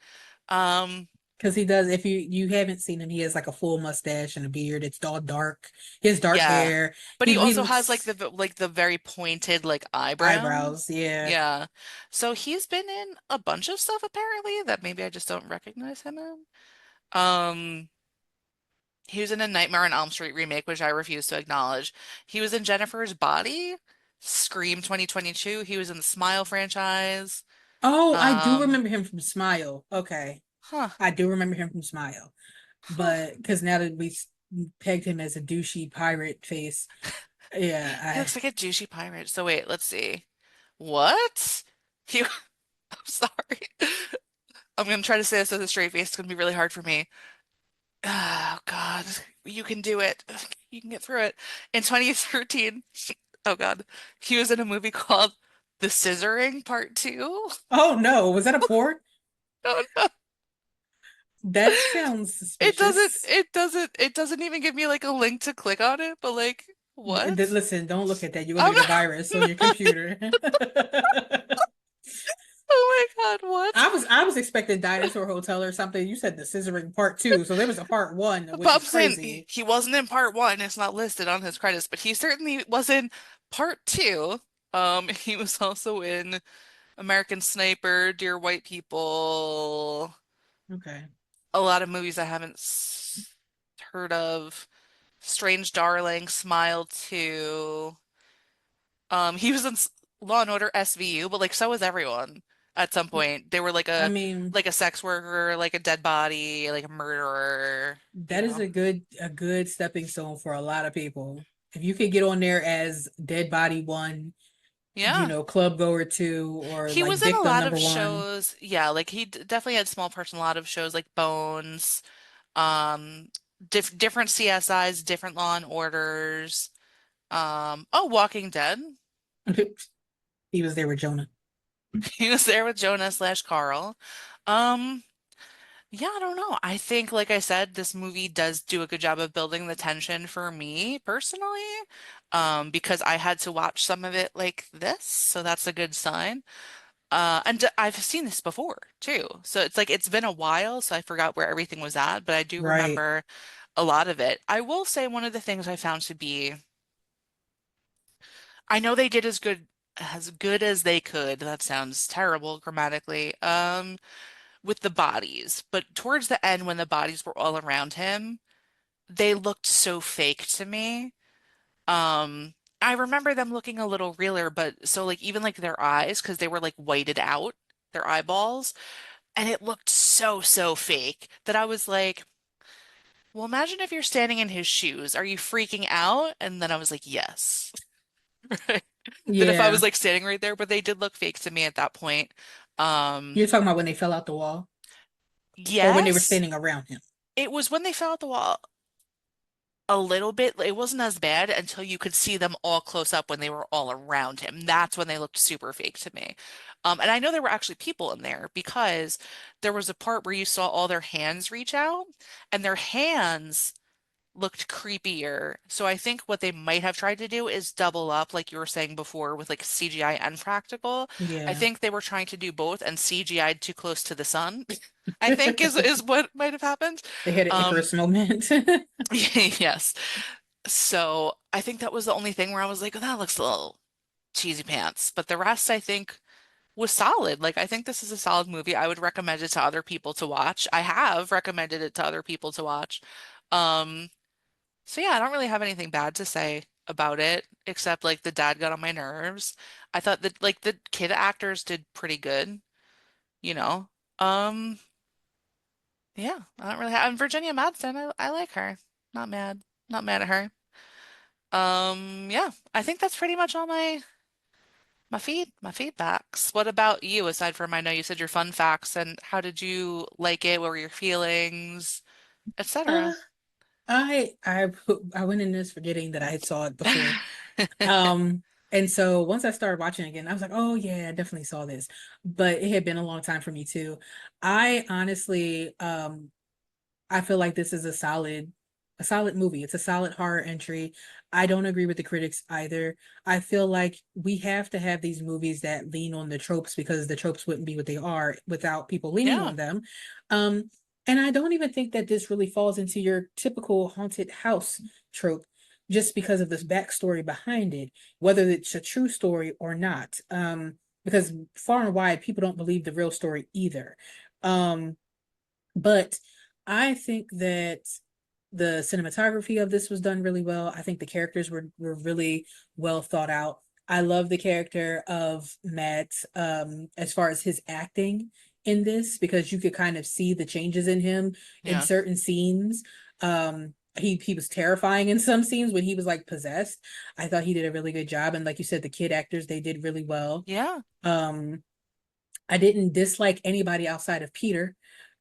B: Um,
A: Because he does, if you haven't seen him, he has like a full mustache and a beard. It's all dark. He has dark
B: yeah.
A: hair.
B: But he
A: He
B: also has like
A: looks
B: the very pointed like eyebrow.
A: eyebrows. Yeah.
B: Yeah. So he's been in a bunch of stuff apparently that maybe I just don't recognize him in. Um, he was in a Nightmare on Elm Street remake, which I refuse to acknowledge. He was in Jennifer's Body, Scream 2022. He was in the Smile franchise.
A: Oh, I do
B: Um,
A: remember him from Smile. Okay.
B: huh,
A: I do remember him from Smile.
B: huh.
A: But because now that we pegged him as a douchey pirate face,
B: He
A: yeah,
B: looks like a douchey pirate. So wait, let's see. What? He, I'm sorry. I'm gonna try to say this with a straight face. It's gonna be really hard for me. Oh God, you can do it. You can get through it. In 2013, oh God, he was in a movie called The Scissoring Part 2.
A: oh no, was that a port?
B: Oh no.
A: That sounds suspicious.
B: It doesn't even give me like a link to click on it, but like, what?
A: Listen, don't look at that. You're gonna
B: I'm
A: get a
B: not,
A: virus on
B: no,
A: your computer.
B: oh my God, what?
A: I was expecting Dinosaur Hotel or something. You said the Scissoring Part Two, so there was a Part One, which is
B: Bob's saying
A: crazy.
B: he wasn't in part one. It's not listed on his credits, but he certainly was in part two. He was also in American Sniper, Dear White People,
A: Okay.
B: a lot of movies I haven't heard of. Strange Darling, Smile 2. He was in Law and Order SVU, but like so was everyone at some point. They were
A: I mean,
B: like a sex worker, like a dead body, like a murderer, you
A: that is
B: know.
A: a good stepping stone for a lot of people. If you could get on there as Dead Body One,
B: Yeah.
A: Club Goer Two, or
B: He
A: like
B: was in a
A: Victim
B: lot
A: Number
B: of
A: One.
B: shows. Yeah, like he definitely had small parts in a lot of shows like Bones, um, different CSIs, different Law and Orders. Oh, Walking Dead.
A: He was there with Jonah.
B: He was there with Jonah slash Carl. Um, yeah, I don't know. I think, like I said, this movie does do a good job of building the tension for me personally, because I had to watch some of it like this, so that's a good sign. And I've seen this before too. So it's like it's been a while, so I forgot where everything was at, but I do
A: Right.
B: remember a lot of it. I will say one of the things I found to be, I know they did as good as they could. That sounds terrible grammatically. With the bodies, but towards the end when the bodies were all around him, they looked so fake to me. I remember them looking a little realer, but so like even like their eyes, because they were like whited out, their eyeballs. And it looked so fake that I was like, well, imagine if you're standing in his shoes. Are you freaking out? And then I was like, yes. Right. than if I
A: Yeah.
B: was like standing right there, but they did look fake to me at that point. Um,
A: You're talking about when they fell out the wall or when they were
B: yes,
A: standing around him.
B: it was when they fell out the wall a little bit. It wasn't as bad until you could see them all close up when they were all around him. That's when they looked super fake to me. And I know there were actually people in there because there was a part where you saw all their hands reach out and their hands looked creepier. So I think what they might have tried to do is double up, like you were saying before, with like CGI and practical. I
A: Yeah.
B: think they were trying to do both and CGI'd too close to the sun. I think is what might have happened.
A: They had an
B: Um,
A: Icarus moment.
B: yes. So I think that was the only thing where I was like, oh, that looks a little cheesy pants. But the rest, I think, was solid. Like, I think this is a solid movie. I would recommend it to other people to watch. I have recommended it to other people to watch. Um, so yeah, I don't really have anything bad to say about it, except like the dad got on my nerves. I thought that like the kid actors did pretty good, you know. Um, yeah, I don't really have and Virginia Madsen, I like her. Not mad. Not mad at her. Yeah, I think that's pretty much all my feedbacks. What about you, aside from I know you said your fun facts, and how did you like it? What were your feelings,
A: uh,
B: etc.?
A: I I went in this forgetting that I had saw it before. Um, and so once I started watching again, I was like, oh yeah, I definitely saw this. But it had been a long time for me too. I honestly, I feel like this is a solid movie. It's a solid horror entry. I don't agree with the critics either. I feel like we have to have these movies that lean on the tropes because the tropes wouldn't be what they are without people leaning
B: Yeah,
A: on them. Um, and I don't even think that this really falls into your typical haunted house trope just because of this backstory behind it, whether it's a true story or not. Because far and wide, people don't believe the real story either. Um, but I think that the cinematography of this was done really well. I think the characters were really well thought out. I love the character of Matt as far as his acting in this because you could kind of see the changes in him in
B: yeah,
A: certain scenes. He was terrifying in some scenes when he was like possessed. I thought he did a really good job, and like you said, the kid actors they did really well.
B: yeah.
A: Um, I didn't dislike anybody outside of Peter.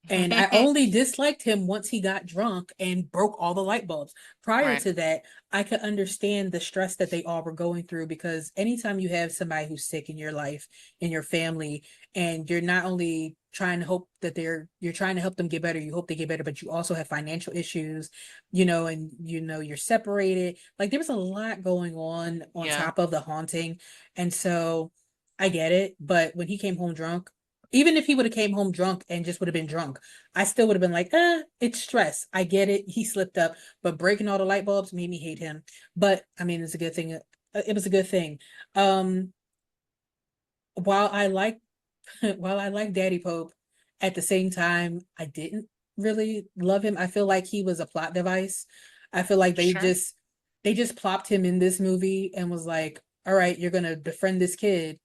A: And I only disliked him once he got drunk and broke all the light bulbs. Prior
B: Right.
A: to that, I could understand the stress that they all were going through because anytime you have somebody who's sick in your life, in your family, and you're not only trying to hope that you're trying to help them get better, you hope they get better, but you also have financial issues, and you're separated. Like there was a lot going on
B: Yeah.
A: top of the haunting. And so I get it, but when he came home drunk, even if he would have came home drunk and just would have been drunk, I still would have been like, it's stress. I get it. He slipped up, but breaking all the light bulbs made me hate him. But I mean, it's a good thing. It was a good thing. Um, while I like while I like Daddy Pope, at the same time, I didn't really love him. I feel like he was a plot device. I feel like
B: Sure.
A: they just plopped him in this movie and was like, all right, you're gonna befriend this kid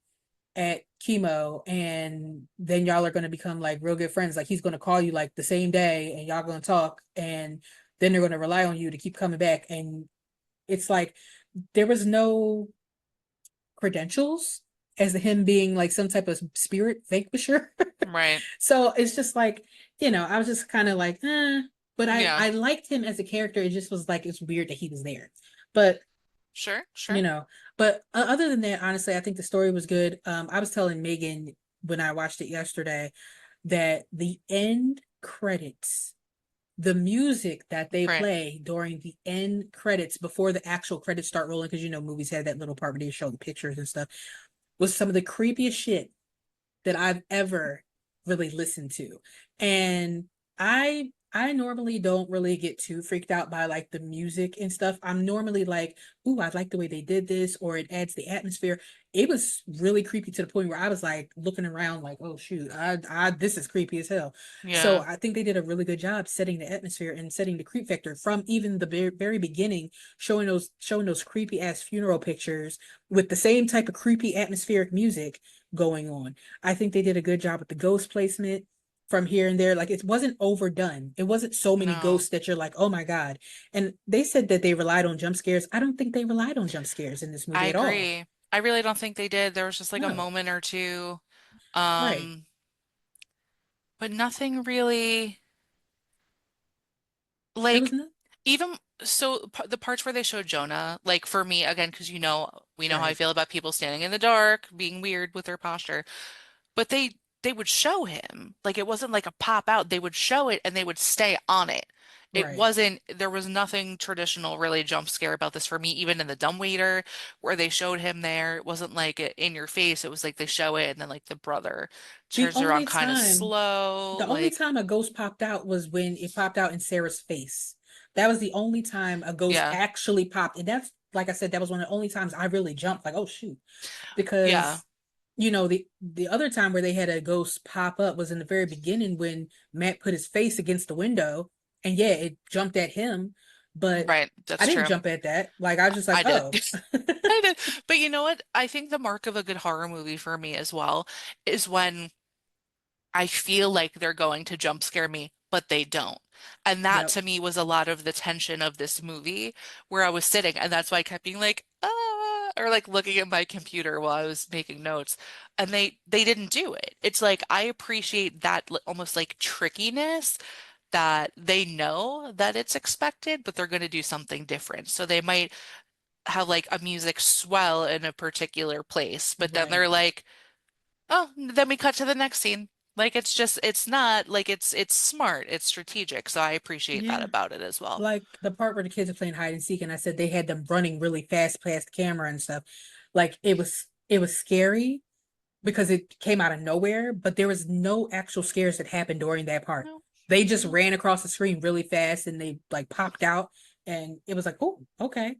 A: at chemo and then y'all are going to become like real good friends, like he's going to call you like the same day and y'all going to talk and then they're going to rely on you to keep coming back. And it's like there was no credentials as him being like some type of spirit vanquisher.
B: Right.
A: So it's just like, I was just kind of like but I
B: Yeah.
A: I liked him as a character. It just was like it's weird that he was there. But
B: Sure.
A: you
B: Sure.
A: know. But other than that, honestly, I think the story was good. I was telling Megan when I watched it yesterday that the end credits, the music that they
B: Right.
A: play during the end credits before the actual credits start rolling, because movies had that little part where they show the pictures and stuff, was some of the creepiest shit that I've ever really listened to. And I normally don't really get too freaked out by like the music and stuff. I'm normally like, ooh, I like the way they did this, or it adds the atmosphere. It was really creepy to the point where I was like looking around like, oh shoot, I this is creepy as hell. So
B: Yeah.
A: I think they did a really good job setting the atmosphere and setting the creep factor from even the very beginning, showing those creepy ass funeral pictures with the same type of creepy atmospheric music going on. I think they did a good job with the ghost placement from here and there. Like it wasn't overdone. It wasn't so many
B: No.
A: ghosts that you're like, oh my God. And they said that they relied on jump scares. I don't think they relied on jump scares in this
B: I
A: movie at all.
B: agree. I really don't think they did. There was just like a
A: No,
B: moment or two.
A: right.
B: Um, but nothing really
A: There was
B: like
A: no,
B: even so the parts where they showed Jonah, like for me again, because we know how I
A: right.
B: feel about people standing in the dark, being weird with their posture. But they would show him. Like it wasn't like a pop out. They would show it and they would stay on it. It
A: Right.
B: wasn't, there was nothing traditional really jump scare about this for me, even in the dumbwaiter where they showed him there. It wasn't like in your face. It was like they show it and then like the brother
A: The
B: turns around
A: only
B: kind of
A: time,
B: slow.
A: the only
B: Like,
A: time a ghost popped out was when it popped out in Sarah's face. That was the only time a ghost
B: yeah,
A: actually popped. And that's, like I said, that was one of the only times I really jumped, like, oh shoot.
B: yeah,
A: Because, the other time where they had a ghost pop up was in the very beginning when Matt put his face against the window. And yeah, it jumped at him, but
B: right.
A: I
B: That's
A: didn't
B: true.
A: jump at that. Like I was just like,
B: I did.
A: oh.
B: I did. But you know what? I think the mark of a good horror movie for me as well is when I feel like they're going to jump scare me, but they don't. And that
A: Yep.
B: to me was a lot of the tension of this movie where I was sitting. And that's why I kept being like, ah, or like looking at my computer while I was making notes. And they didn't do it. It's like I appreciate that almost like trickiness that they know that it's expected, but they're going to do something different. So they might have like a music swell in a particular place, but then
A: Right.
B: they're like, oh, then we cut to the next scene. Like it's just it's not like it's smart, it's strategic. So I appreciate that
A: Yeah.
B: about it as well.
A: Like the part where the kids are playing hide and seek, and I said they had them running really fast past camera and stuff. Like it was scary because it came out of nowhere, but there was no actual scares that happened during that part.
B: No,
A: They just
B: no.
A: ran across the screen really fast and they like popped out and it was like, oh, okay.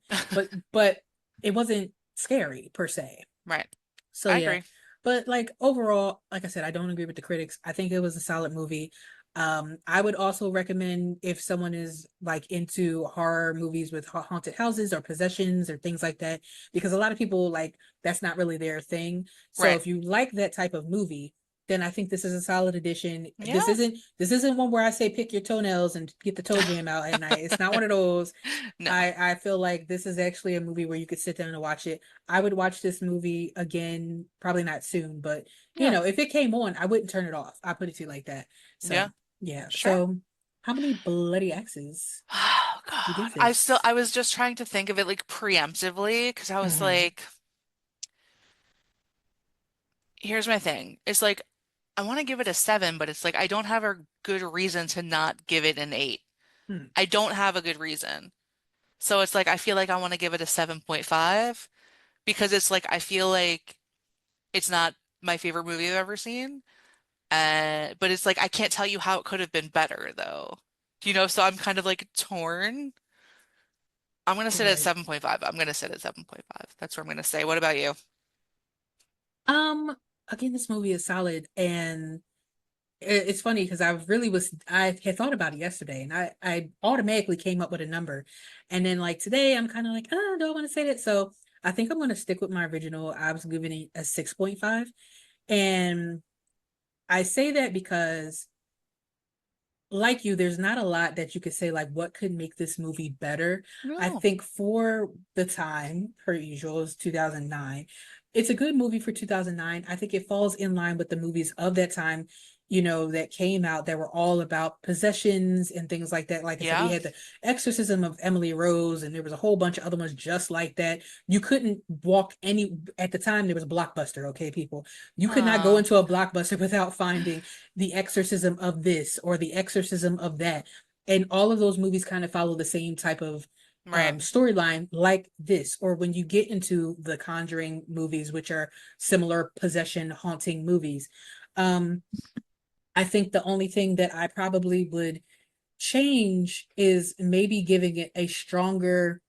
A: But it wasn't scary per se.
B: Right.
A: So
B: I
A: yeah,
B: agree.
A: but like overall, like I said, I don't agree with the critics. I think it was a solid movie. I would also recommend if someone is like into horror movies with haunted houses or possessions or things like that, because a lot of people like that's not really their thing. So
B: Right.
A: if you like that type of movie, then I think this is a solid addition. This
B: Yeah.
A: isn't this isn't one where I say pick your toenails and get the toe jam out at night. It's not one of those.
B: No.
A: I feel like this is actually a movie where you could sit down and watch it. I would watch this movie again, probably not soon, but
B: Yeah.
A: if it came on, I wouldn't turn it off. I put it to you like that. So
B: Yeah.
A: yeah.
B: Sure.
A: So how many bloody X's
B: Oh
A: do you
B: God.
A: give this?
B: I was just trying to think of it like preemptively because I was
A: Mm-hmm.
B: like, here's my thing. It's like I want to give it a 7, but it's like I don't have a good reason to not give it an 8.
A: Hmm.
B: I don't have a good reason. So it's like I feel like I want to give it a 7.5 because it's like I feel like it's not my favorite movie I've ever seen. But it's like I can't tell you how it could have been better though. So I'm kind of like torn. I'm gonna sit at
A: Right.
B: 7.5. I'm gonna sit at 7.5. That's what I'm gonna say. What about you?
A: Um, Again, this movie is solid and it's funny because I had thought about it yesterday and I automatically came up with a number. And then like today I'm kind of like, oh, do I want to say that? So I think I'm gonna stick with my original. I was giving it a 6.5. And I say that because like you, there's not a lot that you could say like what could make this movie better. I
B: No.
A: think for the time, per usual, is 2009. It's a good movie for 2009. I think it falls in line with the movies of that time, that came out that were all about possessions and things like that. Like I said, we
B: Yeah.
A: had the Exorcism of Emily Rose, and there was a whole bunch of other ones just like that. You couldn't walk any at the time. There was a Blockbuster, okay, people. You could not go
B: Uh,
A: into a Blockbuster without finding the exorcism of this or the exorcism of that. And all of those movies kind of follow the same type of
B: right.
A: storyline like this. Or when you get into the Conjuring movies, which are similar possession haunting movies. Um, I think the only thing that I probably would change is maybe giving it a stronger,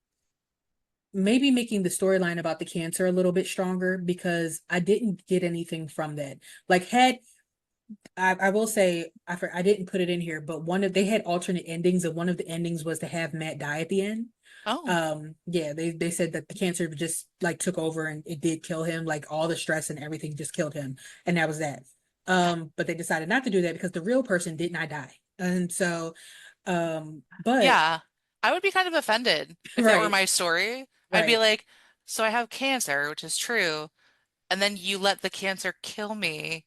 A: maybe making the storyline about the cancer a little bit stronger because I didn't get anything from that. Like had I will say I didn't put it in here, but they had alternate endings, and one of the endings was to have Matt die at the end.
B: Oh,
A: Yeah, they said that the cancer just like took over and it did kill him, like all the stress and everything just killed him, and that was that. But they decided not to do that because the real person did not die, and so, but
B: yeah. I would be kind of offended if that were
A: right,
B: my story. I'd be
A: right,
B: like, so I have cancer, which is true, and then you let the cancer kill me,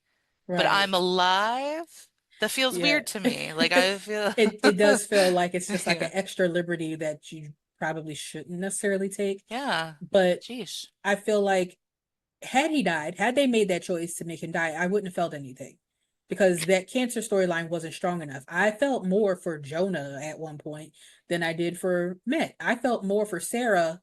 B: but I'm
A: Right.
B: alive? That feels
A: Yeah.
B: weird to me. Like I feel
A: It does feel like it's just like an
B: yeah.
A: extra liberty that you probably shouldn't necessarily take.
B: Yeah.
A: But
B: Jeez.
A: I feel like had he died, had they made that choice to make him die, I wouldn't have felt anything because that cancer storyline wasn't strong enough. I felt more for Jonah at one point than I did for Matt. I felt more for Sarah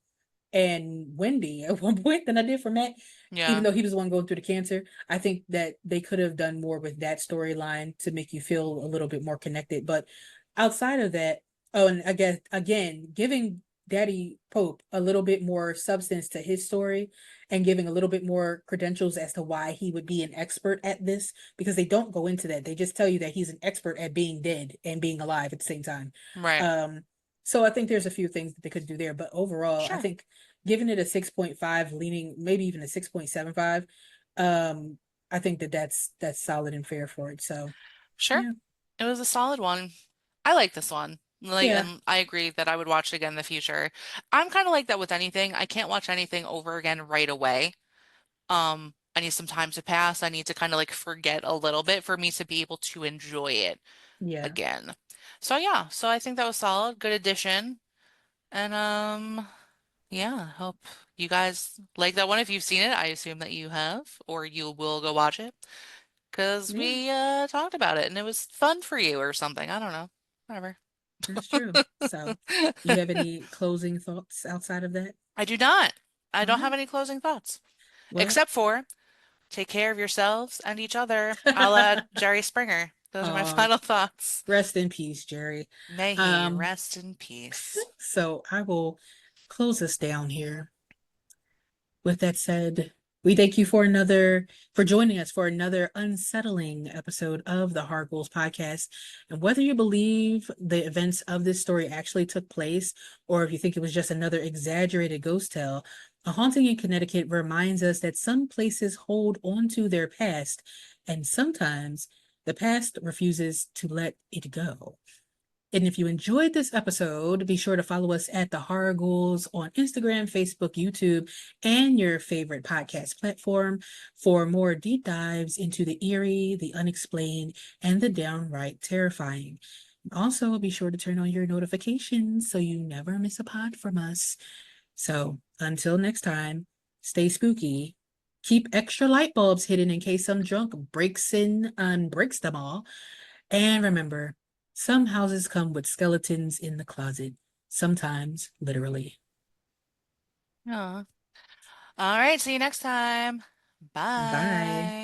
A: and Wendy at one point than I did for Matt, even
B: Yeah.
A: though he was the one going through the cancer. I think that they could have done more with that storyline to make you feel a little bit more connected. But outside of that, oh, and I guess again, giving Daddy Pope a little bit more substance to his story and giving a little bit more credentials as to why he would be an expert at this, because they don't go into that. They just tell you that he's an expert at being dead and being alive at the same time.
B: Right.
A: Um, so I think there's a few things that they could do there, but overall, I
B: Sure.
A: think giving it a 6.5, leaning maybe even a 6.75, um, I think that that's solid and fair for it. So
B: Sure.
A: yeah,
B: It was a solid one. I like this one. Like,
A: yeah,
B: and I agree that I would watch it again in the future. I'm kind of like that with anything. I can't watch anything over again right away. I need some time to pass. I need to kind of like forget a little bit for me to be able to enjoy it
A: yeah,
B: again. So yeah, so I think that was solid, good addition. And yeah, hope you guys like that one. If you've seen it, I assume that you have, or you will go watch it because
A: yeah.
B: we talked about it and it was fun for you or something. I don't know. Whatever.
A: That's true. So, you have any closing thoughts outside of that?
B: I do not. I
A: All
B: don't have
A: right.
B: any closing thoughts,
A: Well,
B: except for take care of yourselves and each other, a la Jerry Springer. Those are my
A: uh,
B: final thoughts.
A: rest in peace, Jerry.
B: May he
A: Um,
B: rest in peace.
A: so I will close this down here. With that said, we thank you for joining us for another unsettling episode of the Horror Ghouls podcast. And whether you believe the events of this story actually took place, or if you think it was just another exaggerated ghost tale, A Haunting in Connecticut reminds us that some places hold on to their past, and sometimes the past refuses to let it go. And if you enjoyed this episode, be sure to follow us at the Horror Ghouls on Instagram, Facebook, YouTube, and your favorite podcast platform for more deep dives into the eerie, the unexplained, and the downright terrifying. Also, be sure to turn on your notifications so you never miss a pod from us. So, until next time, stay spooky. Keep extra light bulbs hidden in case some drunk breaks in and breaks them all. And remember, some houses come with skeletons in the closet, sometimes literally.
B: Aw. All right, see you next time.
A: Bye.
B: Bye.